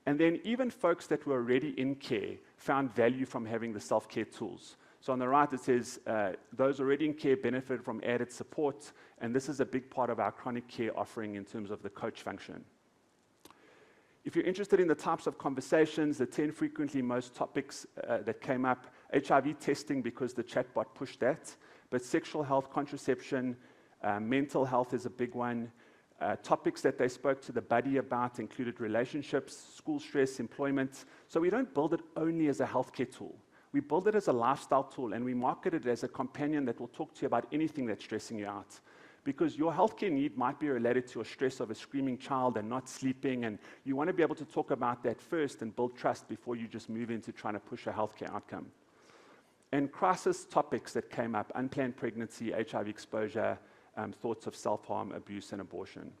And then even folks that were already in care found value from having the self-care tools. So on the right, it says, those already in care benefit from added support, and this is a big part of our chronic care offering in terms of the coach function. If you're interested in the types of conversations, the 10 frequently most topics that came up, HIV testing because the chatbot pushed that, but sexual health, contraception, mental health is a big one. Topics that they spoke to the buddy about included relationships, school stress, employment. So we don't build it only as a healthcare tool. We build it as a lifestyle tool, and we market it as a companion that will talk to you about anything that's stressing you out. Because your healthcare need might be related to a stress of a screaming child and not sleeping, and you want to be able to talk about that first and build trust before you just move into trying to push a healthcare outcome. And crisis topics that came up: unplanned pregnancy, HIV exposure, thoughts of self-harm, abuse, and abortion.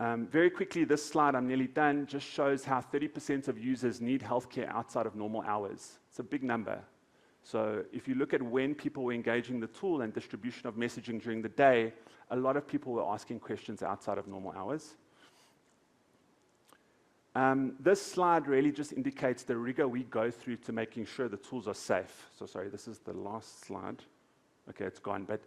Very quickly, this slide, I'm nearly done, just shows how 30% of users need healthcare outside of normal hours. It's a big number. So if you look at when people were engaging the tool and distribution of messaging during the day, a lot of people were asking questions outside of normal hours. This slide really just indicates the rigor we go through to making sure the tools are safe. So sorry, this is the last slide. Okay, it's gone. But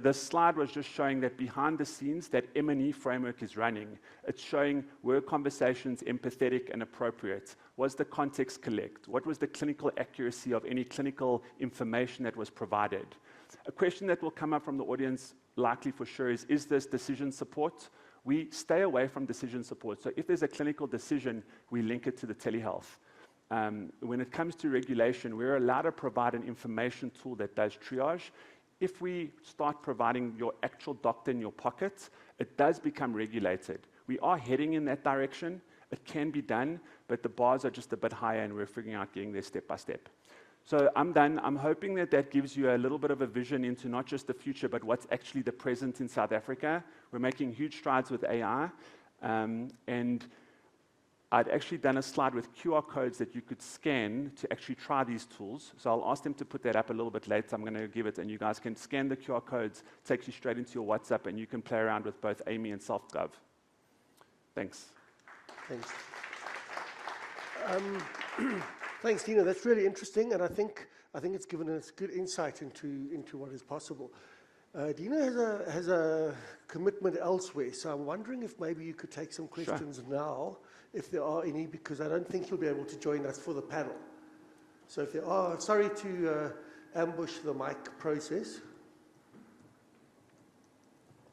the slide was just showing that behind the scenes, that M&E framework is running. It's showing, were conversations empathetic and appropriate? Was the context correct? What was the clinical accuracy of any clinical information that was provided? A question that will come up from the audience, likely for sure, is this decision support? We stay away from decision support. So if there's a clinical decision, we link it to the telehealth. When it comes to regulation, we're allowed to provide an information tool that does triage. If we start providing your actual doctor in your pocket, it does become regulated. We are heading in that direction. It can be done, but the bars are just a bit higher, and we're figuring out getting there step by step. So I'm done. I'm hoping that that gives you a little bit of a vision into not just the future, but what's actually the present in South Africa. We're making huge strides with AI, and I'd actually done a slide with QR codes that you could scan to actually try these tools. So I'll ask them to put that up a little bit later. I'm going to give it, and you guys can scan the QR codes, takes you straight into your WhatsApp, and you can play around with both Amy and SelfGov. Thanks. Thanks. Thanks, Dino. That's really interesting, and I think it's given us good insight into what is possible. Dino has a commitment elsewhere, so I'm wondering if maybe you could take some questions now, if there are any, because I don't think he'll be able to join us for the panel. So if there are, sorry to ambush the mic process.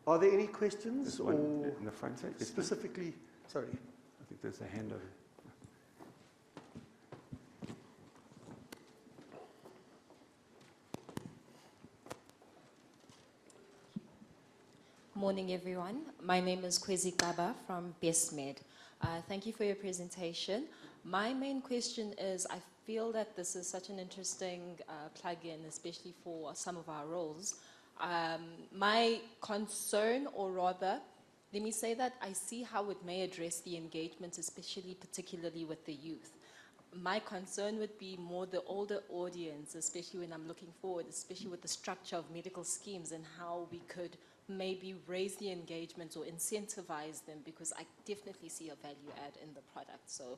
Are there any questions, or in the front side, specifically? Sorry. I think there's a hand over. Morning, everyone. My name is Kwezi Kaba from BestMed. Thank you for your presentation. My main question is, I feel that this is such an interesting plug-in, especially for some of our roles. My concern, or rather, let me say that I see how it may address the engagement, particularly with the youth. My concern would be more the older audience, especially when I'm looking forward, especially with the structure of medical schemes and how we could maybe raise the engagement or incentivize them, because I definitely see a value add in the product. So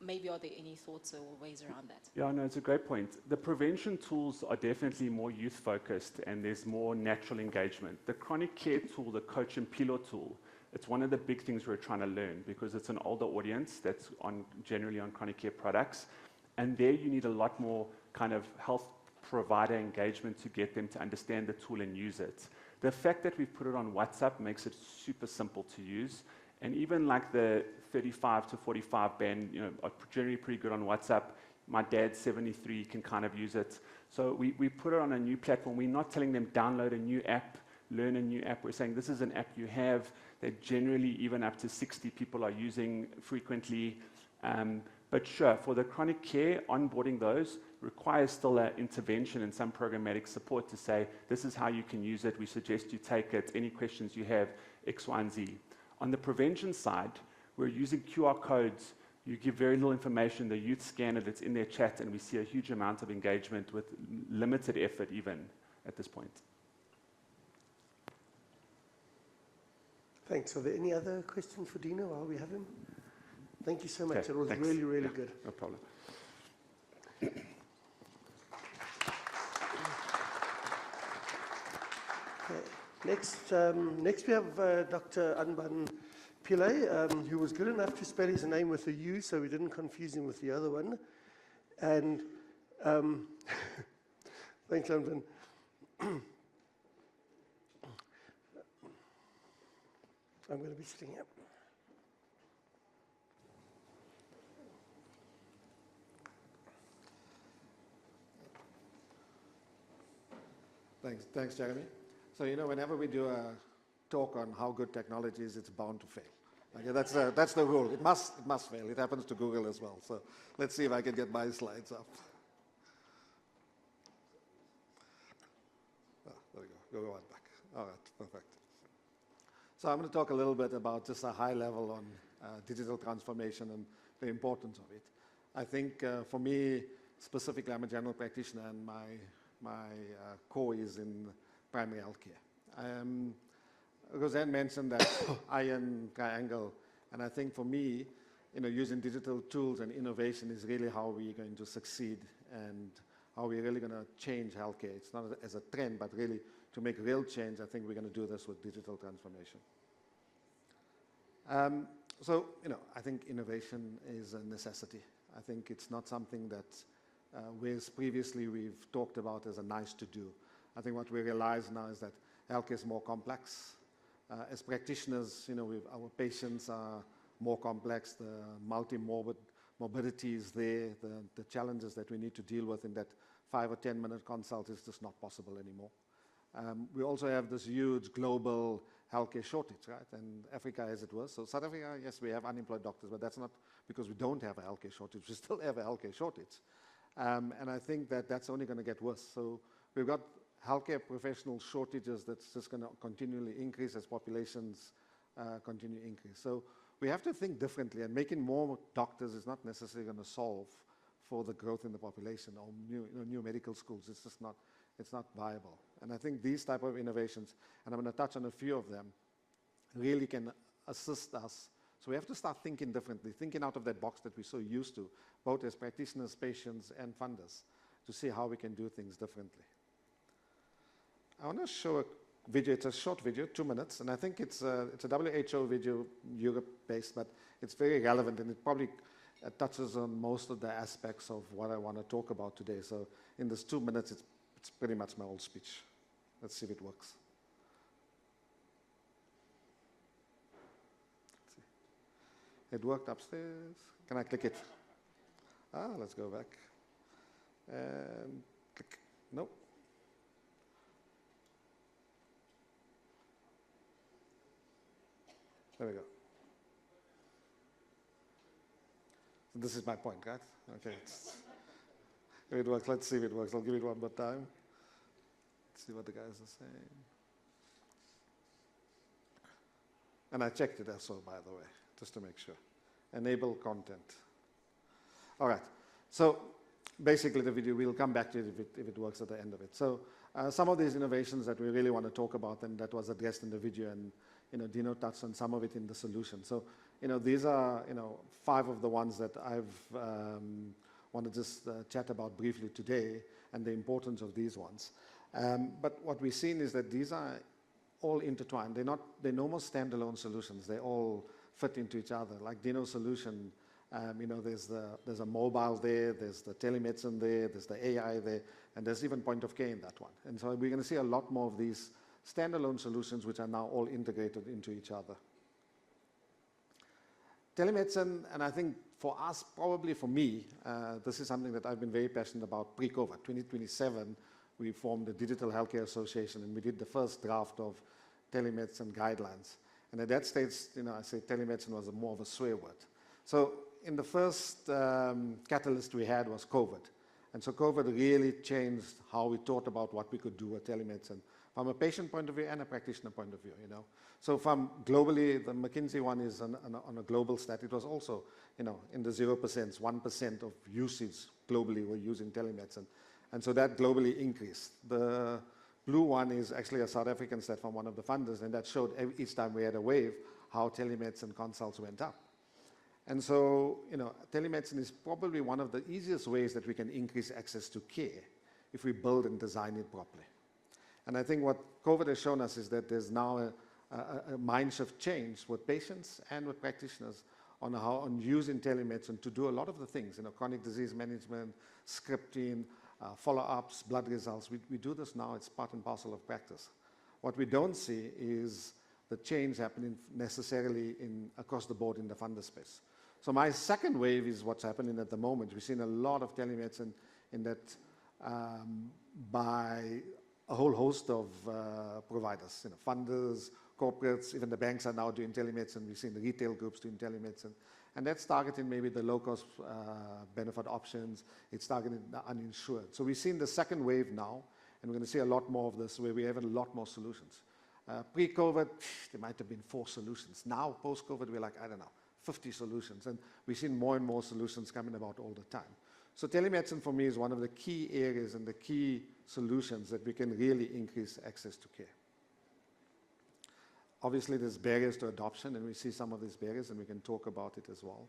maybe are there any thoughts or ways around that? Yeah, no, it's a great point. The prevention tools are definitely more youth-focused, and there's more natural engagement. The chronic care tool, the Coach and Pilo tool, it's one of the big things we're trying to learn, because it's an older audience that's generally on chronic care products, and there you need a lot more kind of health provider engagement to get them to understand the tool and use it. The fact that we've put it on WhatsApp makes it super simple to use, and even like the 35 to 45 band, are generally pretty good on WhatsApp. My dad's 73, can kind of use it. So we put it on a new platform. We're not telling them download a new app, learn a new app. We're saying this is an app you have that generally even up to 60 people are using frequently. But sure, for the chronic care, onboarding those requires still an intervention and some programmatic support to say, this is how you can use it. We suggest you take it. Any questions you have, X, Y, and Z. On the prevention side, we're using QR codes. You give very little information. The youth scan it. It's in their chat, and we see a huge amount of engagement with limited effort even at this point. Thanks. Are there any other questions for Dino while we have him? Thank you so much. Okay, it was thanks. really, really good. No problem. Next we have Dr. Anban Pillay, who was good enough to spell his name with a U, so we didn't confuse him with the other one. And thanks, Anban. I'm going to be sitting here. Thanks, Jeremy. So, whenever we do a talk on how good technology is, it's bound to fail. Okay, that's the rule. It must fail. It happens to Google as well. So let's see if I can get my slides up. Oh, there we go. Go one back. All right, perfect. So I'm going to talk a little bit about just a high level on digital transformation and the importance of it. I think for me, specifically, I'm a general practitioner, and my core is in primary healthcare. Roseanne mentioned that iron triangle, and I think for me, using digital tools and innovation is really how we're going to succeed and how we're really going to change healthcare. It's not as a trend, but really to make real change. I think we're going to do this with digital transformation. So, I think innovation is a necessity. I think it's not something that whereas previously we've talked about as a nice to do. I think what we realize now is that healthcare is more complex. As practitioners, our patients are more complex. The morbidity is there. The challenges that we need to deal with in that 5 or 10 minute consult is just not possible anymore. We also have this huge global healthcare shortage, right? And Africa as it was. So South Africa, yes, we have unemployed doctors, but that's not because we don't have a healthcare shortage. We still have a healthcare shortage. And I think that that's only going to get worse. So we've got healthcare professional shortages that's just going to continually increase as populations continue to increase. So we have to think differently, and making more doctors is not necessarily going to solve for the growth in the population or new medical schools. It's just not, it's not viable. And I think these type of innovations, and I'm going to touch on a few of them, really can assist us. So we have to start thinking differently, thinking out of that box that we're so used to, both as practitioners, patients, and funders, to see how we can do things differently. I want to show a video. It's a short video, 2 minutes, and I think it's a WHO video, Europe-based, but it's very relevant, and it probably touches on most of the aspects of what I want to talk about today. So in this 2 minutes, it's pretty much my whole speech. Let's see if it works. It worked upstairs. Can I click it? Let's go back. And click. Nope. There we go. So this is my point, right? Okay. If it works, let's see if it works. I'll give it one more time. Let's see what the guys are saying. And I checked it also, by the way, just to make sure. Enable content. All right. So basically the video, we'll come back to it if it works at the end of it. So some of these innovations that we really want to talk about, and that was addressed in the video, and Dino touched on some of it in the solution. So these are 5 of the ones that I've want to just chat about briefly today, and the importance of these ones. But what we've seen is that these are all intertwined. They're no more standalone solutions. They all fit into each other. Like Dino's solution, there's a mobile there, there's the telemedicine there, there's the AI there, and there's even point of care in that one. And so we're going to see a lot more of these standalone solutions which are now all integrated into each other. Telemedicine, and I think for us, probably for me, this is something that I've been very passionate about pre-COVID. 2027, we formed the Digital Healthcare Association, and we did the first draft of telemedicine guidelines. And at that stage, I say telemedicine was more of a swear word. So in the first catalyst we had was COVID. And so COVID really changed how we thought about what we could do with telemedicine from a patient point of view and a practitioner point of view, So from globally, the McKinsey one is on a global stat. It was also, in the 0%, 1% of usage globally were using telemedicine. And so that globally increased. The blue one is actually a South African stat from one of the funders, and that showed each time we had a wave, how telemedicine consults went up. And so, telemedicine is probably one of the easiest ways that we can increase access to care if we build and design it properly. And I think what COVID has shown us is that there's now a mind shift change with patients and with practitioners on using telemedicine to do a lot of the things, chronic disease management, scripting, follow-ups, blood results. We do this now, it's part and parcel of practice. What we don't see is the change happening necessarily across the board in the funder space. So my second wave is what's happening at the moment. We've seen a lot of telemedicine in that by a whole host of providers, funders, corporates, even the banks are now doing telemedicine. We've seen the retail groups doing telemedicine. And that's targeting maybe the low-cost benefit options. It's targeting the uninsured. So we've seen the second wave now, and we're going to see a lot more of this where we have a lot more solutions. Pre-COVID, there might have been 4 solutions. Now, post-COVID, we're like, I don't know, 50 solutions. And we've seen more and more solutions coming about all the time. So telemedicine for me is one of the key areas and the key solutions that we can really increase access to care. Obviously, there's barriers to adoption, and we see some of these barriers, and we can talk about it as well.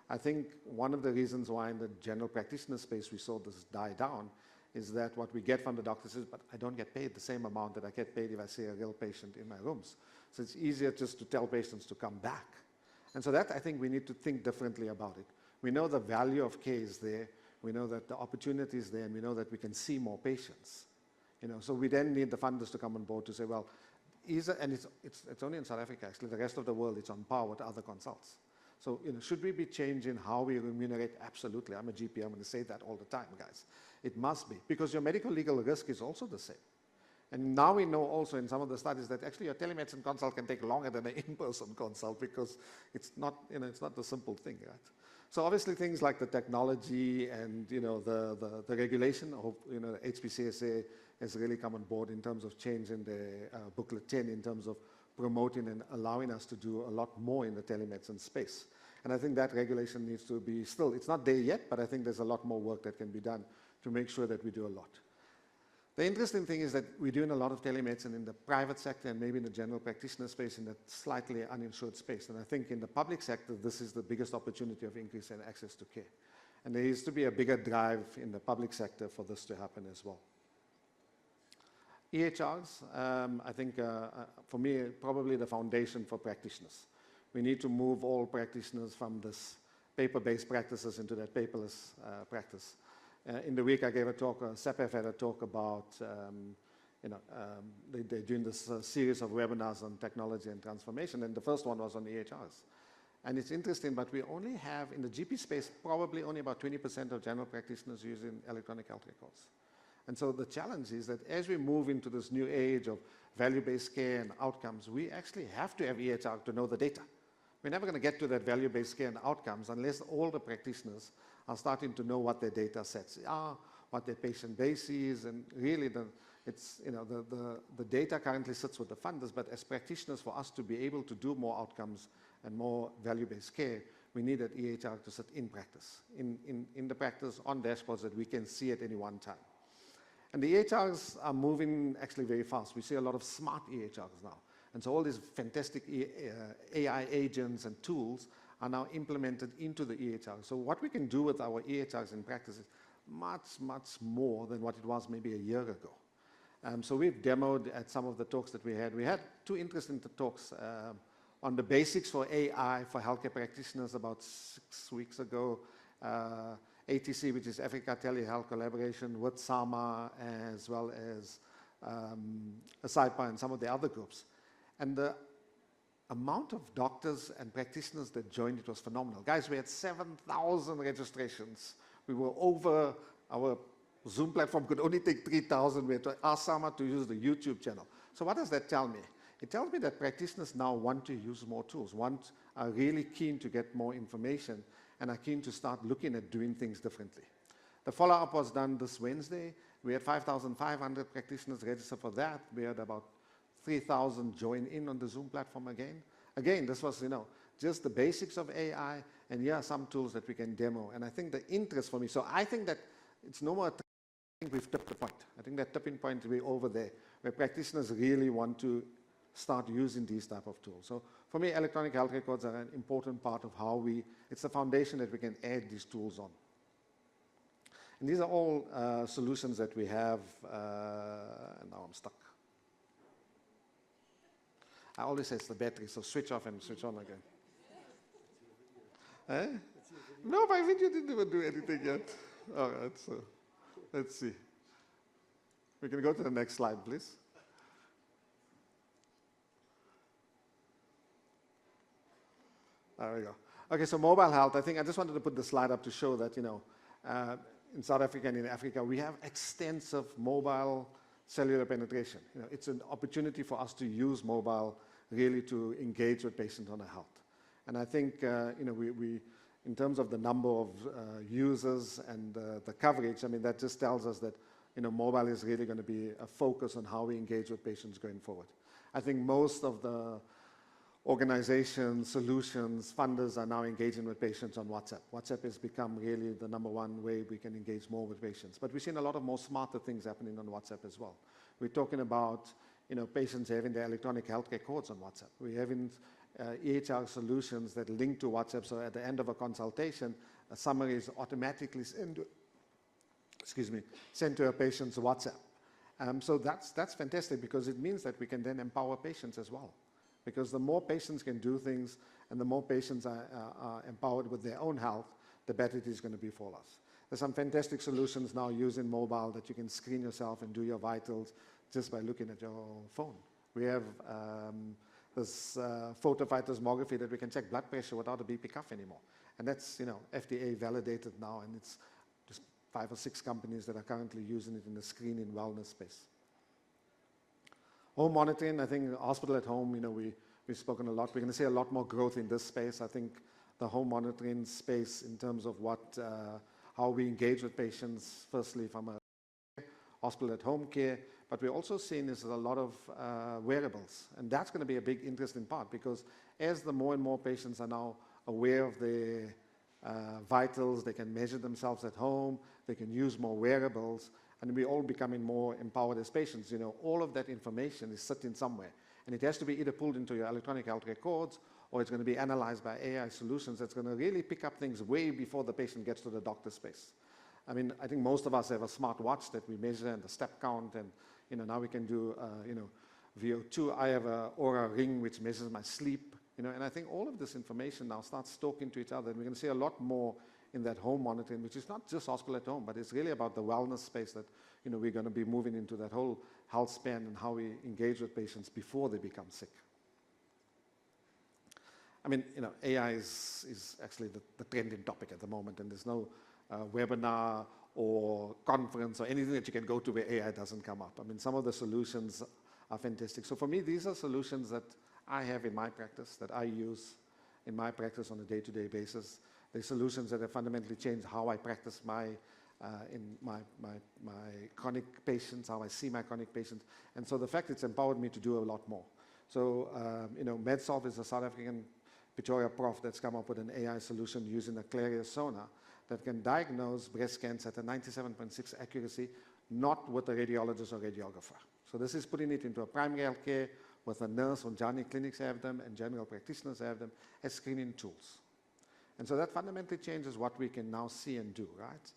I think one of the reasons why in the general practitioner space we saw this die down is that what we get from the doctors is, but I don't get paid the same amount that I get paid if I see a real patient in my rooms. So it's easier just to tell patients to come back. And so that, I think we need to think differently about it. We know the value of care is there. We know that the opportunity is there, and we know that we can see more patients. So we then need the funders to come on board to say, well, and it's only in South Africa, actually. The rest of the world, it's on par with other consults. So, should we be changing how we remunerate? Absolutely. I'm a GP. I'm going to say that all the time, guys. It must be, because your medical legal risk is also the same. And now we know also in some of the studies that actually your telemedicine consult can take longer than an in-person consult because it's not, it's not the simple thing, right? So obviously things like the technology and, the regulation of, the HPCSA has really come on board in terms of changing the booklet 10 in terms of promoting and allowing us to do a lot more in the telemedicine space. And I think that regulation needs to be still, it's not there yet, but I think there's a lot more work that can be done to make sure that we do a lot. The interesting thing is that we're doing a lot of telemedicine in the private sector and maybe in the general practitioner space in that slightly uninsured space. And I think in the public sector, this is the biggest opportunity of increasing access to care. And there needs to be a bigger drive in the public sector for this to happen as well. EHRs, I think, for me, probably the foundation for practitioners. We need to move all practitioners from this paper-based practices into that paperless practice. In the week I gave a talk, SEPEF had a talk about, they're doing this series of webinars on technology and transformation, and the first one was on EHRs. And it's interesting, but we only have, in the GP space, probably only about 20% of general practitioners using electronic health records. And so the challenge is that as we move into this new age of value-based care and outcomes, we actually have to have EHR to know the data. We're never going to get to that value-based care and outcomes unless all the practitioners are starting to know what their data sets are, what their patient base is, and really the data currently sits with the funders, but as practitioners, for us to be able to do more outcomes and more value-based care, we need that EHR to sit in practice, in the practice on dashboards that we can see at any one time. And the EHRs are moving actually very fast. We see a lot of smart EHRs now. And so all these fantastic AI agents and tools are now implemented into the EHR. So what we can do with our EHRs in practice is much, much more than what it was maybe a year ago. So we've demoed at some of the talks that we had. We had 2 interesting talks on the basics for AI for healthcare practitioners about 6 weeks ago. ATC, which is Africa Telehealth Collaboration with SAMA, as well as ASIPA and some of the other groups. And the amount of doctors and practitioners that joined, it was phenomenal. Guys, we had 7,000 registrations. We were over, our Zoom platform could only take 3,000. We had to ask SAMA to use the YouTube channel. So what does that tell me? It tells me that practitioners now want to use more tools, are really keen to get more information, and are keen to start looking at doing things differently. The follow-up was done this Wednesday. We had 5,500 practitioners register for that. We had about 3,000 join in on the Zoom platform again. Again, this was, just the basics of AI, and here are some tools that we can demo. And I think the interest for me, so I think that it's no more, I think we've tipped the point. I think that tipping point will be over there, where practitioners really want to start using these type of tools. So for me, electronic health records are an important part of how it's the foundation that we can add these tools on. And these are all solutions that we have, and now I'm stuck. I always say it's the battery, so switch off and switch on again. Eh? No, my video didn't even do anything yet. All right, so let's see. We can go to the next slide, please. There we go. Okay, so mobile health. I think I just wanted to put the slide up to show that, you know, in South Africa and in Africa, we have extensive mobile cellular penetration. You know, it's an opportunity for us to use mobile really to engage with patients on their health. And I think, you know, we in terms of the number of users and the coverage, I mean, that just tells us that, you know, mobile is really going to be a focus on how we engage with patients going forward. I think most of the organizations, solutions, funders are now engaging with patients on WhatsApp. WhatsApp has become really the #1 way we can engage more with patients. But we've seen a lot of more smarter things happening on WhatsApp as well. We're talking about, you know, patients having their electronic healthcare codes on WhatsApp. We're having EHR solutions that link to WhatsApp, so at the end of a consultation, a summary is automatically sent to a patient's WhatsApp. So that's fantastic, because it means that we can then empower patients as well. Because the more patients can do things and the more patients are empowered with their own health, the better it is going to be for us. There's some fantastic solutions now using mobile that you can screen yourself and do your vitals just by looking at your phone. We have this photophytosmography that we can check blood pressure without a BP cuff anymore. And that's, you know, FDA validated now, and it's just 5 or 6 companies that are currently using it in the screening wellness space. Home monitoring, I think hospital at home, you know, we've spoken a lot. We're going to see a lot more growth in this space. I think the home monitoring space in terms of how we engage with patients, firstly from a hospital at home care, but we're also seeing is a lot of wearables. And that's going to be a big interesting part, because as the more and more patients are now aware of their vitals, they can measure themselves at home, they can use more wearables, and we're all becoming more empowered as patients. You know, all of that information is sitting somewhere, and it has to be either pulled into your electronic health records, or it's going to be analyzed by AI solutions that's going to really pick up things way before the patient gets to the doctor's space. I mean, I think most of us have a smart watch that we measure and the step count, and, you know, now we can do, you know, VO2. I have a Oura Ring which measures my sleep, you know, and I think all of this information now starts talking to each other, and we're going to see a lot more in that home monitoring, which is not just hospital at home, but it's really about the wellness space that, you know, we're going to be moving into that whole health span and how we engage with patients before they become sick. I mean, you know, AI is actually the trending topic at the moment, and there's no webinar or conference or anything that you can go to where AI doesn't come up. I mean, some of the solutions are fantastic. So for me, these are solutions that I have in my practice, that I use in my practice on a day-to-day basis. They're solutions that have fundamentally changed how I practice my chronic patients, how I see my chronic patients. And so the fact it's empowered me to do a lot more. So, you know, MedSolve is a South African Pretoria prof that's come up with an AI solution using a Clarius sonar that can diagnose breast cancer at a 97.6 accuracy, not with a radiologist or radiographer. So this is putting it into a primary health care with a nurse, or Johnny clinics have them, and general practitioners have them as screening tools. And so that fundamentally changes what we can now see and do, right?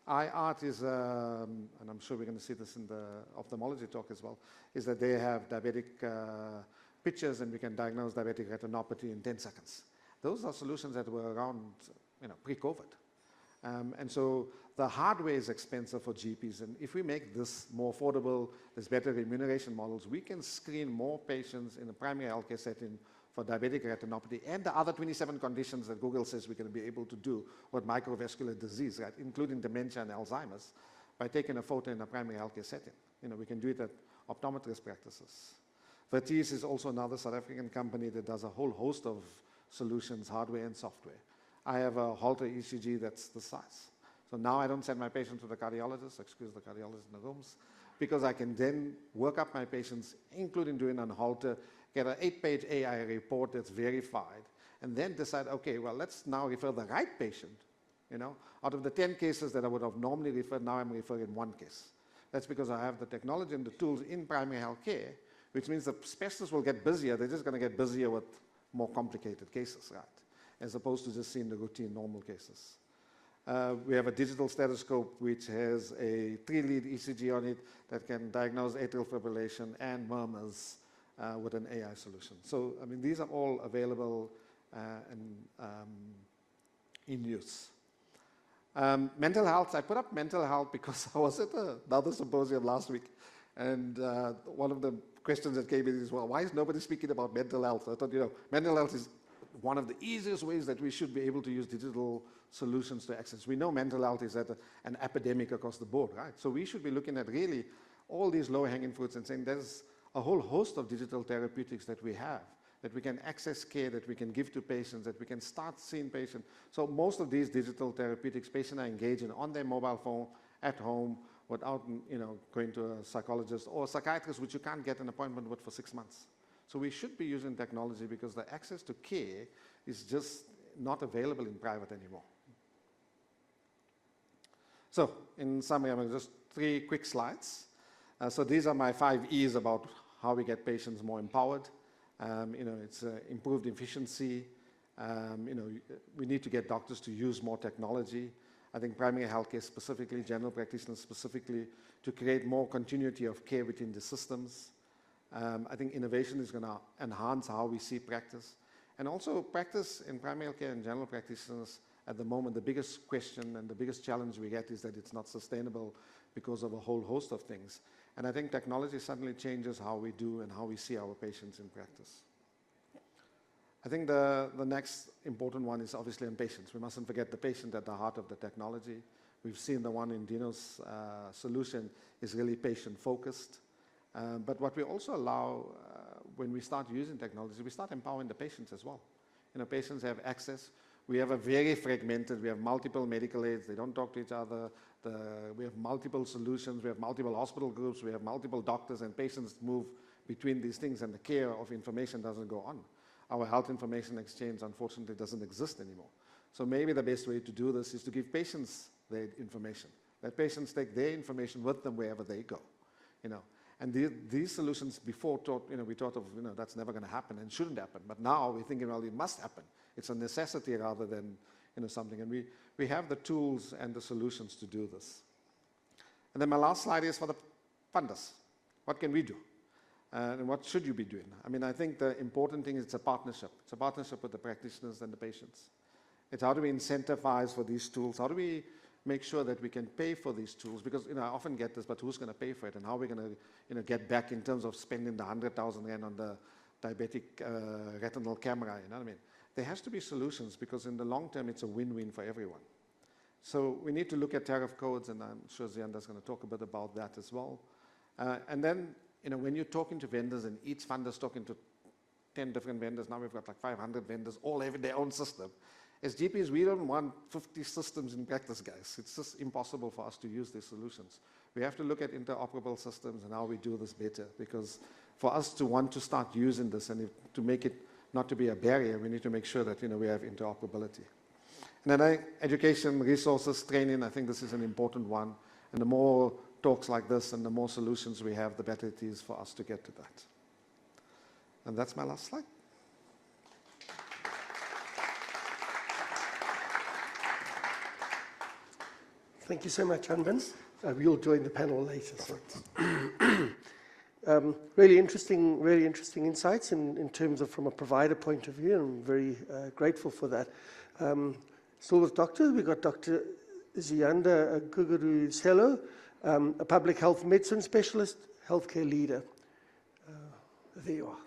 iArt is, and I'm sure we're going to see this in the ophthalmology talk as well, is that they have diabetic pictures, and we can diagnose diabetic retinopathy in 10 seconds. Those are solutions that were around, you know, pre-COVID. And so the hardware is expensive for GPs, and if we make this more affordable, there's better remuneration models, we can screen more patients in a primary healthcare setting for diabetic retinopathy and the other 27 conditions that Google says we're going to be able to do with microvascular disease, right, including dementia and Alzheimer's, by taking a photo in a primary healthcare setting. You know, we can do it at optometrist practices. Vertees is also another South African company that does a whole host of solutions, hardware and software. I have a Holter ECG that's the size. So now I don't send my patients to the cardiologist, excuse the cardiologist in the rooms, because I can then work up my patients, including doing an Holter, get an 8-page AI report that's verified, and then decide, okay, well, let's now refer the right patient. You know, out of the 10 cases that I would have normally referred, now I'm referring 1 case. That's because I have the technology and the tools in primary health care, which means the specialists will get busier. They're just going to get busier with more complicated cases, right, as opposed to just seeing the routine normal cases. We have a digital stethoscope which has a 3-lead ECG on it that can diagnose atrial fibrillation and murmurs with an AI solution. So, I mean, these are all available and in use. Mental health, I put up mental health because I was at another symposium last week, and one of the questions that came in is, well, why is nobody speaking about mental health? I thought, mental health is one of the easiest ways that we should be able to use digital solutions to access. We know mental health is an epidemic across the board, right? So we should be looking at really all these low-hanging fruits and saying there's a whole host of digital therapeutics that we have, that we can access care, that we can give to patients, that we can start seeing patients. So most of these digital therapeutics, patients are engaging on their mobile phone, at home, without going to a psychologist or a psychiatrist, which you can't get an appointment with for 6 months. So we should be using technology because the access to care is just not available in private anymore. So in summary, I'm going to just 3 quick slides. So these are my 5 E's about how we get patients more empowered. It's improved efficiency. We need to get doctors to use more technology. I think primary healthcare specifically, general practitioners specifically, to create more continuity of care within the systems. I think innovation is going to enhance how we see practice. And also practice in primary care and general practitioners, at the moment, the biggest question and the biggest challenge we get is that it's not sustainable because of a whole host of things. And I think technology suddenly changes how we do and how we see our patients in practice. I think the next important one is obviously on patients. We mustn't forget the patient at the heart of the technology. We've seen the one in Dino's solution is really patient-focused. But what we also allow when we start using technology, we start empowering the patients as well. Patients have access. We have a very fragmented, we have multiple medical aids, they don't talk to each other. We have multiple solutions, we have multiple hospital groups, we have multiple doctors, and patients move between these things, and the care of information doesn't go on. Our health information exchange, unfortunately, doesn't exist anymore. So maybe the best way to do this is to give patients their information. Let patients take their information with them wherever they go. And these solutions before we thought of, that's never going to happen and shouldn't happen. But now we're thinking, well, it must happen. It's a necessity rather than something. And we have the tools and the solutions to do this. And then my last slide is for the funders. What can we do? And what should you be doing? I mean, I think the important thing is it's a partnership. It's a partnership with the practitioners and the patients. It's how do we incentivize for these tools? How do we make sure that we can pay for these tools? Because I often get this, but who's going to pay for it? And how are we going to get back in terms of spending the 100,000 rand on the diabetic retinal camera? You know what I mean? There has to be solutions because in the long term, it's a win-win for everyone. So we need to look at tariff codes, and I'm sure Zianda's going to talk a bit about that as well. And then, when you're talking to vendors and each funder's talking to 10 different vendors, now we've got like 500 vendors, all having their own system. As GPs, we don't want 50 systems in practice, guys. It's just impossible for us to use these solutions. We have to look at interoperable systems and how we do this better, because for us to want to start using this and to make it not to be a barrier, we need to make sure that we have interoperability. And then education, resources, training, I think this is an important one. And the more talks like this and the more solutions we have, the better it is for us to get to that. And that's my last slide. Thank you so much, Anban. You'll join the panel later. So. Really interesting insights in terms of from a provider point of view. I'm very grateful for that. Still with doctors, we've got Dr. Zianda Guguru-Selo, a public health medicine specialist, healthcare leader. There you are.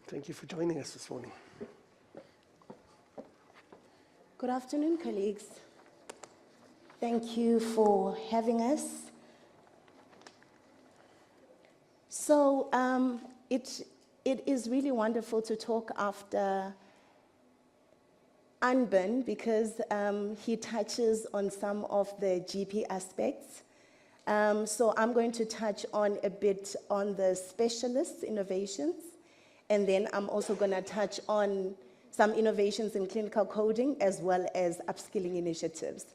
Thank you for joining us this morning. Good afternoon, colleagues. Thank you for having us. So it is really wonderful to talk after Anban because he touches on some of the GP aspects. So I'm going to touch on a bit on the specialist innovations, and then I'm also going to touch on some innovations in clinical coding as well as upskilling initiatives.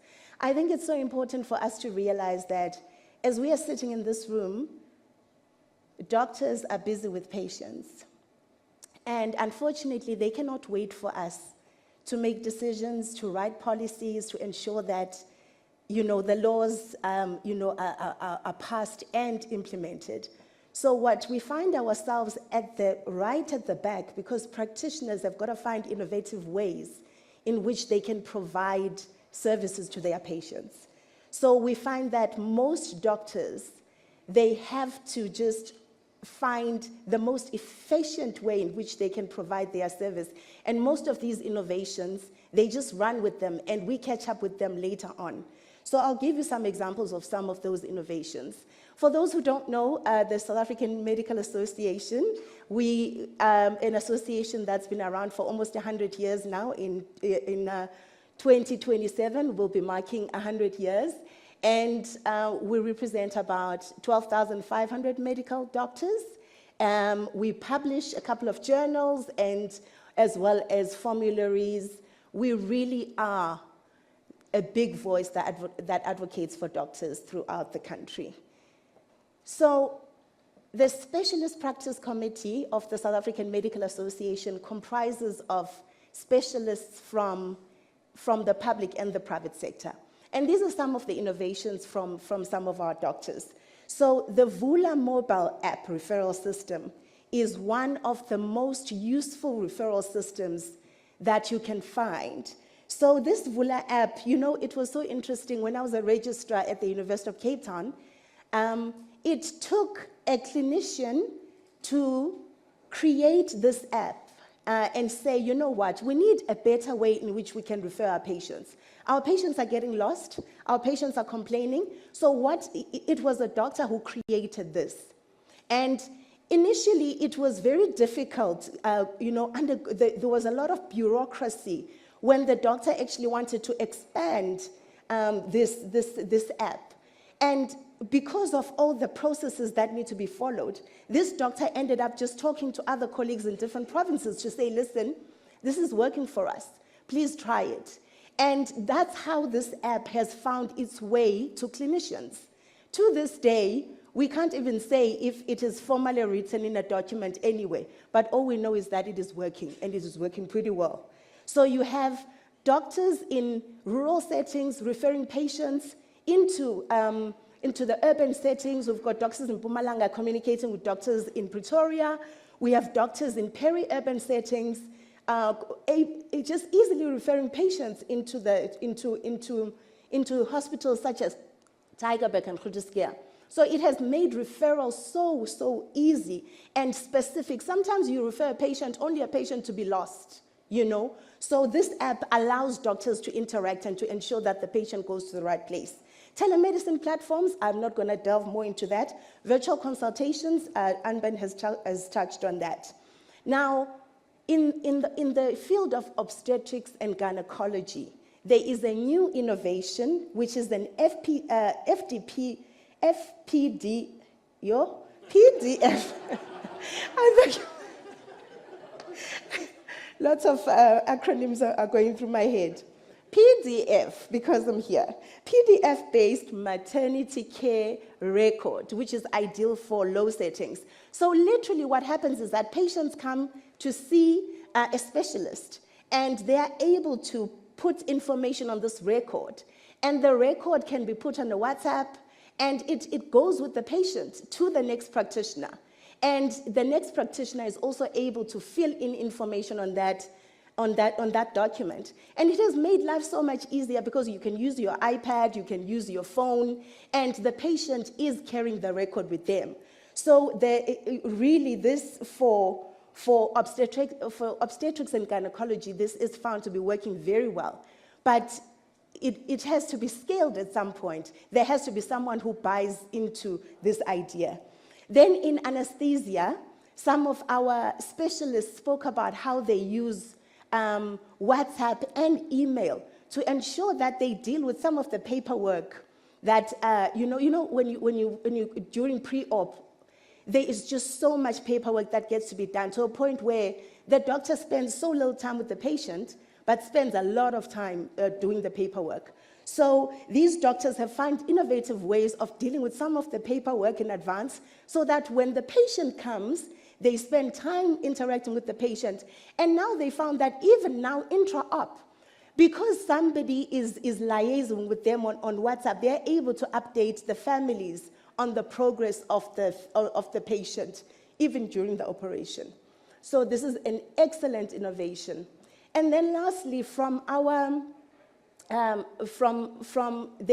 I think it's so important for us to realize that as we are sitting in this room, doctors are busy with patients. And unfortunately, they cannot wait for us to make decisions, to write policies, to ensure that, you know, the laws, you know, are passed and implemented. So what we find ourselves right at the back, because practitioners have got to find innovative ways in which they can provide services to their patients. So we find that most doctors, they have to just find the most efficient way in which they can provide their service. And most of these innovations, they just run with them and we catch up with them later on. So I'll give you some examples of some of those innovations. For those who don't know, the South African Medical Association, we an association that's been around for almost 100 years now. In 2027, we'll be marking 100 years. And we represent about 12,500 medical doctors. We publish a couple of journals and as well as formularies. We really are a big voice that advocates for doctors throughout the country. So the Specialist Practice Committee of the South African Medical Association comprises of specialists from the public and the private sector. And these are some of the innovations from some of our doctors. So the Vula mobile app referral system is one of the most useful referral systems that you can find. So this Vula app, you know, it was so interesting. When I was a registrar at the University of Cape Town, it took a clinician to create this app and say, you know what, we need a better way in which we can refer our patients. Our patients are getting lost. Our patients are complaining. So it was a doctor who created this. And initially, it was very difficult. You know, there was a lot of bureaucracy when the doctor actually wanted to expand this app. And because of all the processes that need to be followed, this doctor ended up just talking to other colleagues in different provinces to say, listen, this is working for us. Please try it. And that's how this app has found its way to clinicians. To this day, we can't even say if it is formally written in a document anyway, but all we know is that it is working, and it is working pretty well. So you have doctors in rural settings referring patients into the urban settings. We've got doctors in Mpumalanga communicating with doctors in Pretoria. We have doctors in peri-urban settings, just easily referring patients into hospitals such as Tygerberg and Grootersdorp. So it has made referrals so easy and specific. Sometimes you refer only a patient to be lost, you know. So this app allows doctors to interact and to ensure that the patient goes to the right place. Telemedicine platforms, I'm not going to delve more into that. Virtual consultations, Anban has touched on that. Now, in the field of obstetrics and gynecology, there is a new innovation, which is an FPD, PDF. Lots of acronyms are going through my head. PDF, because I'm here. PDF-based maternity care record, which is ideal for low settings. So literally what happens is that patients come to see a specialist, and they are able to put information on this record. And the record can be put on a WhatsApp, and it goes with the patient to the next practitioner. And the next practitioner is also able to fill in information on that document. And it has made life so much easier because you can use your iPad, you can use your phone, and the patient is carrying the record with them. So really this for obstetrics and gynecology, this is found to be working very well. But it has to be scaled at some point. There has to be someone who buys into this idea. Then in anesthesia, some of our specialists spoke about how they use WhatsApp and email to ensure that they deal with some of the paperwork that, when during pre-op, there is just so much paperwork that gets to be done to a point where the doctor spends so little time with the patient, but spends a lot of time doing the paperwork. So these doctors have found innovative ways of dealing with some of the paperwork in advance so that when the patient comes, They spend time interacting with the patient. And now they found that even now, intra-op, because somebody is liaising with them on WhatsApp, they're able to update the families on the progress of the patient, even during the operation. So this is an excellent innovation. And then lastly, from our, there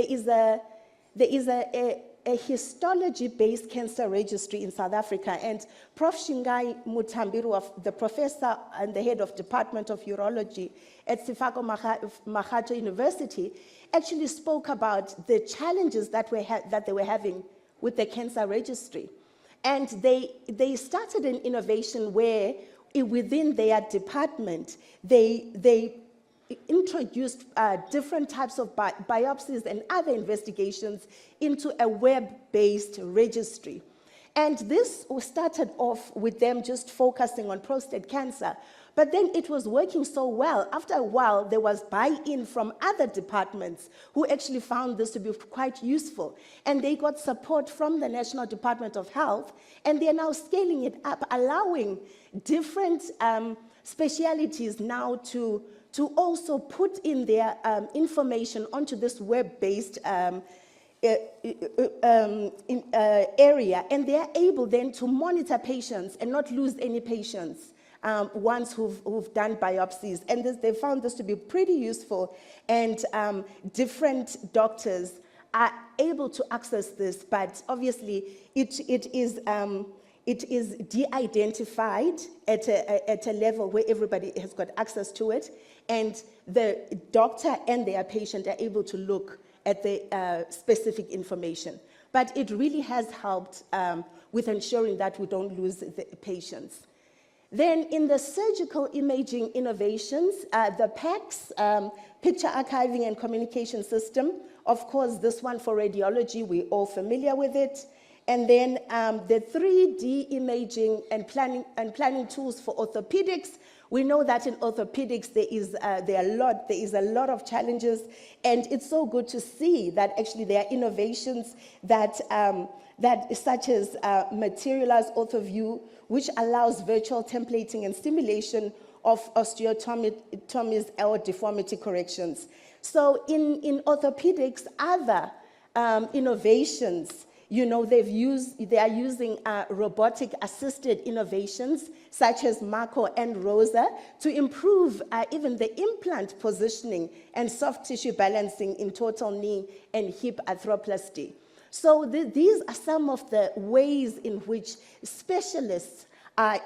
is a histology-based cancer registry in South Africa, and Prof. Shingai Mutambiru, the professor and the head of Department of Urology at Sefako Mahato University, actually spoke about the challenges that they were having with the cancer registry. And they started an innovation where within their department, they introduced different types of biopsies and other investigations into a web-based registry. And this started off with them just focusing on prostate cancer. But then it was working so well. After a while, there was buy-in from other departments who actually found this to be quite useful. And they got support from the National Department of Health, and they're now scaling it up, allowing different specialities now to also put in their information onto this web-based area, and they are able then to monitor patients and not lose any patients once who've done biopsies. And they found this to be pretty useful, and different doctors are able to access this, but obviously it is de-identified at a level where everybody has got access to it, and the doctor and their patient are able to look at the specific information. But it really has helped with ensuring that we don't lose the patients. Then in the surgical imaging innovations, the PACS, Picture Archiving and Communication System, of course, this one for radiology, we're all familiar with it. And then the 3D imaging and planning tools for orthopedics. We know that in orthopedics there is a lot of challenges, and it's so good to see that actually there are innovations that such as Materialized OrthoView, which allows virtual templating and simulation of osteotomies or deformity corrections. So in orthopedics, other innovations, you know, they are using robotic assisted innovations such as Marco and Rosa to improve even the implant positioning and soft tissue balancing in total knee and hip arthroplasty. So these are some of the ways in which specialists are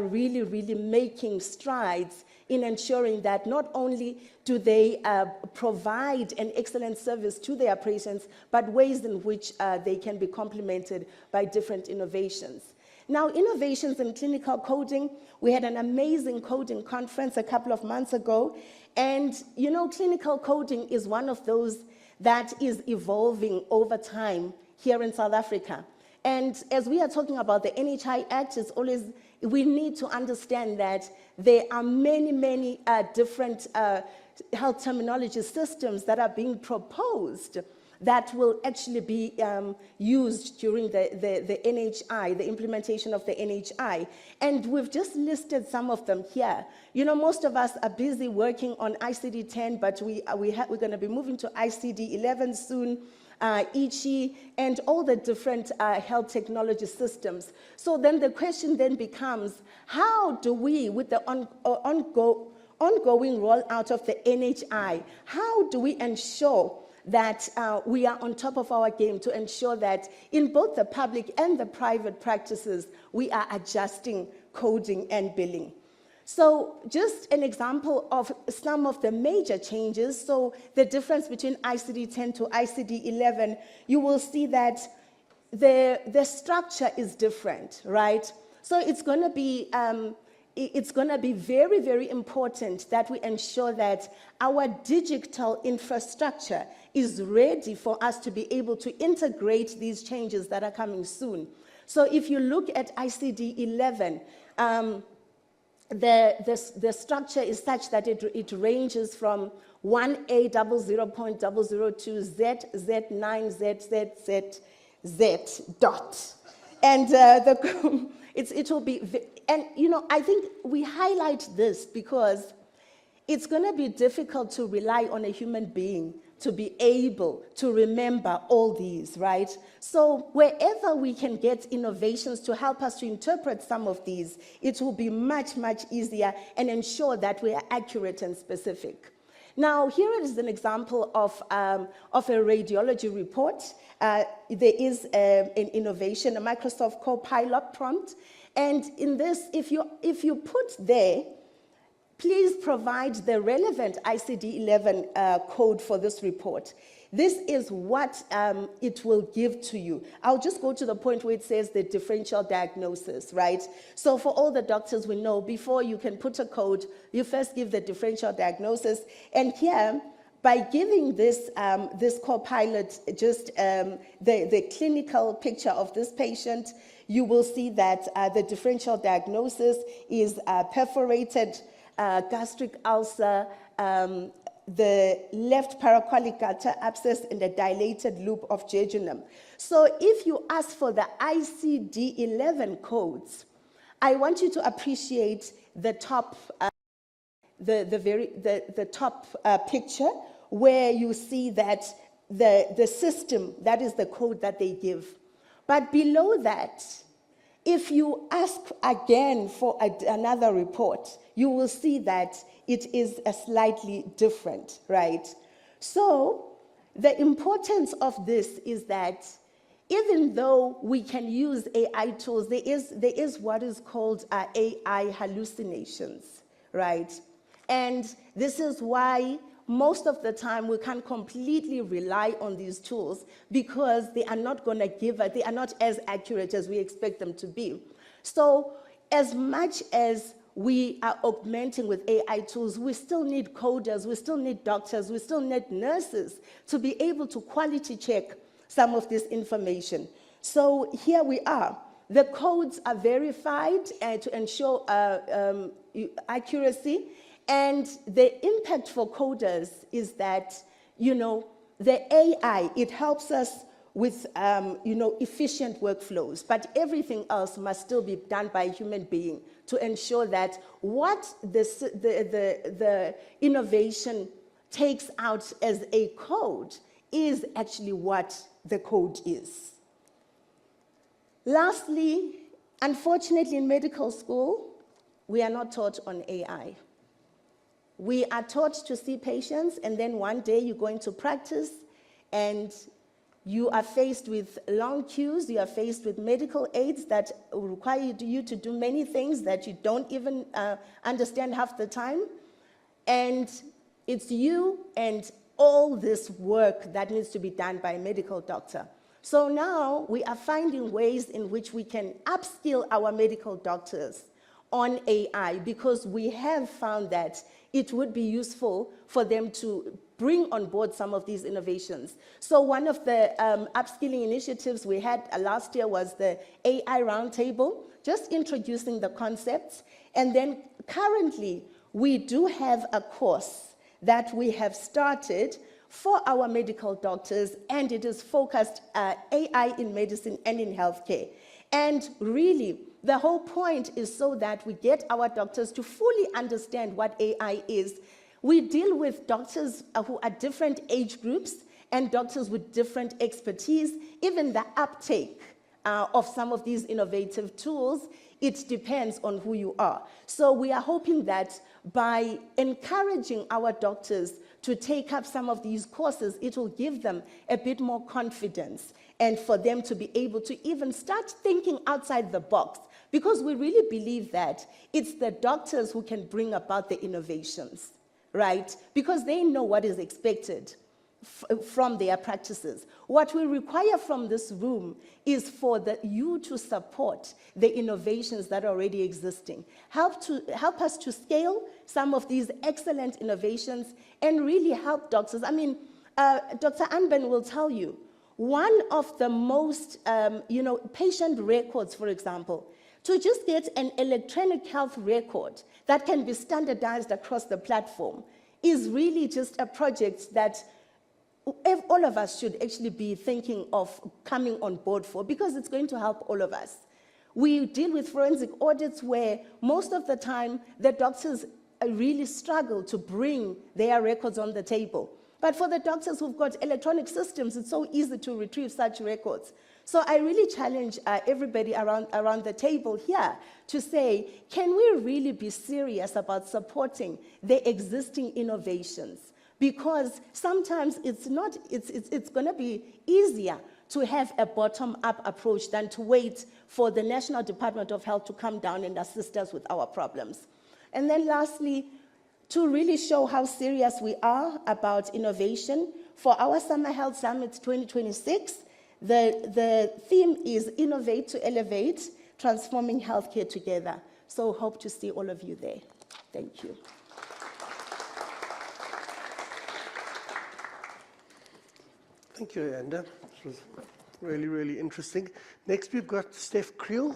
really, really making strides in ensuring that not only do they provide an excellent service to their patients, but ways in which they can be complemented by different innovations. Now, innovations in clinical coding, we had an amazing coding conference a couple of months ago, and you know, clinical coding is one of those that is evolving over time here in South Africa. And as we are talking about the NHI Act, it's always, we need to understand that there are many, many different health terminology systems that are being proposed that will actually be used during the NHI, the implementation of the NHI. And we've just listed some of them here. You know, most of us are busy working on ICD-10, but we're going to be moving to ICD-11 soon, ECHI, and all the different health technology systems. So then the question then becomes, how do we, with the ongoing rollout of the NHI, how do we ensure that we are on top of our game to ensure that in both the public and the private practices, we are adjusting coding and billing? So just an example of some of the major changes. So the difference between ICD-10 to ICD-11, you will see that the structure is different, right? So it's going to be very, very important that we ensure that our digital infrastructure is ready for us to be able to integrate these changes that are coming soon. So if you look at ICD-11, the structure is such that it ranges from 1A00.002 Z9 Z dot. And it will be, and I think we highlight this because it's going to be difficult to rely on a human being to be able to remember all these, right? So wherever we can get innovations to help us to interpret some of these, it will be much, much easier and ensure that we are accurate and specific. Now, here is an example of a radiology report. There is an innovation, a Microsoft Copilot prompt. And in this, if you put there, please provide the relevant ICD-11 code for this report. This is what it will give to you. I'll just go to the point where it says the differential diagnosis, right? So for all the doctors we know, before you can put a code, you first give the differential diagnosis. And here, by giving this Copilot just the clinical picture of this patient, you will see that the differential diagnosis is perforated gastric ulcer, the left paracolic gutter abscess, and a dilated loop of jejunum. So if you ask for the ICD-11 codes, I want you to appreciate the top, the top picture where you see that the system, that is the code that they give. But below that, if you ask again for another report, you will see that it is a slightly different, right? So the importance of this is that even though we can use AI tools, there is what is called AI hallucinations, right? And this is why most of the time we can't completely rely on these tools because they are not going to they are not as accurate as we expect them to be. So as much as we are augmenting with AI tools, we still need coders, we still need doctors, we still need nurses to be able to quality check some of this information. So here we are. The codes are verified to ensure accuracy. And the impact for coders is that, the AI, it helps us with, efficient workflows, but everything else must still be done by a human being to ensure that what the innovation takes out as a code is actually what the code is. Lastly, unfortunately, in medical school, we are not taught on AI. We are taught to see patients, and then one day you go into practice, and you are faced with long queues, you are faced with medical aids that require you to do many things that you don't even understand half the time. And it's you and all this work that needs to be done by a medical doctor. So now we are finding ways in which we can upskill our medical doctors on AI because we have found that it would be useful for them to bring on board some of these innovations. So one of the upskilling initiatives we had last year was the AI Roundtable, just introducing the concepts. And then currently, we do have a course that we have started for our medical doctors, and it is focused AI in medicine and in healthcare. And really, the whole point is so that we get our doctors to fully understand what AI is. We deal with doctors who are different age groups and doctors with different expertise. Even the uptake of some of these innovative tools, it depends on who you are. So we are hoping that by encouraging our doctors to take up some of these courses, it will give them a bit more confidence and for them to be able to even start thinking outside the box. Because we really believe that it's the doctors who can bring about the innovations, right? Because they know what is expected from their practices. What we require from this room is for you to support the innovations that are already existing. Help us to scale some of these excellent innovations and really help doctors. I mean, Dr. Anben will tell you, one of the most, patient records, for example, to just get an electronic health record that can be standardized across the platform is really just a project that all of us should actually be thinking of coming on board for, because it's going to help all of us. We deal with forensic audits where most of the time the doctors really struggle to bring their records on the table. But for the doctors who've got electronic systems, it's so easy to retrieve such records. So I really challenge everybody around the table here to say, can we really be serious about supporting the existing innovations? Because sometimes it's going to be easier to have a bottom-up approach than to wait for the National Department of Health to come down and assist us with our problems. And then lastly, to really show how serious we are about innovation, for our Summer Health Summit 2026, the theme is Innovate to Elevate, Transforming Healthcare Together. So hope to see all of you there. Thank you. Thank you, Ayanda. This was really, really interesting. Next, we've got Steph Creel.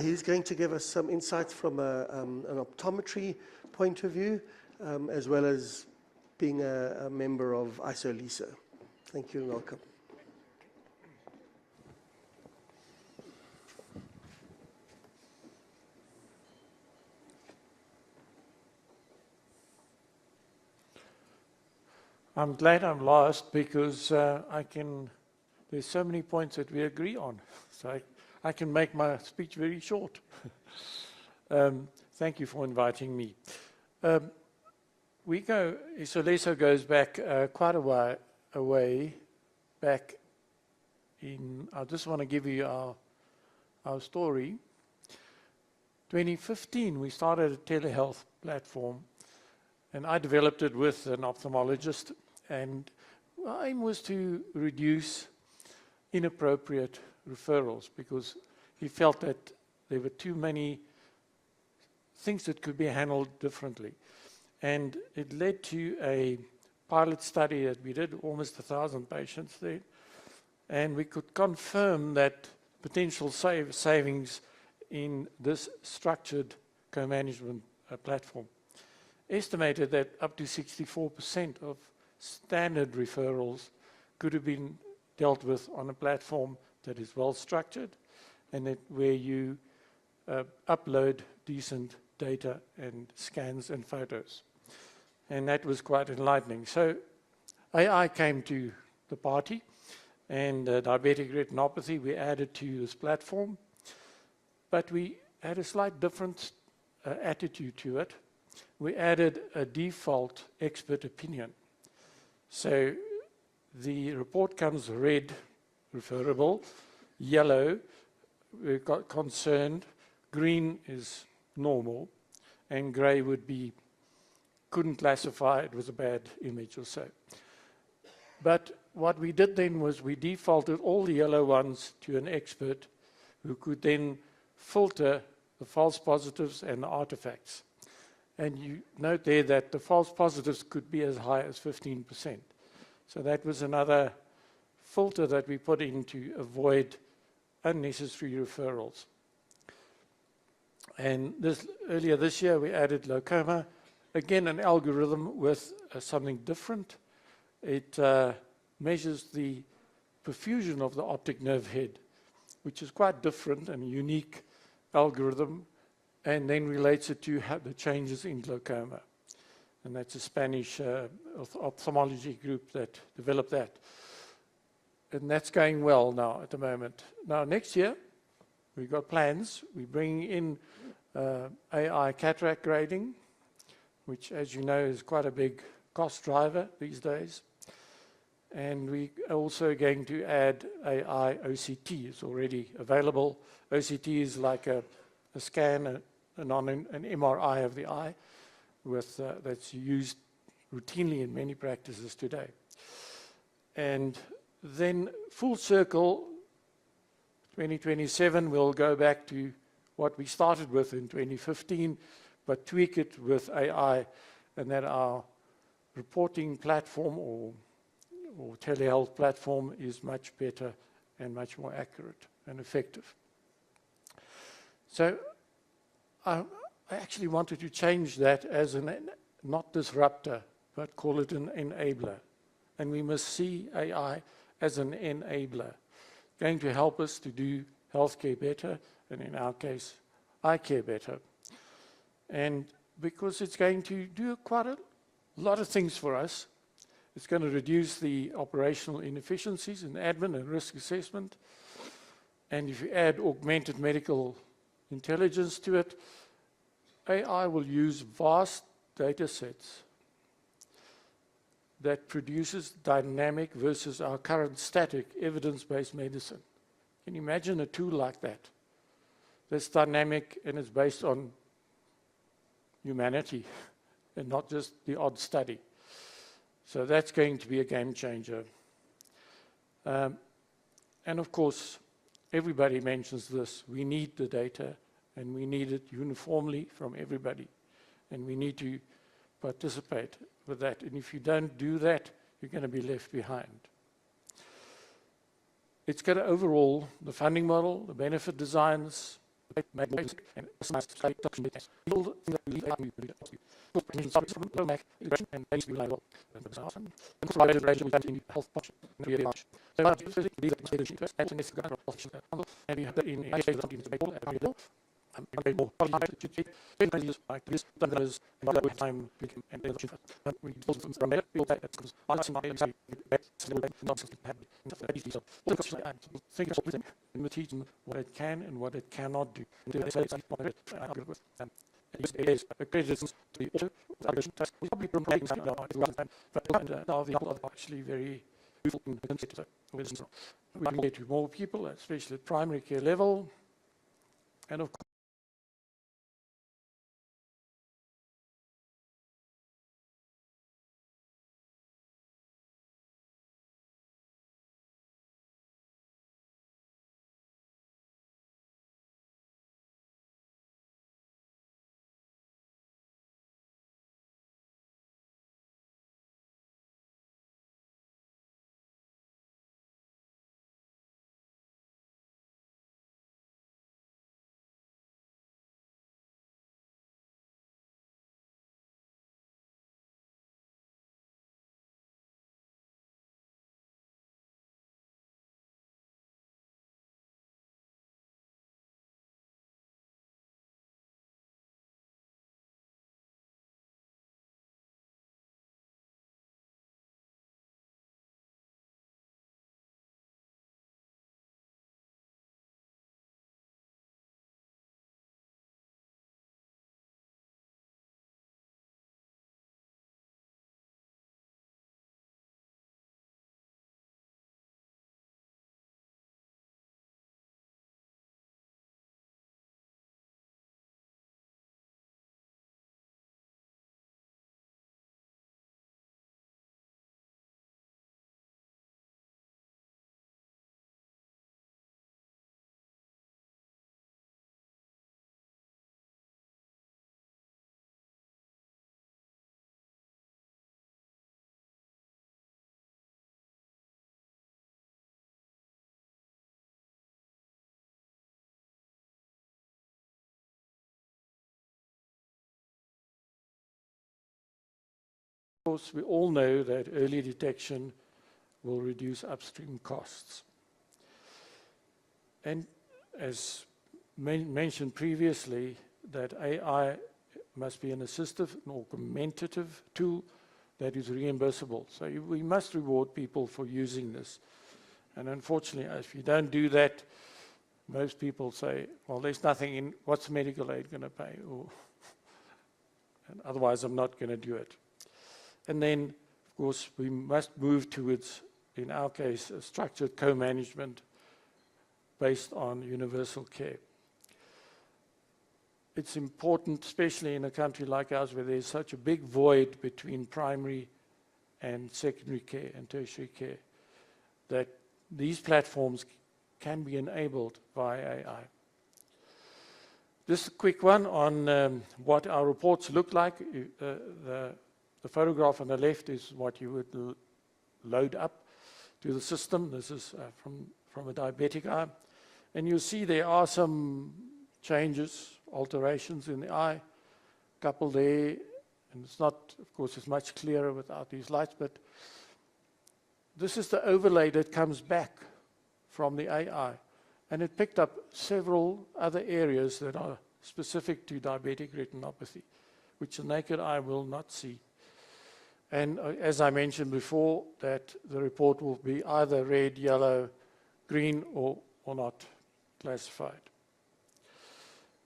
He's going to give us some insights from an optometry point of view, as well as being a member of ISO-LISA. Thank you and welcome. I'm glad I'm last because there's so many points that we agree on. So I can make my speech very short. Thank you for inviting me. ISO-LISA goes back quite a way back in, I just want to give you our story. 2015, we started a telehealth platform, and I developed it with an ophthalmologist, and our aim was to reduce inappropriate referrals because he felt that there were too many things that could be handled differently. And it led to a pilot study that we did, almost 1,000 patients there, and we could confirm that potential savings in this structured co-management platform. Estimated that up to 64% of standard referrals could have been dealt with on a platform that is well structured and where you upload decent data and scans and photos. And that was quite enlightening. So AI came to the party, and diabetic retinopathy we added to this platform, but we had a slight different attitude to it. We added a default expert opinion. So the report comes red, referable, yellow, we got concerned, green is normal, and grey would be, couldn't classify, it was a bad image or so. But what we did then was we defaulted all the yellow ones to an expert who could then filter the false positives and the artifacts. And you note there that the false positives could be as high as 15%. So that was another filter that we put in to avoid unnecessary referrals. And earlier this year, we added glaucoma. Again, an algorithm with something different. It measures the perfusion of the optic nerve head, which is quite different and a unique algorithm, and then relates it to the changes in glaucoma. And that's a Spanish ophthalmology group that developed that. And that's going well now at the moment. Now, next year, we've got plans. We're bringing in AI cataract grading, which, as you know, is quite a big cost driver these days. And we are also going to add AI OCT. It's already available. OCT is like a scan, an MRI of the eye, that's used routinely in many practices today. And then full circle, 2027, we'll go back to what we started with in 2015, but tweak it with AI, and that our reporting platform or telehealth platform is much better and much more accurate and effective. So I actually wanted to change that as not disruptor, but call it an enabler. And we must see AI as an enabler, going to help us to do healthcare better, and in our case, eye care better. And because it's going to do quite a lot of things for us, it's going to reduce the operational inefficiencies in admin and risk assessment. And if you add augmented medical intelligence to it, AI will use vast data sets that produces dynamic versus our current static evidence-based medicine. Can you imagine a tool like that? That's dynamic and it's based on humanity and not just the odd study. So that's going to be a game changer. And of course, everybody mentions this. We need the data and we need it uniformly from everybody. And we need to participate with that. And if you don't do that, you're going to be left behind. It's going to overhaul the funding model, the benefit designs, and what it can and what it cannot do. Actually very we can get to more people, especially at primary care level, and of course, we all know that early detection will reduce upstream costs. And as mentioned previously, that AI must be an assistive and augmentative tool that is reimbursable. So we must reward people for using this. And unfortunately, if you don't do that, most people say, well, there's nothing in, what's medical aid going to pay? Or, and otherwise, I'm not going to do it. And then, of course, we must move towards, in our case, a structured co-management based on universal care. It's important, especially in a country like ours where there's such a big void between primary and secondary care and tertiary care, that these platforms can be enabled by AI. Just a quick one on what our reports look like. The photograph on the left is what you would load up to the system. This is from a diabetic eye. And you'll see there are some changes, alterations in the eye, couple there, and it's not, of course, it's much clearer without these lights, but this is the overlay that comes back from the AI, And it picked up several other areas that are specific to diabetic retinopathy, which the naked eye will not see. And as I mentioned before, that the report will be either red, yellow, green, or not classified.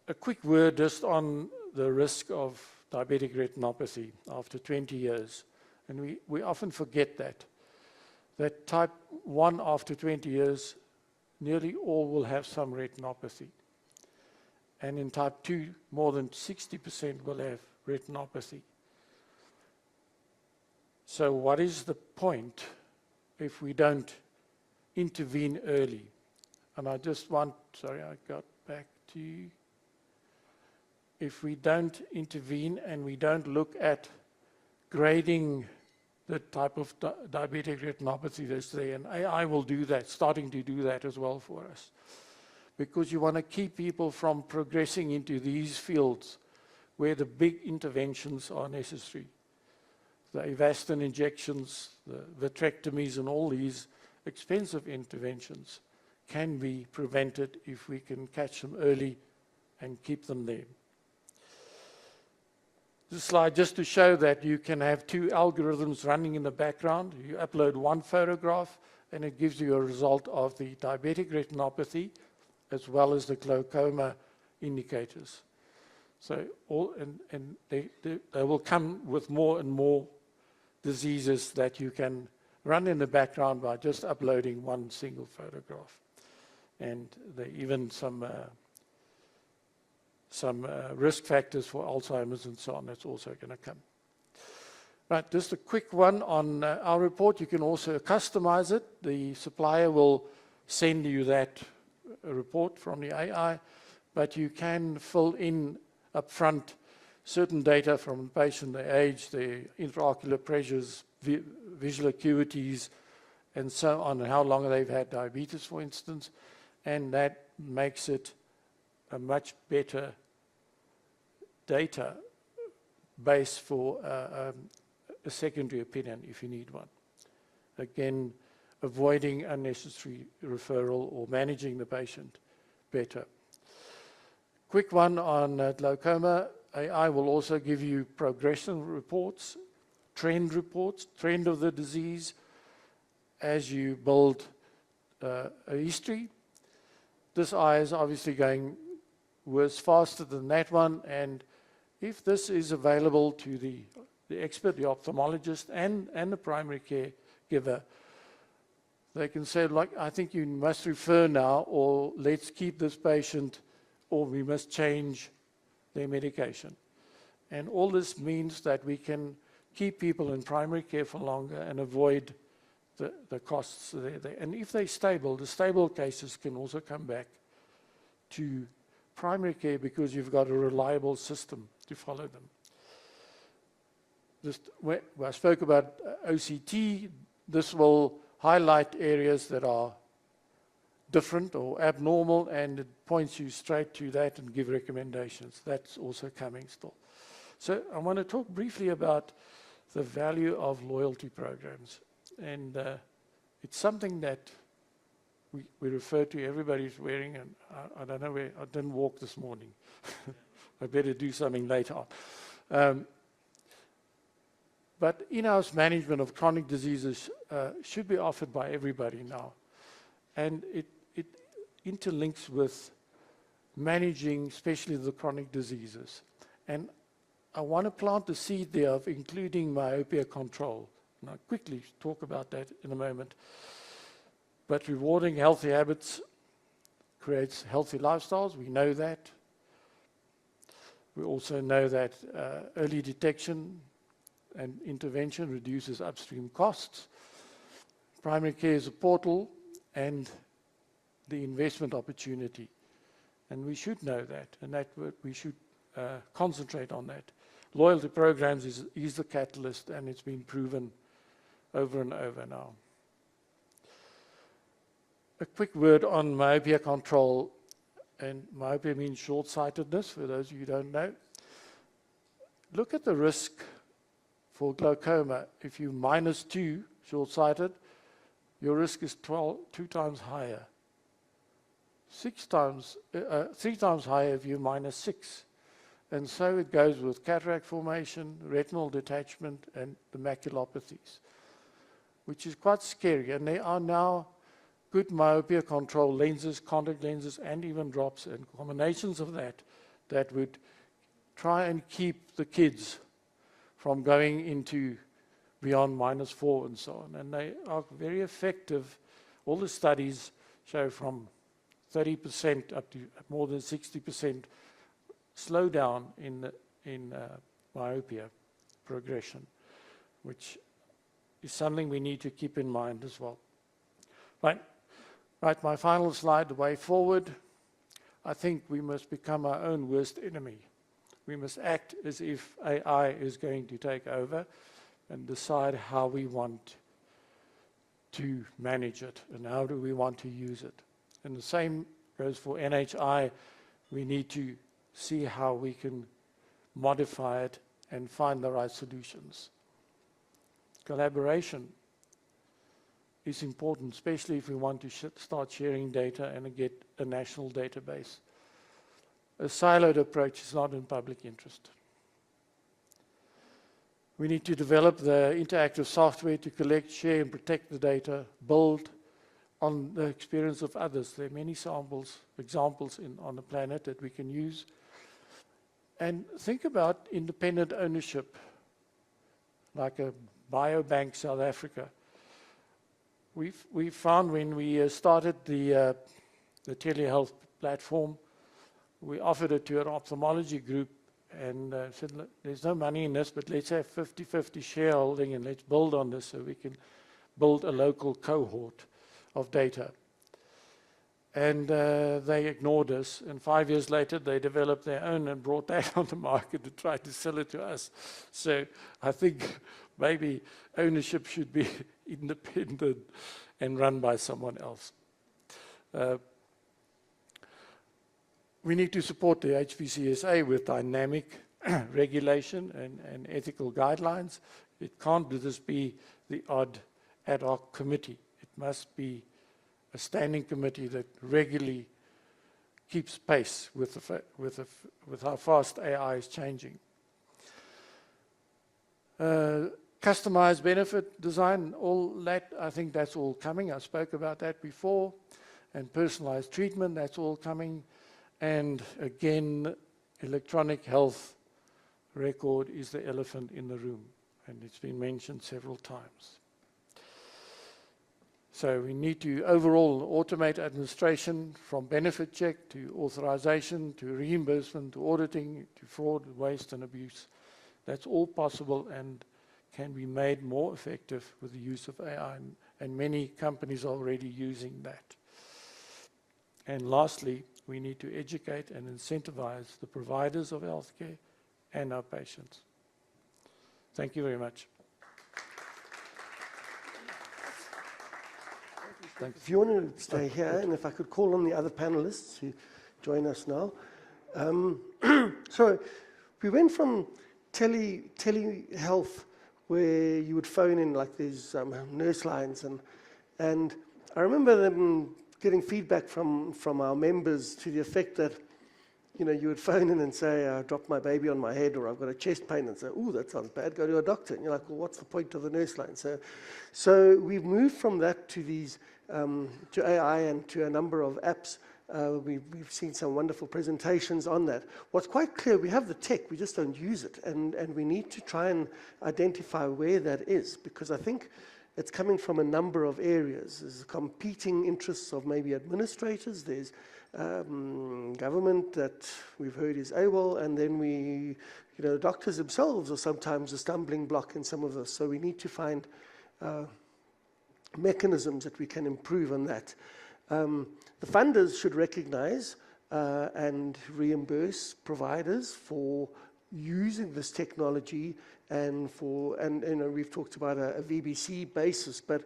A quick word just on the risk of diabetic retinopathy after 20 years. And we often forget that type 1 after 20 years, nearly all will have some retinopathy. And in type 2, more than 60% will have retinopathy. So what is the point if we don't intervene early? And I just want, sorry, I got back to you. If we don't intervene and we don't look at grading the type of diabetic retinopathy that's there, and AI will do that, starting to do that as well for us. Because you want to keep people from progressing into these fields where the big interventions are necessary. The Avastin injections, the vitrectomies, and all these expensive interventions can be prevented if we can catch them early and keep them there. This slide just to show that you can have two algorithms running in the background. You upload one photograph and it gives you a result of the diabetic retinopathy as well as the glaucoma indicators. So they will come with more and more diseases that you can run in the background by just uploading one single photograph. And there are even some risk factors for Alzheimer's and so on that's also going to come. Right, just a quick one on our report. You can also customize it. The supplier will send you that report from the AI, but you can fill in up front certain data from the patient, their age, their intraocular pressures, visual acuities, and so on, and how long they've had diabetes, for instance, and that makes it a much better data base for a secondary opinion if you need one. Again, avoiding unnecessary referral or managing the patient better. Quick one on glaucoma. AI will also give you progression reports, trend of the disease as you build a history. This eye is obviously going worse faster than that one, and if this is available to the expert, the ophthalmologist, and the primary care giver, they can say, like, I think you must refer now, or let's keep this patient, or we must change their medication. And all this means that we can keep people in primary care for longer and avoid the costs there. And if they're stable, the stable cases can also come back to primary care because you've got a reliable system to follow them. Just when I spoke about OCT, this will highlight areas that are different or abnormal, and it points you straight to that and give recommendations. That's also coming still. So I want to talk briefly about the value of loyalty programs. And it's something that we refer to, everybody's wearing, and I don't know where, I didn't walk this morning. I better do something later on. But in-house management of chronic diseases should be offered by everybody now. And it interlinks with managing especially the chronic diseases. And I want to plant the seed there of including myopia control. And I'll quickly talk about that in a moment. But rewarding healthy habits creates healthy lifestyles. We know that. We also know that early detection and intervention reduces upstream costs. Primary care is a portal and the investment opportunity. And we should know that, and that we should concentrate on that. Loyalty programs is the catalyst, and it's been proven over and over now. A quick word on myopia control. And myopia means short-sightedness, for those of you who don't know. Look at the risk for glaucoma. If you're -2 short-sighted, your risk is 2 times higher 3 times higher if you're -6. And so it goes with cataract formation, retinal detachment, and the maculopathies, which is quite scary. And there are now good myopia control lenses, contact lenses, and even drops, and combinations of that that would try and keep the kids from going into beyond -4 and so on. And they are very effective. All the studies show from 30% up to more than 60% slowdown in myopia progression, which is something we need to keep in mind as well. Right, my final slide, the way forward. I think we must become our own worst enemy. We must act as if AI is going to take over and decide how we want to manage it and how do we want to use it. And the same goes for NHI. We need to see how we can modify it and find the right solutions. Collaboration is important, especially if we want to start sharing data and get a national database. A siloed approach is not in public interest. We need to develop the interactive software to collect, share, and protect the data, build on the experience of others. There are many examples on the planet that we can use. And think about independent ownership, like a Biobank South Africa. We found when we started the telehealth platform, we offered it to an ophthalmology group and said, look, there's no money in this, but let's have 50-50 shareholding and let's build on this so we can build a local cohort of data. And they ignored us, and 5 years later they developed their own and brought that on the market to try to sell it to us. So I think maybe ownership should be independent and run by someone else. We need to support the HVCSA with dynamic regulation and ethical guidelines. It can't just be the odd ad hoc committee. It must be a standing committee that regularly keeps pace with how fast AI is changing. Customized benefit design, all that, I think that's all coming. I spoke about that before. And personalized treatment, that's all coming. And again, electronic health record is the elephant in the room, and it's been mentioned several times. So we need to overall automate administration from benefit check to authorization to reimbursement to auditing to fraud, waste and abuse. That's all possible and can be made more effective with the use of AI, and many companies are already using that. And lastly, we need to educate and incentivize the providers of healthcare and our patients. Thank you very much. Thanks. If you want to stay here, and if I could call on the other panelists to join us now. So we went from telehealth, where you would phone in like these nurse lines, and I remember them getting feedback from our members to the effect that, you know, you would phone in and say, I dropped my baby on my head, or I've got a chest pain, and say, ooh, that sounds bad, go to a doctor. And you're like, well, what's the point of the nurse line? So we've moved from that to these, to AI and to a number of apps. We've seen some wonderful presentations on that. What's quite clear, we have the tech, we just don't use it. And we need to try and identify where that is, because I think it's coming from a number of areas. There's competing interests of maybe administrators, there's government that we've heard is AWOL, and then doctors themselves are sometimes a stumbling block in some of this. So we need to find mechanisms that we can improve on that. The funders should recognize and reimburse providers for using this technology, and we've talked about a VBC basis, but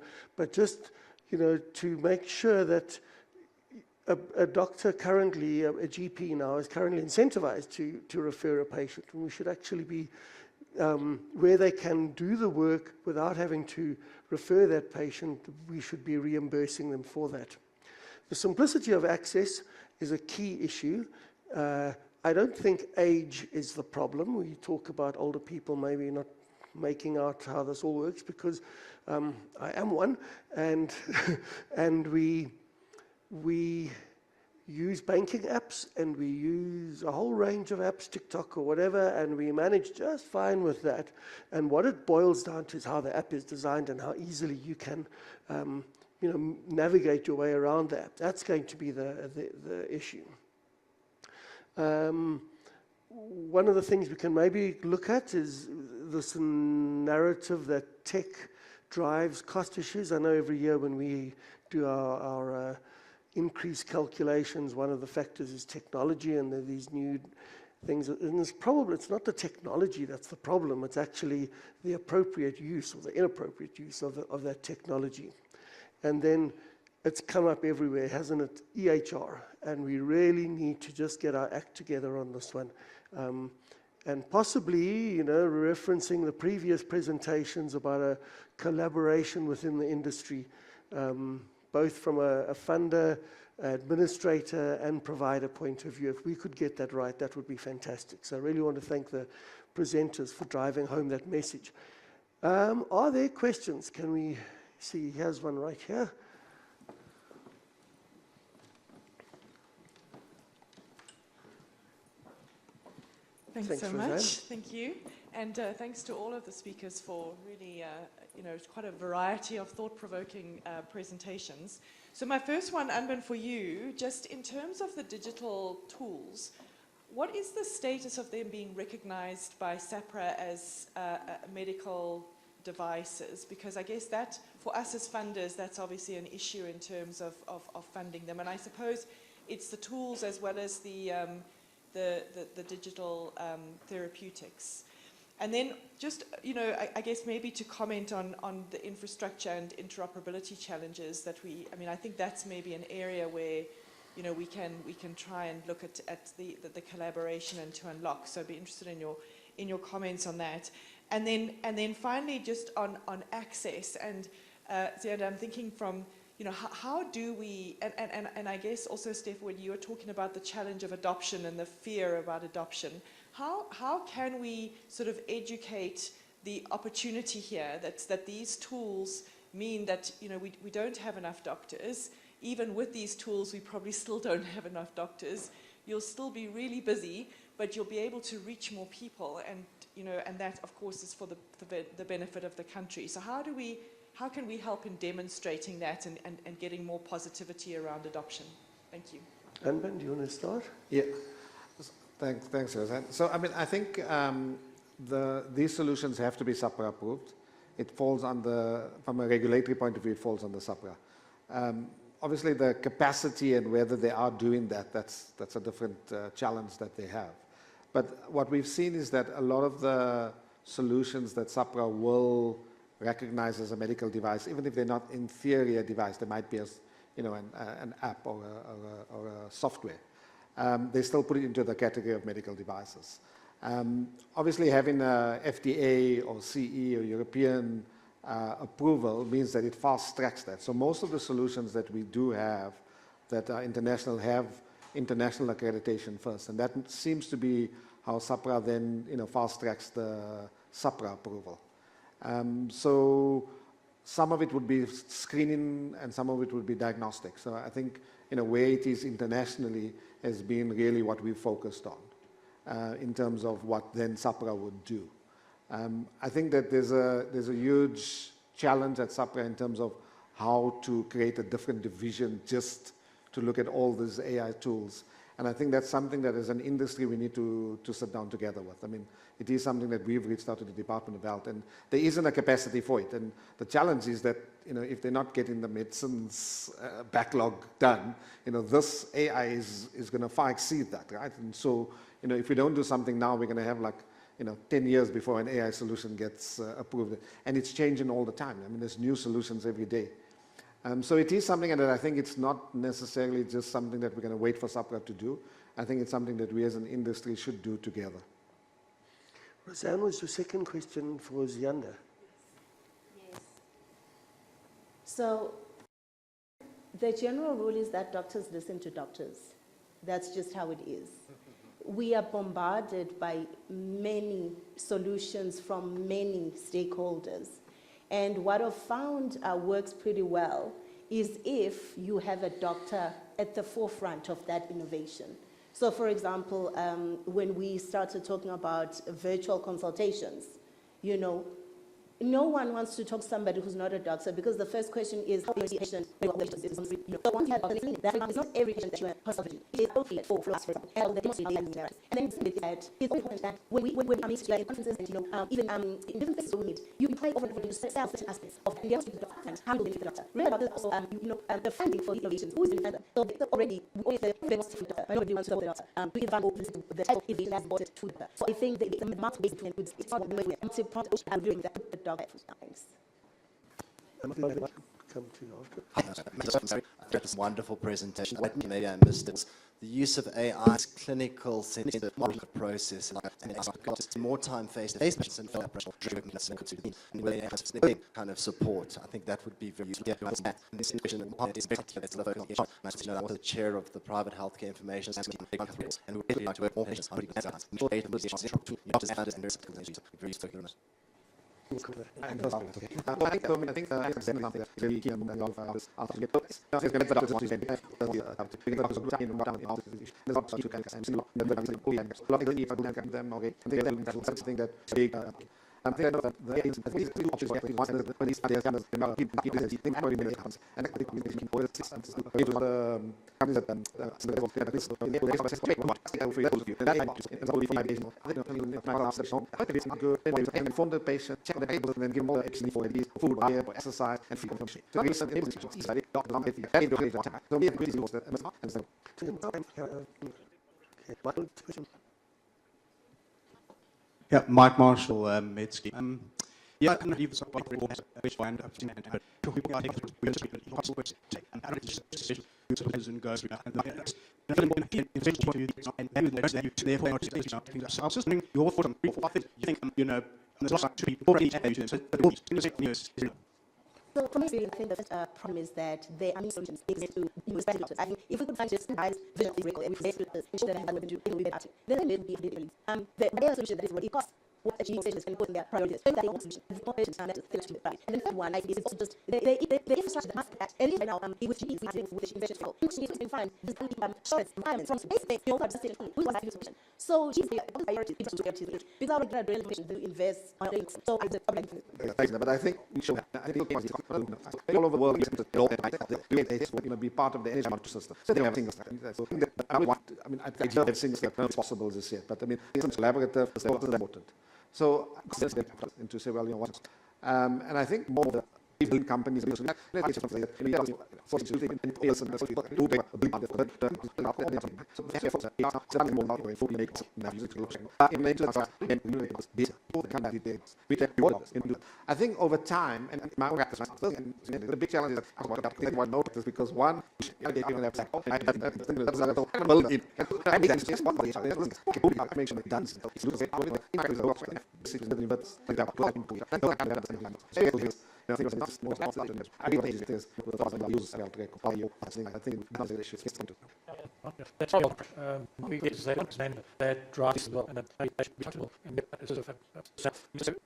just to make sure that a doctor currently, a GP now, is currently incentivized to refer a patient. And we should actually be where they can do the work without having to refer that patient. We should be reimbursing them for that. the simplicity of access is a key issue. I don't think age is the problem. We talk about older people maybe not making out how this all works, because I am one, and and we use banking apps, and we use a whole range of apps, TikTok or whatever, and we manage just fine with that. And what it boils down to is how the app is designed and how easily you can navigate your way around the app. That's going to be the issue. One of the things we can maybe look at is this narrative that tech drives cost issues. I know every year when we do our increase calculations, one of the factors is technology, and there are these new things. And it's not the technology that's the problem. It's actually the appropriate use or the inappropriate use of that technology. And then it's come up everywhere, hasn't it? EHR. And we really need to just get our act together on this one. And possibly, referencing the previous presentations about a collaboration within the industry, both from a funder, administrator, and provider point of view. If we could get that right, that would be fantastic. So I really want to thank the presenters for driving home that message. Are there questions? Can we see? Here's one right here. Thanks so much. Thank you. And thanks to all of the speakers for really, quite a variety of thought-provoking presentations. So my first one, Anban, for you, just in terms of the digital tools, what is the status of them being recognized by SAPRA as medical devices? Because I guess that, for us as funders, that's obviously an issue in terms of funding them. And I suppose it's the tools as well as the digital therapeutics. And then just, I guess maybe to comment on the infrastructure and interoperability challenges that I think that's maybe an area where, we can try and look at the collaboration and to unlock. So I'd be interested in your comments on that. And then finally, just on access, and Ziad, I'm thinking from, how do we, and I guess also, Steph, when you were talking about the challenge of adoption and the fear about adoption, how can we sort of educate the opportunity here that these tools mean that, we don't have enough doctors. Even with these tools, we probably still don't have enough doctors. You'll still be really busy, but you'll be able to reach more people, and, and that, of course, is for the benefit of the country. So how can we help in demonstrating that and getting more positivity around adoption? Thank you. Anban, do you want to start? Yeah. Thanks, Roseanne. So, I think these solutions have to be SAPRA approved. It falls from a regulatory point of view, it falls under SAPRA. Obviously, the capacity and whether they are doing that's a different challenge that they have. But what we've seen is that a lot of the solutions that SAPRA will recognize as a medical device, even if they're not in theory a device, they might be an app or a software. They still put it into the category of medical devices. Obviously, having a FDA or CE or European approval means that it fast-tracks that. So most of the solutions that we do have that are international have international accreditation first, and that seems to be how SAPRA then fast-tracks the SAPRA approval. So some of it would be screening and some of it would be diagnostic. So I think where it is internationally has been really what we focused on in terms of what then SAPRA would do. I think that there's a huge challenge at SAPRA in terms of how to create a different division just to look at all these AI tools. And I think that's something that as an industry we need to sit down together with. It is something that we've reached out to the Department of Health, and there isn't a capacity for it. And the challenge is that, if they're not getting the medicines backlog done, this AI is going to far exceed that, right? And so, if we don't do something now, we're going to have 10 years before an AI solution gets approved. And it's changing all the time. There's new solutions every day. So it is something that I think it's not necessarily just something that we're going to wait for SAPRA to do. I think it's something that we as an industry should do together. Roseanne, was your second question for Zianda? Yes. So The general rule is that doctors listen to doctors. That's just how it is. We are bombarded by many solutions from many stakeholders. And what I've found works pretty well is if you have a doctor at the forefront of that innovation. So for example, when we started talking about virtual consultations, you know, no one wants to talk to somebody who's not a doctor because the first question is, how is the patient? So once you have that, it's not every patient that you have consulted. It is only for us, for example, and the demonstration and interaction. And then it's important that when we come into conferences and, you know, even in different places we meet, you play over to sell certain aspects of the demonstration and how you benefit the doctor. Remember about this also, you know, the funding for innovations. Who is doing that? So already, we the demonstration doctor, but nobody wants to talk to the doctor. We give the type of innovation that's brought to the doctor. So I think the multiple ways to include it's not one way. I'm doing that with the doctor. Thanks. Come to you after. That's a wonderful presentation. Maybe I missed it. The use of AI is clinical sensitive process, and it's got more time face-to-face and kind of support. I think that would be very useful. And this question is the chair of the private healthcare information scheme, and we really like to work more patients. I think really key among all of us after we get this. I think that is what is something that big I think that these two options when these ideas come and I think we can put it inform the patient, check the labels, and then give them all the extra for these food, water, exercise, and feed information. So we send Yeah, Mike Marshall, MedSki. Yeah, I can leave this up which one up to and therefore I was just wondering your thoughts on you think you know there's lots of people already so from my experience, I think the first problem is that there are many solutions to doctors. I think if we could find just vision of the record and we could ensure that we do it will be better, then there would be a the other solution that is what it costs. What a GE solution can put in their priorities. So that they want solution. The more patients that to the right. And then the third one, I think, is also just the infrastructure that must at least right now, with GEs, we think with the investment flow. GEs can find this shortest environments from basically the older state we want to use solution. So GEs the priority is to priorities without regular real information to invest on things. So I just but I think we should all over the world be part of the energy management system. So they have things so I think I have things that are not possible as yet, but I mean it's collaborative, it's important. So into say, well, you know what, and I think more of the big companies I think over time, and my own practice, the big challenge is that one notice because one, that's all. We get to say that drives as well, and that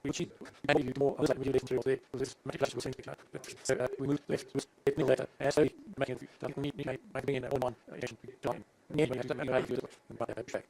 which maybe more we left through there with this manipulation we're seeing. So we moved left with it later as we make in all one action time. Yeah, we have to make it by that track.